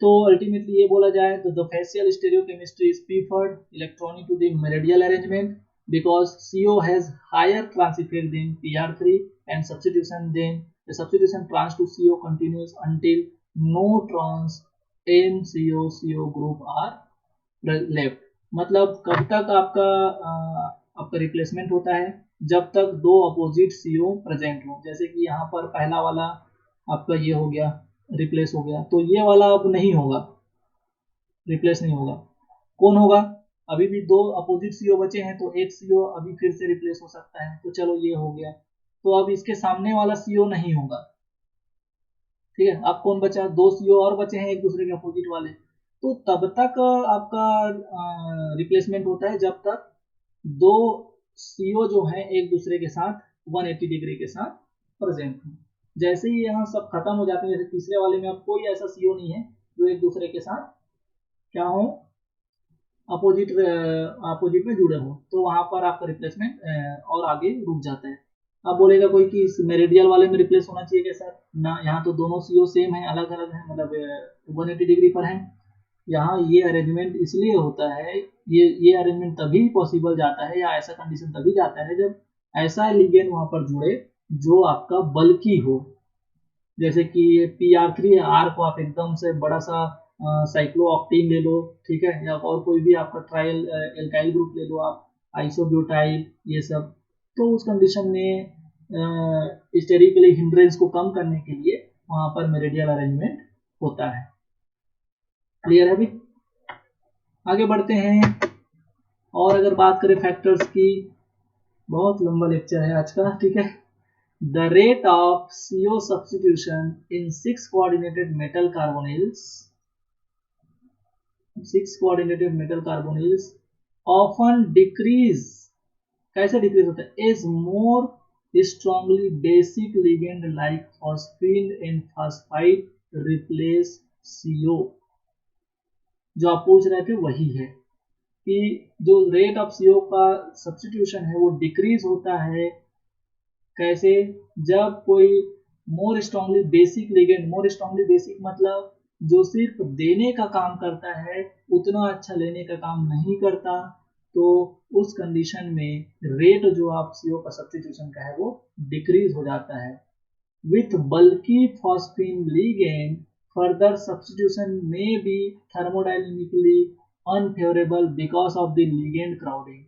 तो अल्टीमेटली ये बोला जाए तो the facial stereochemistry is preferred electronic to the meridional arrangement because CO has higher trans effect than PR3 and substitution then the substitution trans to CO continues until no trans NCO CO group are left. मतलब कब तक आपका replacement होता है, जब तक दो opposite CO present हो। जैसे कि यहाँ पर पहला वाला आपका ये हो गया, रिप्लेस हो गया, तो ये वाला अब नहीं होगा, रिप्लेस नहीं होगा। कौन होगा? अभी भी दो अपोजिट CO बचे हैं, तो एक CO अभी फिर से रिप्लेस हो सकता है। तो चलो ये हो गया, तो अब इसके सामने वाला CO नहीं होगा। ठीक है, अब कौन बचा? दो CO और बचे हैं एक दूसरे के अपोजिट वाले। तो तब तक आपका रिप्लेसमेंट होता है जब तक दो CO जो है एक दूसरे के साथ 180 डिग्री के साथ प्रेजेंट हो। जैसे ही यहाँ सब खत्म हो जाते हैं, जैसे तीसरे वाले में अब कोई ऐसा CO नहीं है जो एक दूसरे के साथ क्या हो, अपोजिट में जुड़े हो, तो वहां पर आपका रिप्लेसमेंट और आगे रुक जाता है। अब बोलेगा कोई कि इस मेरिडियल वाले में रिप्लेस होना चाहिए क्या सर? ना, यहाँ तो दोनों CO सेम है, अलग अलग है, मतलब 180 डिग्री पर है। यहाँ ये अरेंजमेंट इसलिए होता है, ये अरेंजमेंट तभी पॉसिबल जाता है, या ऐसा कंडीशन तभी जाता है जब ऐसा लिगेंड वहां पर जुड़े जो आपका बल्कि हो। जैसे कि ये PR3 है, R को आप एकदम से बड़ा सा साइक्लोऑक्टेन ले लो, ठीक है, या और कोई भी आपका ट्रायल एल्काइल ग्रुप ले लो आप, आइसोब्यूटाइल, ये सब। तो उस कंडीशन में स्टेरिकली हिंड्रेंस को कम करने के लिए वहां पर मेरिडियल अरेंजमेंट होता है। क्लियर है अभी? आगे बढ़ते हैं। और अगर बात करें फैक्टर्स की, बहुत लंबा लेक्चर है आज का, ठीक है। The rate of CO substitution in 6 coordinated metal carbonyls often decrease। कैसे डिक्रीज होता है? As more strongly basic ligand like phosphine and phosphite replace CO। जो आप पूछ रहे थे वही है कि जो रेट ऑफ CO का सब्स्टिट्यूशन है वो डिक्रीज होता है। कैसे? जब कोई more strongly basic ligand, more strongly basic मतलब जो सिर्फ देने का काम करता है, उतना अच्छा लेने का काम नहीं करता, तो उस कंडीशन में रेट जो आप CO का सब्स्टिट्यूशन का है वो डिक्रीज हो जाता है। With bulky phosphine ligand further substitution में be thermodynamically unfavourable because of the ligand crowding.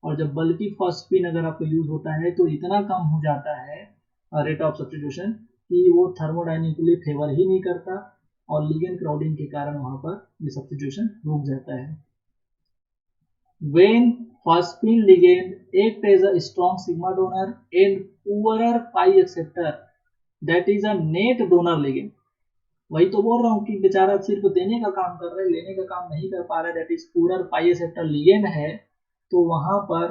और जब बल्कि फॉस्फीन अगर आपको यूज होता है तो इतना कम हो जाता है रेट ऑफ सब्स्टिट्यूशन कि वो थर्मोडायनेमिकली फेवर ही नहीं करता, और लिगेंड क्राउडिंग के कारण वहां पर ये सब्स्टिट्यूशन रुक जाता है। When phosphine ligand act as a strong sigma donor and poorer pi acceptor, that is a net donor ligand। वही तो बोल रहा हूँ कि बेचारा सिर्फ देने का काम कर रहा है, लेने का काम नहीं कर पा रहा है, that is poorer pi acceptor ligand है, तो वहां पर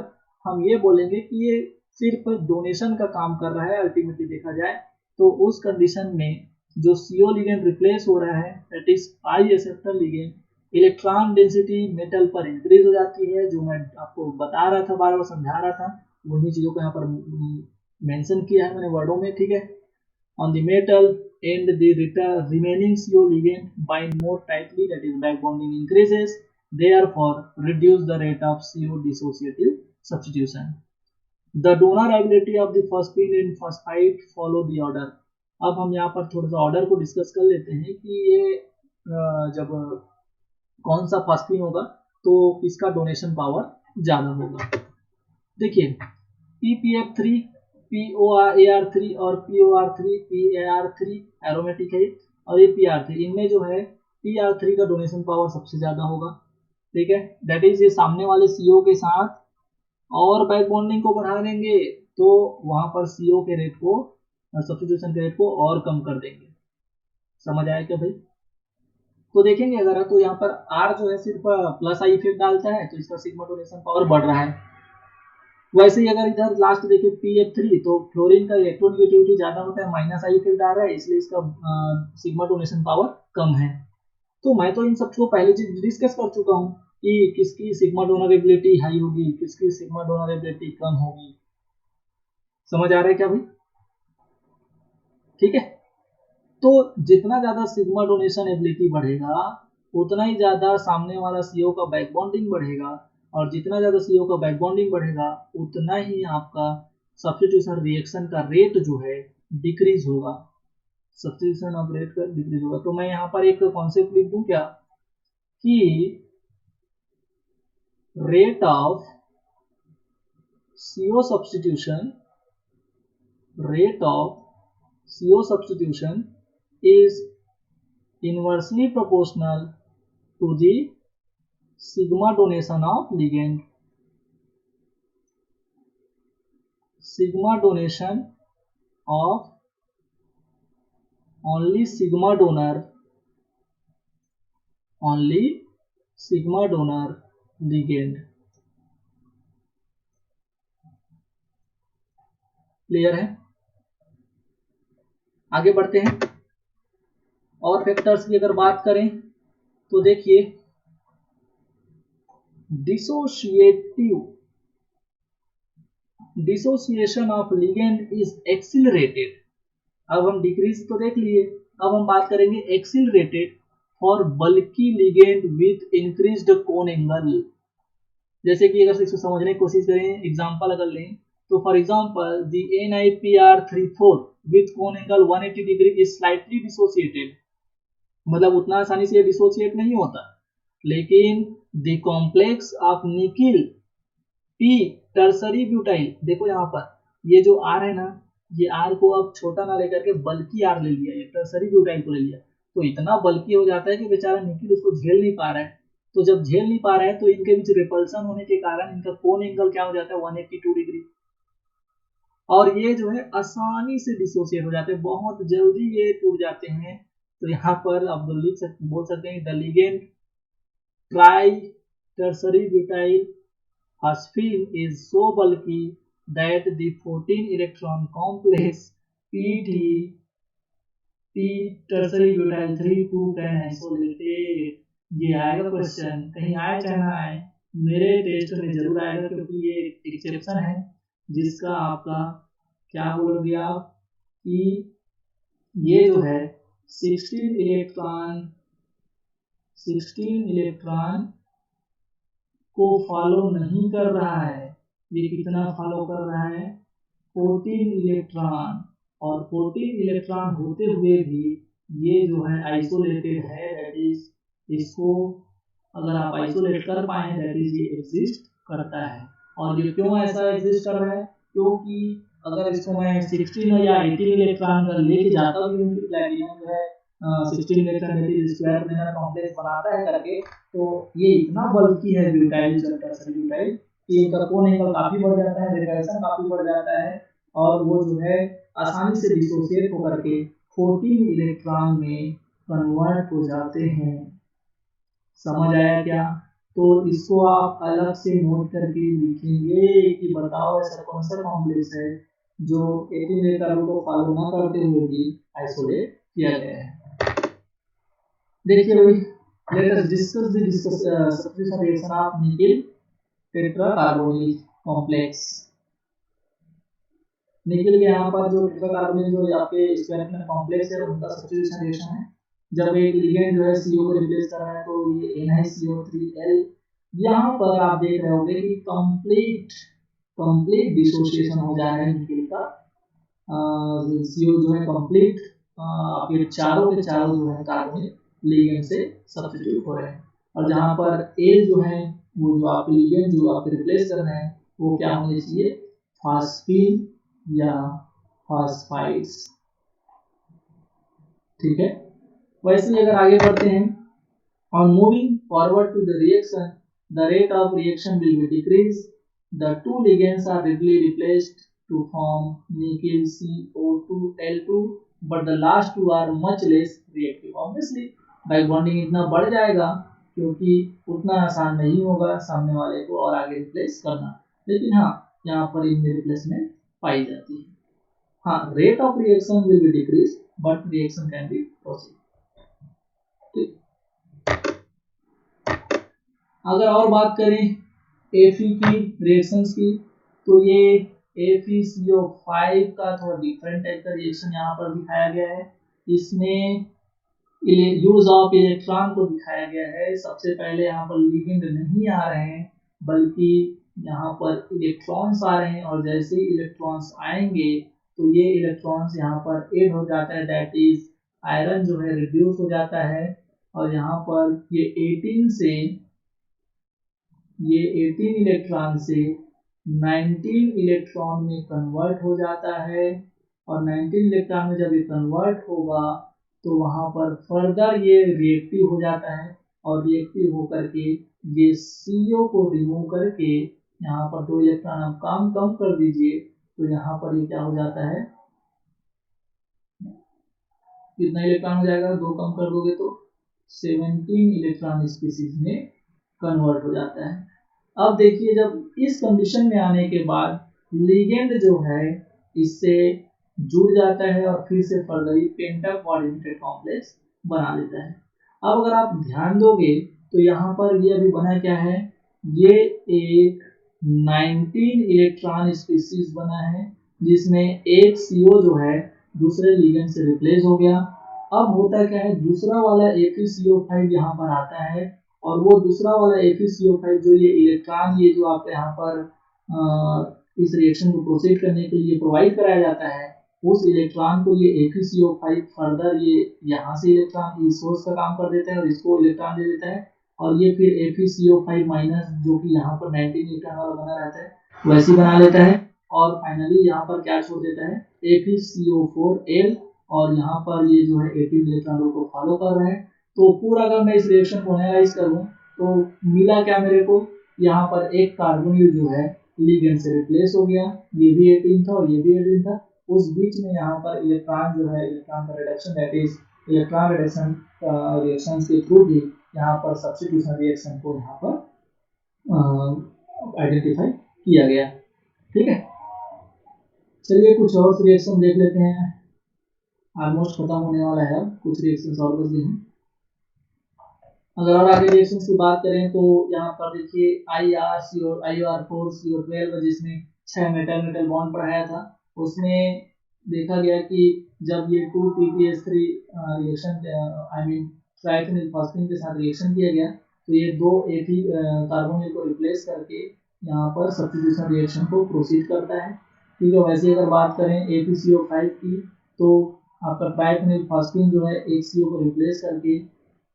हम ये बोलेंगे कि ये सिर्फ डोनेशन का काम कर रहा है। अल्टीमेटली देखा जाए तो उस कंडीशन में जो CO लिगेंड रिप्लेस हो रहा है, that is pi acceptor ligand, electron density metal पर इंक्रीज हो जाती है। जो मैं आपको बता रहा था, बार बार समझा रहा था, वही चीजों को यहाँ पर मेंशन किया है मैंने वर्डों में, ठीक है। On the metal and the remaining CO ligand bind more tightly, that is back bonding increases, therefore reduce the rate of CO dissociative substitution। The donor ability of the phosphine and phosphite follow the order। अब हम यहाँ पर थोड़ा सा order को discuss कर लेते हैं कि ये जब कौन सा फॉस्फीन होगा तो इसका डोनेशन पावर ज्यादा होगा। देखिए PPF3, POAR3 और POR3, PAR3 एरोमेटिक है, और ये PR3, इनमें जो है PR3 का डोनेशन पावर सबसे ज्यादा होगा, ठीक है। दैट इज ये सामने वाले CO के साथ और बैक बॉन्डिंग को बढ़ा देंगे तो वहां पर CO के रेट को, सब्स्टिट्यूशन के रेट को और कम कर देंगे। समझ आया क्या भाई? तो देखेंगे अगर, तो यहाँ पर R जो है सिर्फ प्लस आई इफेक्ट डालता है, तो इसका सिग्मा डोनेशन पावर बढ़ रहा है। वैसे ही अगर इधर लास्ट देखें PF3, तो फ्लोरीन का इलेक्ट्रोनेगेटिविटी ज्यादा होता है, माइनस आई इफेक्ट डाल रहा है, इसलिए इसका सिग्मा डोनेशन पावर कम है। तो मैं तो इन सबको पहले डिस्कस कर चुका हूँ कि किसकी सिग्मा डोनरेबिलिटी हाई होगी, किसकी सिग्मा डोनरेबिलिटी कम होगी। समझ आ रहा है क्या भाई? ठीक है। तो जितना ज्यादा सिग्मा डोनेशन एबिलिटी बढ़ेगा, उतना ही ज्यादा सामने वाला CO का बैक बॉन्डिंग बढ़ेगा, और जितना ज्यादा CO का बैक बॉन्डिंग बढ़ेगा उतना ही आपका सब्स्टिट्यूशन रिएक्शन का रेट जो है डिक्रीज होगा। सब्स्टिट्यूशन ऑफ रेट का डिक्रीज होगा। तो मैं यहाँ पर एक कॉन्सेप्ट लिख दूं क्या कि rate of CO substitution is inversely proportional to the sigma donation of ligand. Sigma donation of only sigma donor ligand. Clear है? आगे बढ़ते हैं। और फैक्टर्स की अगर बात करें तो देखिए dissociation of ligand is accelerated. अब हम डिक्रीज तो देख लिए, अब हम बात करेंगे accelerated for bulky ligand with increased cone angle. जैसे कि अगर इसको समझने की कोशिश करें, एग्जांपल अगर लें तो for example the NiPr34 with cone angle 180 degree is slightly dissociated, मतलब उतना आसानी से डिसोसिएट नहीं होता, लेकिन the complex of nickel P tertiary butyl, देखो यहाँ पर ये जो R है ना, ये R को अब छोटा ना लेकर के बल्कि R ले लिया, ये टर्सरी ब्यूटाइल को ले लिया, तो इतना बल्कि हो जाता है कि बेचारा निकिल उसको झेल नहीं पा रहा है। तो जब झेल नहीं पा रहा है तो इनके बीच रिपल्सन होने के कारण इनका कोन एंगल क्या हो जाता है 182 डिग्री, और ये जो है आसानी से डिसोसिएट हो जाते हैं, बहुत जल्दी ये टूट जाते हैं। तो यहाँ पर आप बोल सकते हैं the ligand try tertiary butyl phosphine is so bulky that the 14 electron complex PT P tertiary butyl 3,2 can isolate it। ये आएगा क्वेश्चन, कहीं आए चाहे ना आए, मेरे टेस्ट में जरूर आएगा, क्योंकि ये एक्सेप्शन है जिसका आपका क्या बोलोगे आप कि ये जो है 16 इलेक्ट्रॉन को फॉलो नहीं कर रहा है, ये कितना फॉलो कर रहा है 14 इलेक्ट्रॉन, और 14 इलेक्ट्रॉन होते हुए भी ये जो है आइसोलेटेड है, दैट इज इसको अगर आप आइसोलेट कर पाए दैट इज ये एग्जिस्ट करता है। और ये क्यों ऐसा एग्जिस्ट कर रहा है, क्योंकि अगर इसको मैं 16 या 18 इलेक्ट्रॉन का लेके जाता हूँ, क्योंकि प्लैटिनम जो है 16 इलेक्ट्रॉन स्क्वायर में कॉम्प्लेक्स बनाता है करके, तो ये इतना बल्कि है ब्यूटाइल टर्सरी ब्यूटाइल कि इनका कोन एंगल काफी बढ़ जाता है, रिपल्सन काफी बढ़ जाता है, और वो जो है आसानी से डिसोसिएट होकर के 14 इलेक्ट्रॉन में कन्वर्ट हो जाते हैं। समझ आया क्या? तो इसको आप अलग से नोट करके लिखेंगे कि बताओ ऐसा कौन सा कॉम्प्लेक्स है जो 18 इलेक्ट्रॉन को फॉलो ना करते हुए भी आइसोलेट किया गया है। देखिए भाई, let us discuss the substitution reaction of nickel tetracarbonyl complex। निकल के यहाँ पर जो टेट्राकार्बोनिल जो आपके स्क्वायर कॉम्प्लेक्स है उनका सब्स्टिट्यूशन रिएक्शन है। जब एक लिगेंड जो है CO को रिप्लेस कर रहा है तो ये NiCO3L, यहाँ पर आप देख रहे होंगे कि कंप्लीट डिसोसिएशन हो जा रहा है निकल का, CO जो है कंप्लीट आपके चारों के चारों जो है कार्बोनिल लिगेंड से सब्स्टिट्यूट हो रहे हैं, और जहाँ पर L जो है वो जो आपके लिगेंड जो आप रिप्लेस कर रहे हैं वो क्या होने चाहिए, फास्फीन या फास्फाइड्स। ठीक है, वैसे अगर आगे बढ़ते हैं, on moving forward to the reaction, the rate of reaction will be decreased, the two ligands are readily replaced to form nickel CO2L2, but the last two are much less reactive। obviously bike bonding इतना बढ़ जाएगा क्योंकि उतना आसान नहीं होगा सामने वाले को और आगे रिप्लेस करना, लेकिन हाँ यहाँ पर इनमें रिप्लेसमेंट पाई जाती है। हाँ, rate of reaction will be decrease but reaction can be proceed. अगर और बात करें Fe की रिएक्शंस की, तो ये FeCO5 का थोड़ा डिफरेंट टाइप का रिएक्शन यहाँ पर दिखाया गया है। इसमें यूज ऑफ इलेक्ट्रॉन को दिखाया गया है। सबसे पहले यहाँ पर लिगेंड नहीं आ रहे हैं बल्कि यहाँ पर इलेक्ट्रॉन्स आ रहे हैं, और जैसे ही इलेक्ट्रॉन्स आएंगे तो ये इलेक्ट्रॉन्स यहाँ पर ऐड हो जाता है, दैट इज आयरन जो है रिड्यूस हो जाता है और यहाँ पर ये 18 इलेक्ट्रॉन से 19 इलेक्ट्रॉन में कन्वर्ट हो जाता है और 19 इलेक्ट्रॉन में जब ये कन्वर्ट होगा तो वहाँ पर फर्दर ये रिएक्टिव हो जाता है और रिएक्टिव होकर के ये CO को रिमूव करके यहाँ पर 2 इलेक्ट्रॉन आप काम कम कर दीजिए तो यहाँ पर ये क्या हो जाता है, कितना इलेक्ट्रॉन हो जाएगा, 2 कम कर दोगे तो 17 इलेक्ट्रॉन स्पीसीज में कन्वर्ट हो जाता है। अब देखिए जब इस कंडीशन में आने के बाद लिगेंड जो है इससे जुड़ जाता है और फिर से फर्दर पेंटा कोऑर्डिनेटेड कॉम्प्लेक्स बना लेता है। अब अगर आप ध्यान दोगे तो यहाँ पर ये अभी बना क्या है, ये एक 19 इलेक्ट्रॉन स्पीसीज बना है जिसमें एक CO जो है दूसरे लिगेंड से रिप्लेस हो गया। अब होता क्या है, दूसरा वाला FeCO5 यहाँ पर आता है और वो दूसरा वाला FeCO5 जो ये इलेक्ट्रॉन ये जो आपके यहाँ पर इस रिएक्शन को प्रोसीड करने के लिए प्रोवाइड कराया जाता है, उस इलेक्ट्रॉन को ये FeCO5 फर्दर ये यहाँ से इलेक्ट्रॉन इस सोर्स का काम कर देता है और इसको इलेक्ट्रॉन दे देता है और ये फिर FeCO5 माइनस जो कि यहाँ पर 19 इलेक्ट्रॉन वाला बना रहता है वैसे बना लेता है और फाइनली यहाँ पर क्या छोड़ देता है, FeCO4L और यहाँ पर ये जो है 18 इलेक्ट्रॉन को फॉलो कर रहे हैं। तो पूरा अगर मैं इस रिएक्शन को एनालाइज करूँ तो मिला क्या मेरे को, यहाँ पर एक कार्बोनिल जो है लिगेंड से रिप्लेस हो गया, ये भी 18 था और ये भी 18 था, उस बीच में यहाँ पर इलेक्ट्रॉन जो है इलेक्ट्रॉन का reduction that is electron reduction reactions के थ्रू भी यहाँ पर सब्स्टिट्यूशन रिएक्शन को यहाँ पर आइडेंटिफाई किया गया। ठीक है, चलिए कुछ और रिएक्शन देख लेते हैं, ऑलमोस्ट खत्म होने वाला है, अब कुछ रिएक्शंस और बच गए हैं। अगर और आगे रिएक्शंस की बात करें तो यहाँ पर देखिए IR4CO12 जिसमें 6 मेटल बॉन्ड पढ़ाया था, उसमें देखा गया कि जब ये 2PPS3 reaction I mean triphenyl phosphate के साथ रिएक्शन किया गया तो ये 2 Fe कार्बोनिल को रिप्लेस करके यहाँ पर सब्स्टिट्यूशन रिएक्शन को प्रोसीड करता है। ठीक है, वैसे अगर बात करें FeCO5 की तो आपका ट्राइफेनिल फॉस्फेट जो है एक CO को रिप्लेस करके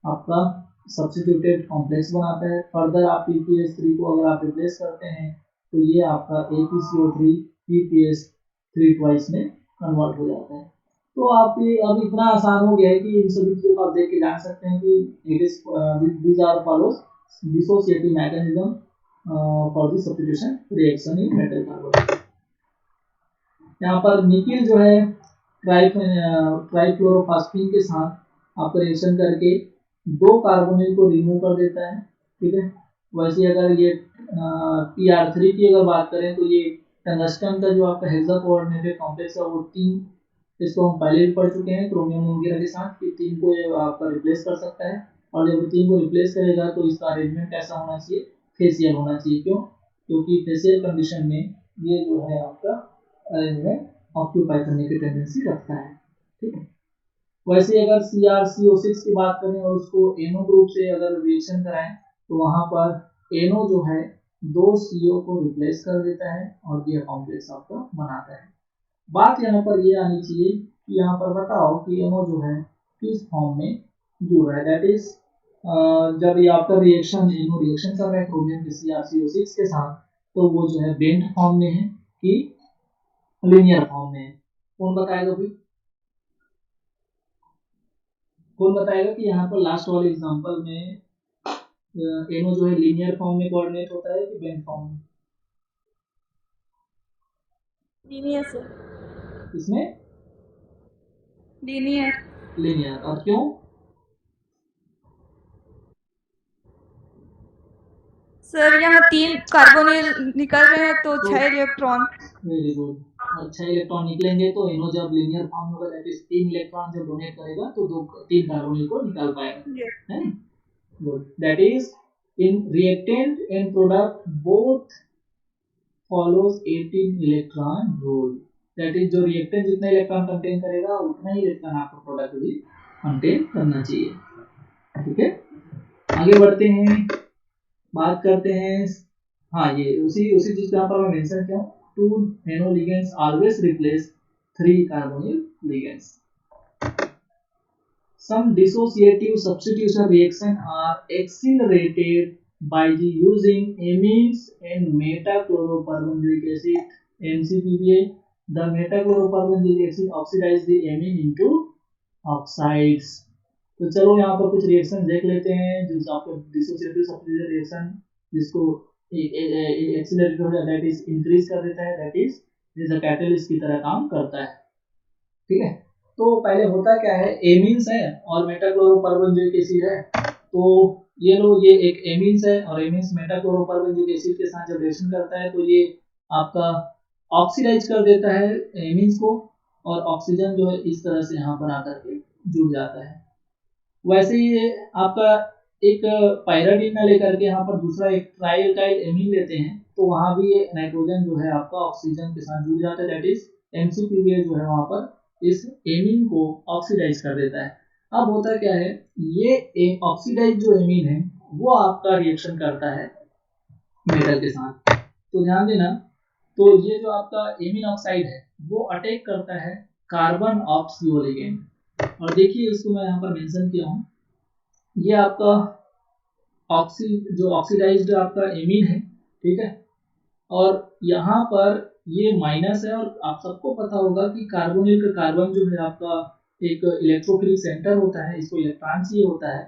आपका सब्स्टिट्यूटेड कॉम्प्लेक्स बनाता है। फर्दर आप PPS3 को अगर आप रिप्लेस करते हैं तो ये आपका ApCO3 PPS3 ट्वाइस में कन्वर्ट हो जाता है। तो आप ये अब इतना आसान हो गया है कि इन सभी चीज़ों को आप देख के जान सकते हैं कि these are follows dissociative mechanism for the substitution reaction in metal carbonate। यहाँ पर निकिल जो है ट्राइफ्लोरोफॉस्फेट के साथ आपका रिएक्शन करके 2 कार्बोनिल को रिमूव कर देता है। ठीक है, वैसे अगर ये PR3 की अगर बात करें तो ये टंगस्टन का जो आपका हेक्सा कोऑर्डिनेटेड कॉम्प्लेक्स है वो 3, इसको हम पहले भी पढ़ चुके हैं क्रोमियम वगैरह के साथ कि 3 को ये आपका रिप्लेस कर सकता है और जब 3 को रिप्लेस करेगा तो इसका अरेंजमेंट कैसा होना चाहिए, फेसियल होना चाहिए। क्यों? क्योंकि फेसियल कंडीशन में ये जो है आपका अरेंजमेंट ऑक्यूपाई करने की टेंडेंसी रखता है। ठीक है, वैसे अगर CrCO6 की बात करें और उसको NO ग्रुप से अगर रिएक्शन कराएं तो वहां पर NO जो है 2 CO को रिप्लेस कर देता है और ये कॉम्प्लेक्स आपका बनाता है। बात यहाँ पर ये आनी चाहिए कि यहाँ पर बताओ कि NO जो है किस फॉर्म में जुड़ रहा है, दैट इज जब ये आपका रिएक्शन NO रिएक्शन कर रहा है क्रोमियम के CrCO6 के साथ तो वो जो है बेंड फॉर्म में है कि लीनियर फॉर्म में है। कौन बताएगा भाई, कौन बताएगा कि यहाँ पर लास्ट वाले एग्जांपल में NO जो है लीनियर फॉर्म में कोऑर्डिनेट होता है कि बेंड फॉर्म में? लीनियर से। इसमें लीनियर और क्यों? सर यहाँ 3 कार्बोनिल निकल रहे हैं तो 6 इलेक्ट्रॉन। वेरी गुड, और 6 इलेक्ट्रॉन निकलेंगे तो NO जब लीनियर फॉर्म में होगा दैट इज 3 इलेक्ट्रॉन जब डोनेट करेगा तो 3 कार्बोनिल को निकाल पाएगा, है ना? Good, that is in reactant and product both follows 18 electron rule. That is जो रिएक्टेंट जितना इलेक्ट्रॉन कंटेन करेगा उतना ही इलेक्ट्रॉन आपका प्रोडक्ट भी कंटेन करना चाहिए। ठीक है, आगे बढ़ते हैं, बात करते हैं। हाँ, ये उसी चीज यहाँ पर मैं मेंशन किया हूँ, 2 NO ligands always replace 3 carbonyl ligands. Some dissociative substitution reaction are accelerated by the using amines and metachloroperbenzoic acid (MCPBA). The metachloroperbenzoic acid oxidize the amine into oxides. तो चलो यहाँ पर कुछ रिएक्शन देख लेते हैं जो आपको डिसोसिएटिव सब्स्टिट्यूशन रिएक्शन जिसको एक्सीलरेट हो जाता है, दैट इज इंक्रीज कर देता है, दैट इज अ कैटलिस्ट की तरह काम करता है। ठीक है, तो पहले होता क्या है, एमीन्स है और मेटाक्लोरोपर्बेंजोइक एसिड है। तो ये लो, ये एक एमीन्स है और एमीन्स मेटाक्लोरोपर्बेंजोइक एसिड के साथ जब रिएक्शन करता है तो ये आपका ऑक्सीडाइज कर देता है एमीन्स को और ऑक्सीजन जो है इस तरह से यहाँ पर आकर के जुड़ जाता है। वैसे ही आपका एक पायराडीन में लेकर के यहाँ पर दूसरा एक ट्राइएल्काइल एमीन लेते हैं तो वहाँ भी ये नाइट्रोजन जो है आपका ऑक्सीजन के साथ जुड़ जाता है, दैट इज MCPBA जो है वहाँ पर इस एमीन को ऑक्सीडाइज कर देता है। अब होता क्या है, ये ऑक्सीडाइज जो एमीन है वो आपका रिएक्शन करता है मेटल के साथ। तो ध्यान देना, तो ये जो आपका एमीन ऑक्साइड है वो अटैक करता है कार्बन ऑक्सीओ लिगेंड। और देखिए इसको मैं यहाँ पर मेंशन किया हूँ, ये आपका ऑक्सीडाइज्ड आपका एमीन है, ठीक है, और यहाँ पर ये माइनस है। और आप सबको पता होगा कि कार्बोनिल का कार्बन जो है आपका एक इलेक्ट्रोफिलिक सेंटर होता है, इसको इलेक्ट्रॉन चाहिए होता है।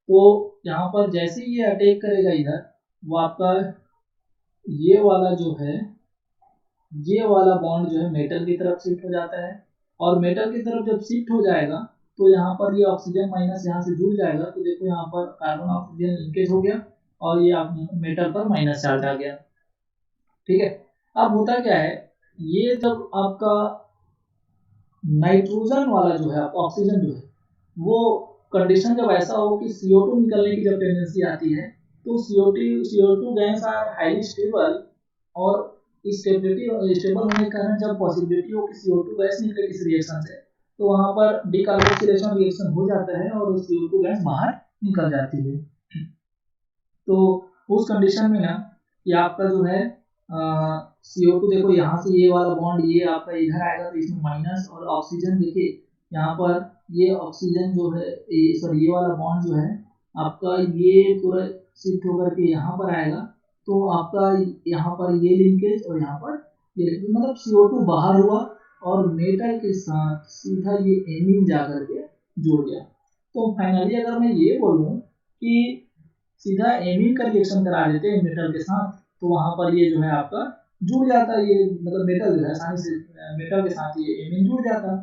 तो यहाँ पर जैसे ही ये अटैक करेगा इधर, वो आपका ये वाला जो है, ये वाला बॉन्ड जो है मेटल की तरफ शिफ्ट हो जाता है और मेटल की तरफ जब शिफ्ट हो जाएगा तो यहाँ पर ये ऑक्सीजन माइनस यहाँ से जुड़ जाएगा। तो देखो यहाँ पर कार्बन ऑक्सीजन लिंकेज हो गया और ये आप मेटल पर माइनस चार्ज आ गया। ठीक है, अब होता क्या है, ये जब आपका नाइट्रोजन वाला जो है आपका ऑक्सीजन जो है वो कंडीशन जब ऐसा हो कि CO2 निकलने की जब टेंडेंसी आती है तो CO2 gas are highly stable और स्टेबल होने के कारण जब पॉसिबिलिटी हो कि CO2 गैस निकले इस रिएक्शन से तो वहां पर डिकार्बोक्सिलेशन रिएक्शन हो जाता है और CO2 गैस बाहर निकल जाती है। तो उस कंडीशन में ना ये आपका जो है CO2 देखो यहाँ से ये वाला बॉन्ड ये आपका इधर आएगा तो इसमें माइनस, और ऑक्सीजन देखिए यहाँ पर ये ऑक्सीजन जो है ये वाला बॉन्ड जो है आपका ये पूरा शिफ्ट होकर के यहाँ पर आएगा तो आपका यहाँ पर ये लिंकेज और यहाँ पर ये लिंकेज, मतलब CO2 बाहर हुआ और मेटल के साथ सीधा ये एमीन जाकर के जुड़ गया। तो फाइनली अगर मैं ये बोलूँ कि सीधा एमीन का रिएक्शन करा देते हैं मेटल के साथ तो वहां पर ये जो है आपका जुड़ जाता है, ये मतलब मेटल जो है आसानी से मेटल के साथ ये एमीन जुड़ जाता।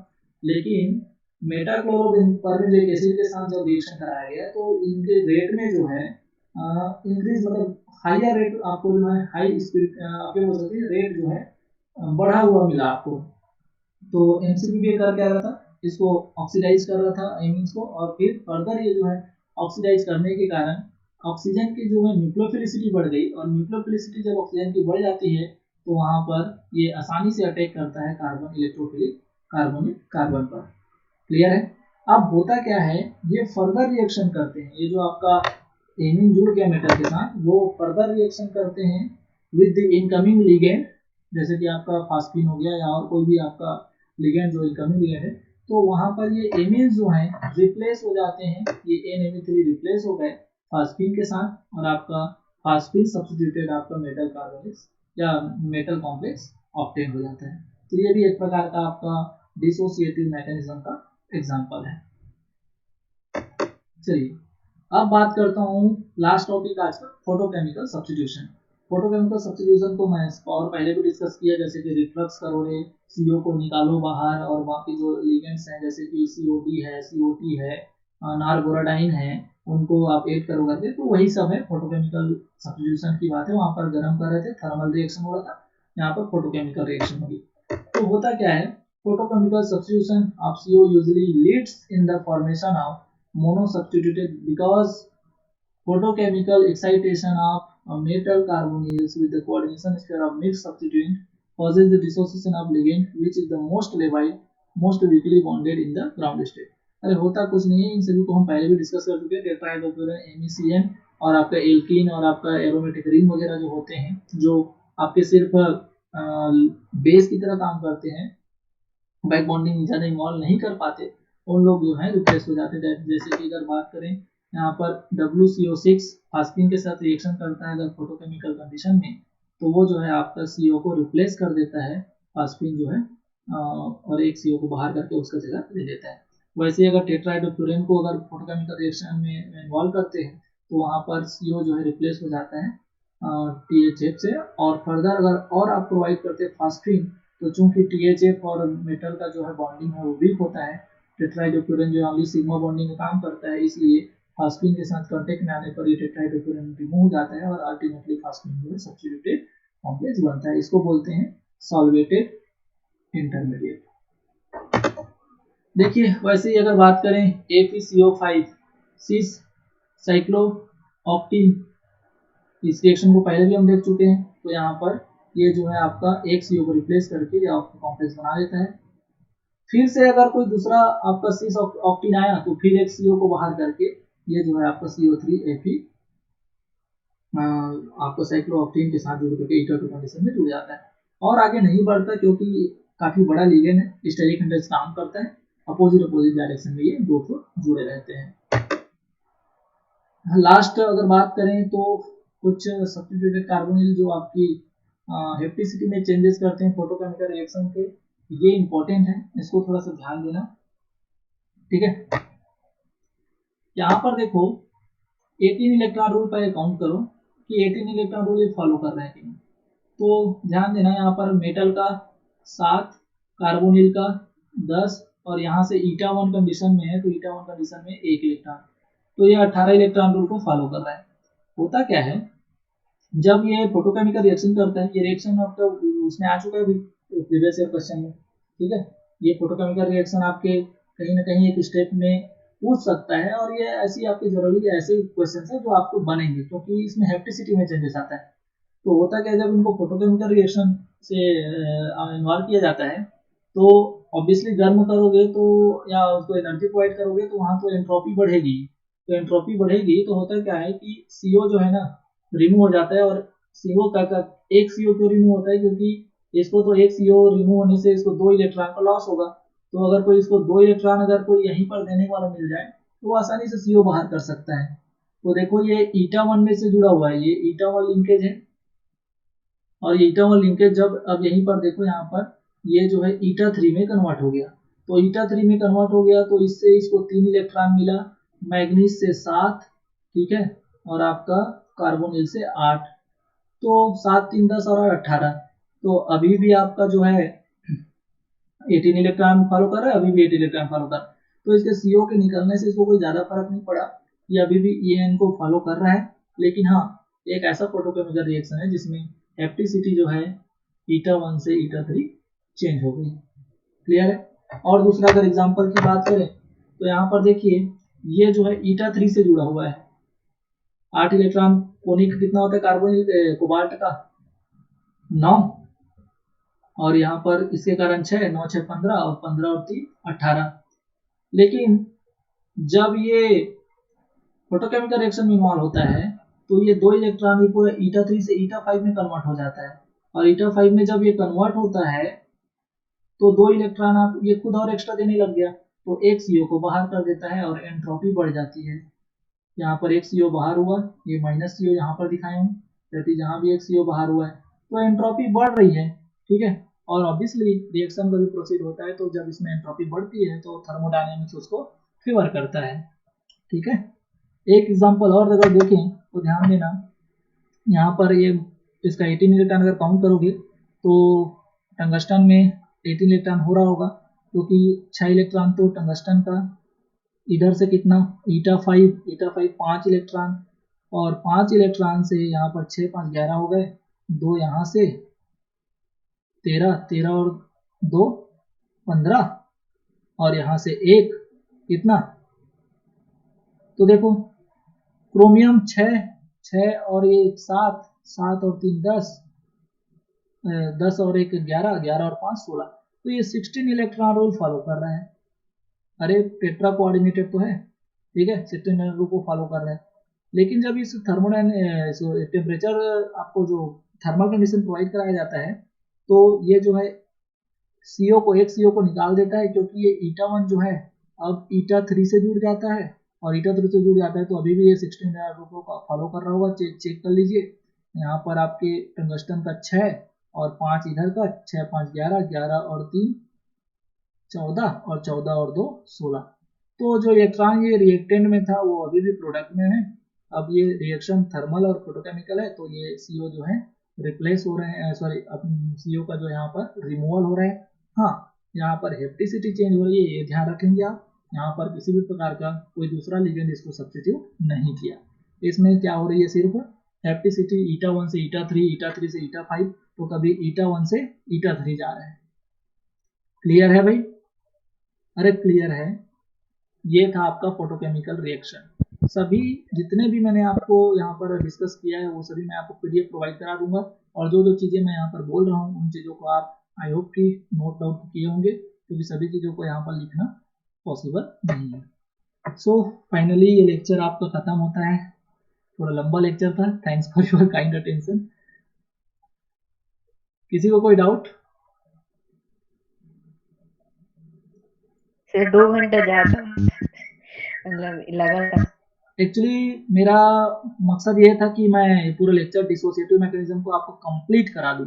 लेकिन मेटाक्लोरोपर्बेंजोइक एसिड के साथ जब रिएक्शन कराया गया तो इनके रेट में जो है इंक्रीज, मतलब हायर रेट आपको जो है हाई स्पीड आपके बोल सकते हैं रेट जो है बढ़ा हुआ मिला आपको। तो MCPBA कर क्या रहा था, इसको ऑक्सीडाइज कर रहा था एमीन्स को और फिर फर्दर ये जो है ऑक्सीडाइज करने के कारण ऑक्सीजन की जो है न्यूक्लियोफिलिसिटी बढ़ गई और न्यूक्लियोफिलिसिटी जब ऑक्सीजन की बढ़ जाती है तो वहां पर ये आसानी से अटैक करता है कार्बन इलेक्ट्रोफिलिक कार्बन पर। क्लियर है। अब होता क्या है, ये फर्दर रिएक्शन करते हैं, ये जो आपका एमीन जुड़ गया मेटल के साथ वो फर्दर रिएक्शन करते हैं विद द इनकमिंग लिगेंड, जैसे कि आपका फास्फीन हो गया या और कोई भी आपका लिगेंड जो इनकमिंग लिगेंड है, तो वहां पर ये एमीन्स जो हैं रिप्लेस हो जाते हैं, ये NMe3 रिप्लेस हो गए फास्फीन के साथ और आपका फास्फीन सब्स्टिट्यूटेड आपका मेटल कार्बोनिक्स या मेटल कॉम्प्लेक्स ऑब्टेन हो जाता है। तो ये भी एक प्रकार का आपका डिसोसिएटिव मैकेनिज्म का एग्जांपल है। चलिए अब बात करता हूँ लास्ट टॉपिक आज का, फोटोकेमिकल सब्स्टिट्यूशन। फोटोकेमिकल सब्स्टिट्यूशन को मैं और पहले भी डिस्कस किया, जैसे कि रिफ्लक्स करो रे, CO को निकालो बाहर और बाकी जो लिगेंड्स हैं जैसे कि COD है, COT है, नारबोराडाइन है, उनको आप ऐड करो करके, तो वही सब है फोटोकेमिकल सब्स्टिट्यूशन की बात है। वहां पर गर्म कर रहे थे, थर्मल रिएक्शन हो रहा था, यहाँ पर फोटोकेमिकल रिएक्शन होगी। तो होता क्या है, photochemical substitution of CO usually leads in the formation of monosubstituted because photochemical excitation of metal carbonyls with the coordination sphere of mixed substituent causes the dissociation of ligand which is the most labile, most weakly bonded in the ground state। अरे होता कुछ नहीं है, इन सभी को हम पहले भी डिस्कस कर चुके हैं, टेट्राहाइड्रोक्लोरिन, MECN और आपका एल्कीन और आपका एरोमेटिक रिंग वगैरह जो होते हैं जो आपके सिर्फ बेस की तरह काम करते हैं, बैक बॉन्डिंग ज़्यादा इन्वॉल्व नहीं कर पाते, उन लोग जो है रिप्लेस हो जाते हैं। जैसे कि अगर बात करें यहाँ पर WCO6 फास्फीन के साथ रिएक्शन करता है अगर फोटोकेमिकल कंडीशन में, तो वो जो है आपका CO को रिप्लेस कर देता है, फास्फीन जो है, और एक CO को बाहर करके उसका जगह ले लेता है। वैसे अगर टेट्राहाइड्रोफ्यूरेन को अगर फोटोकेमिकल रिएक्शन में इन्वॉल्व करते हैं तो वहाँ पर CO जो है रिप्लेस हो जाता है THF से, और फर्दर अगर और आप प्रोवाइड करते हैं फास्फीन, तो चूंकि THF और मेटल का जो है बॉन्डिंग है वो वीक होता है, टेट्राहाइड्रोफ्यूरेन जो ओनली सिग्मा बॉन्डिंग का काम करता है, इसलिए फास्फीन के साथ कांटेक्ट में आने पर ये टेट्राहाइड्रोफ्यूरेन रिमूव हो जाता है और अल्टीमेटली फास्फीन जो है सब्स्टिट्यूटेड कॉम्प्लेक्स बनता है। इसको बोलते हैं सॉल्वेटेड इंटरमीडिएट। देखिए वैसे ही अगर बात करें ApCO5 सिस साइक्लोऑक्टेन, इस रिएक्शन को पहले भी हम देख चुके हैं। तो यहाँ पर ये जो है आपका एक CO को रिप्लेस करके ये आपका कॉम्प्लेक्स बना देता है। फिर से अगर कोई दूसरा आपका सिस ऑक्टेन आया तो फिर एक CO को बाहर करके ये जो है आपका CO3Fe आपको साइक्लोऑक्टेन के साथ जुड़ करके ईटा 2 कंडीशन में जुड़ जाता है और आगे नहीं बढ़ता, क्योंकि काफी बड़ा लिगेंड है, स्टेरिक इंडेक्स काम करता है, अपोजिट डायरेक्शन में ये दो तो जुड़े रहते हैं। लास्ट अगर बात करें तो कुछ सब्स्टिट्यूटेड कार्बोनिल जो आपकी हेप्टिसिटी में चेंजेस करते हैं फोटोकेमिकल रिएक्शन के, ये इंपॉर्टेंट है, इसको थोड़ा सा ध्यान देना, ठीक है। यहाँ पर देखो 18 इलेक्ट्रॉन रूल पर काउंट करो कि 18 इलेक्ट्रॉन रूल ये फॉलो कर रहे हैं कि नहीं। तो ध्यान देना यहाँ पर मेटल का 7, कार्बोनिल का 10 और यहाँ से ईटा 1 कंडीशन में है तो ईटा 1 कंडीशन में 1 इलेक्ट्रॉन, तो ये 18 इलेक्ट्रॉन रूल को फॉलो कर रहा है। होता क्या है जब ये फोटोकेमिकल रिएक्शन करता है, ये रिएक्शन आपका उसमें आ चुका है प्रीवियस ईयर क्वेश्चन में, ठीक है। ये फोटोकेमिकल रिएक्शन आपके कहीं ना कहीं एक स्टेप में पूछ सकता है और ये ऐसी आपकी जरूरी ऐसे क्वेश्चन है जो आपको बनेंगे क्योंकि इसमें हेप्टिसिटी में चेंजेस आता है। तो होता क्या है जब इनको फोटोकेमिकल रिएक्शन से इन्वॉल्व किया जाता है तो ऑब्वियसली गर्म करोगे तो या उसको एनर्जी प्रोवाइड करोगे तो वहाँ तो एंट्रोपी बढ़ेगी, तो एंट्रोपी बढ़ेगी तो होता क्या है कि CO जो है ना रिमूव हो जाता है। और CO का एक CO क्यों रिमूव होता है, क्योंकि इसको तो एक CO रिमूव होने से इसको 2 इलेक्ट्रॉन का लॉस होगा, तो अगर कोई इसको 2 इलेक्ट्रॉन अगर कोई यहीं पर देने वाला मिल जाए तो वो आसानी से CO बाहर कर सकता है। तो देखो ये ईटा 1 में से जुड़ा हुआ है, ये ईटा 1 लिंकेज है और ये ईटा 1 लिंकेज जब अब यहीं पर देखो यहाँ पर ये जो है ईटा 3 में कन्वर्ट हो गया, तो ईटा 3 में कन्वर्ट हो गया तो इससे इसको 3 इलेक्ट्रॉन मिला, मैग्नीज से 7, ठीक है, और आपका कार्बोनिल से 8, तो 7 3 10 और 18, तो अभी भी आपका जो है 18 इलेक्ट्रॉन फॉलो कर रहा है, अभी भी 8 इलेक्ट्रॉन फॉलो कर रहा है। तो इसके CO के निकलने से इसको कोई ज्यादा फर्क नहीं पड़ा, ये अभी भी ये इनको फॉलो कर रहा है। लेकिन हाँ एक ऐसा फोटोकेमिकल रिएक्शन है जिसमें हेप्टिसिटी जो है ईटा 1 से ईटा 3 चेंज हो गई, क्लियर है। और दूसरा अगर एग्जांपल की बात करें तो यहाँ पर देखिए ये जो है ईटा 3 से जुड़ा हुआ है, 8 इलेक्ट्रॉन कोनिक कितना होता है कार्बोनिल कोबाल्ट का 9, और यहाँ पर इसके कारण 6 9 6 15 और 15 और 3 18। लेकिन जब ये फोटोकेमिकल रिएक्शन में इन्वॉल्व होता है तो ये 2 इलेक्ट्रॉन ये पूरा ईटा 3 से ईटा 5 में कन्वर्ट हो जाता है, और ईटा 5 में जब ये कन्वर्ट होता है तो 2 इलेक्ट्रॉन आप ये खुद और एक्स्ट्रा देने लग गया, तो एक CO को बाहर कर देता है और एंट्रोपी बढ़ जाती है। यहाँ पर एक CO बाहर हुआ, ये माइनस CO यहाँ पर दिखाए हूँ, क्योंकि जहाँ भी एक CO बाहर हुआ है तो एंट्रोपी बढ़ रही है, ठीक है। और ऑब्वियसली रिएक्शन कभी प्रोसीड होता है तो जब इसमें एंट्रोपी बढ़ती है तो थर्मोडायनेमिक्स उसको फेवर करता है, ठीक है। एक एग्जांपल और अगर देखें तो ध्यान देना, यहाँ पर ये इसका 18 इलेक्ट्रॉन अगर काउंट करोगे तो टंगस्टन में 18 इलेक्ट्रॉन हो रहा होगा, क्योंकि 6 इलेक्ट्रॉन तो टंगस्टन का, इधर से कितना ईटा 5 5 इलेक्ट्रॉन, और 5 इलेक्ट्रॉन से यहाँ पर 6 5 11 हो गए, 2 यहाँ से 13 और 2 15 और यहाँ से 1 कितना, तो देखो क्रोमियम 6 और ये 7 और 3 10 और 1 11 और 5 16, तो ये 16 इलेक्ट्रॉन रूल फॉलो कर रहा है। अरे टेट्रा कोऑर्डिनेटेड तो है, ठीक है, 16 इलेक्ट्रॉन रूल को फॉलो कर रहा है। लेकिन जब इस टेम्परेचर आपको जो थर्मल कंडीशन प्रोवाइड कराया जाता है तो ये जो है CO को, एक CO को निकाल देता है, क्योंकि ये eta1 जो है अब eta3 से जुड़ जाता है, और eta3 से जुड़ जाता है तो अभी भी ये 16 को फॉलो कर रहा होगा। चेक कर लीजिए, यहाँ पर आपके टंगस्टन का 6 और 5 इधर का, 6 5 11, 11 और 3 14, और 14 और 2 16। तो जो इलेक्ट्रॉन ये रिएक्टेंट में था वो अभी भी प्रोडक्ट में है। अब ये रिएक्शन थर्मल और फोटोकेमिकल है, तो ये CO जो है रिप्लेस हो रहे हैं, सॉरी CO का जो यहाँ पर रिमूवल हो रहा है। हाँ, यहाँ पर हेप्टिसिटी चेंज हो रही है, ये ध्यान रखेंगे आप। यहाँ पर किसी भी प्रकार का कोई दूसरा लिगेंड इसको सब्स्टिट्यूट नहीं किया। इसमें क्या हो रही है, सिर्फ हेप्टिसिटी eta1 से eta3, eta3 से eta5, तो कभी eta1 से eta3 जा रहा है। क्लियर है भाई? अरे क्लियर है। ये था आपका फोटोकेमिकल रिएक्शन। सभी जितने भी मैंने आपको यहाँ पर डिस्कस किया है वो सभी मैं आपको PDF प्रोवाइड करा दूंगा, और जो जो चीज़ें मैं यहाँ पर बोल रहा हूँ उन चीज़ों को आप आई होप कि नोट डाउन किए होंगे, क्योंकि सभी चीज़ों को यहाँ पर लिखना पॉसिबल नहीं है। सो फाइनली ये लेक्चर आपका ख़त्म होता है। थोड़ा लंबा लेक्चर था, thanks for your kind attention. किसी को कोई डाउट? सर 2 घंटा ज्यादा लगा था। एक्चुअली मेरा मकसद ये था कि मैं पूरा लेक्चर डिसोसिएटिव मैकेनिज्म को आपको कंप्लीट करा दूं,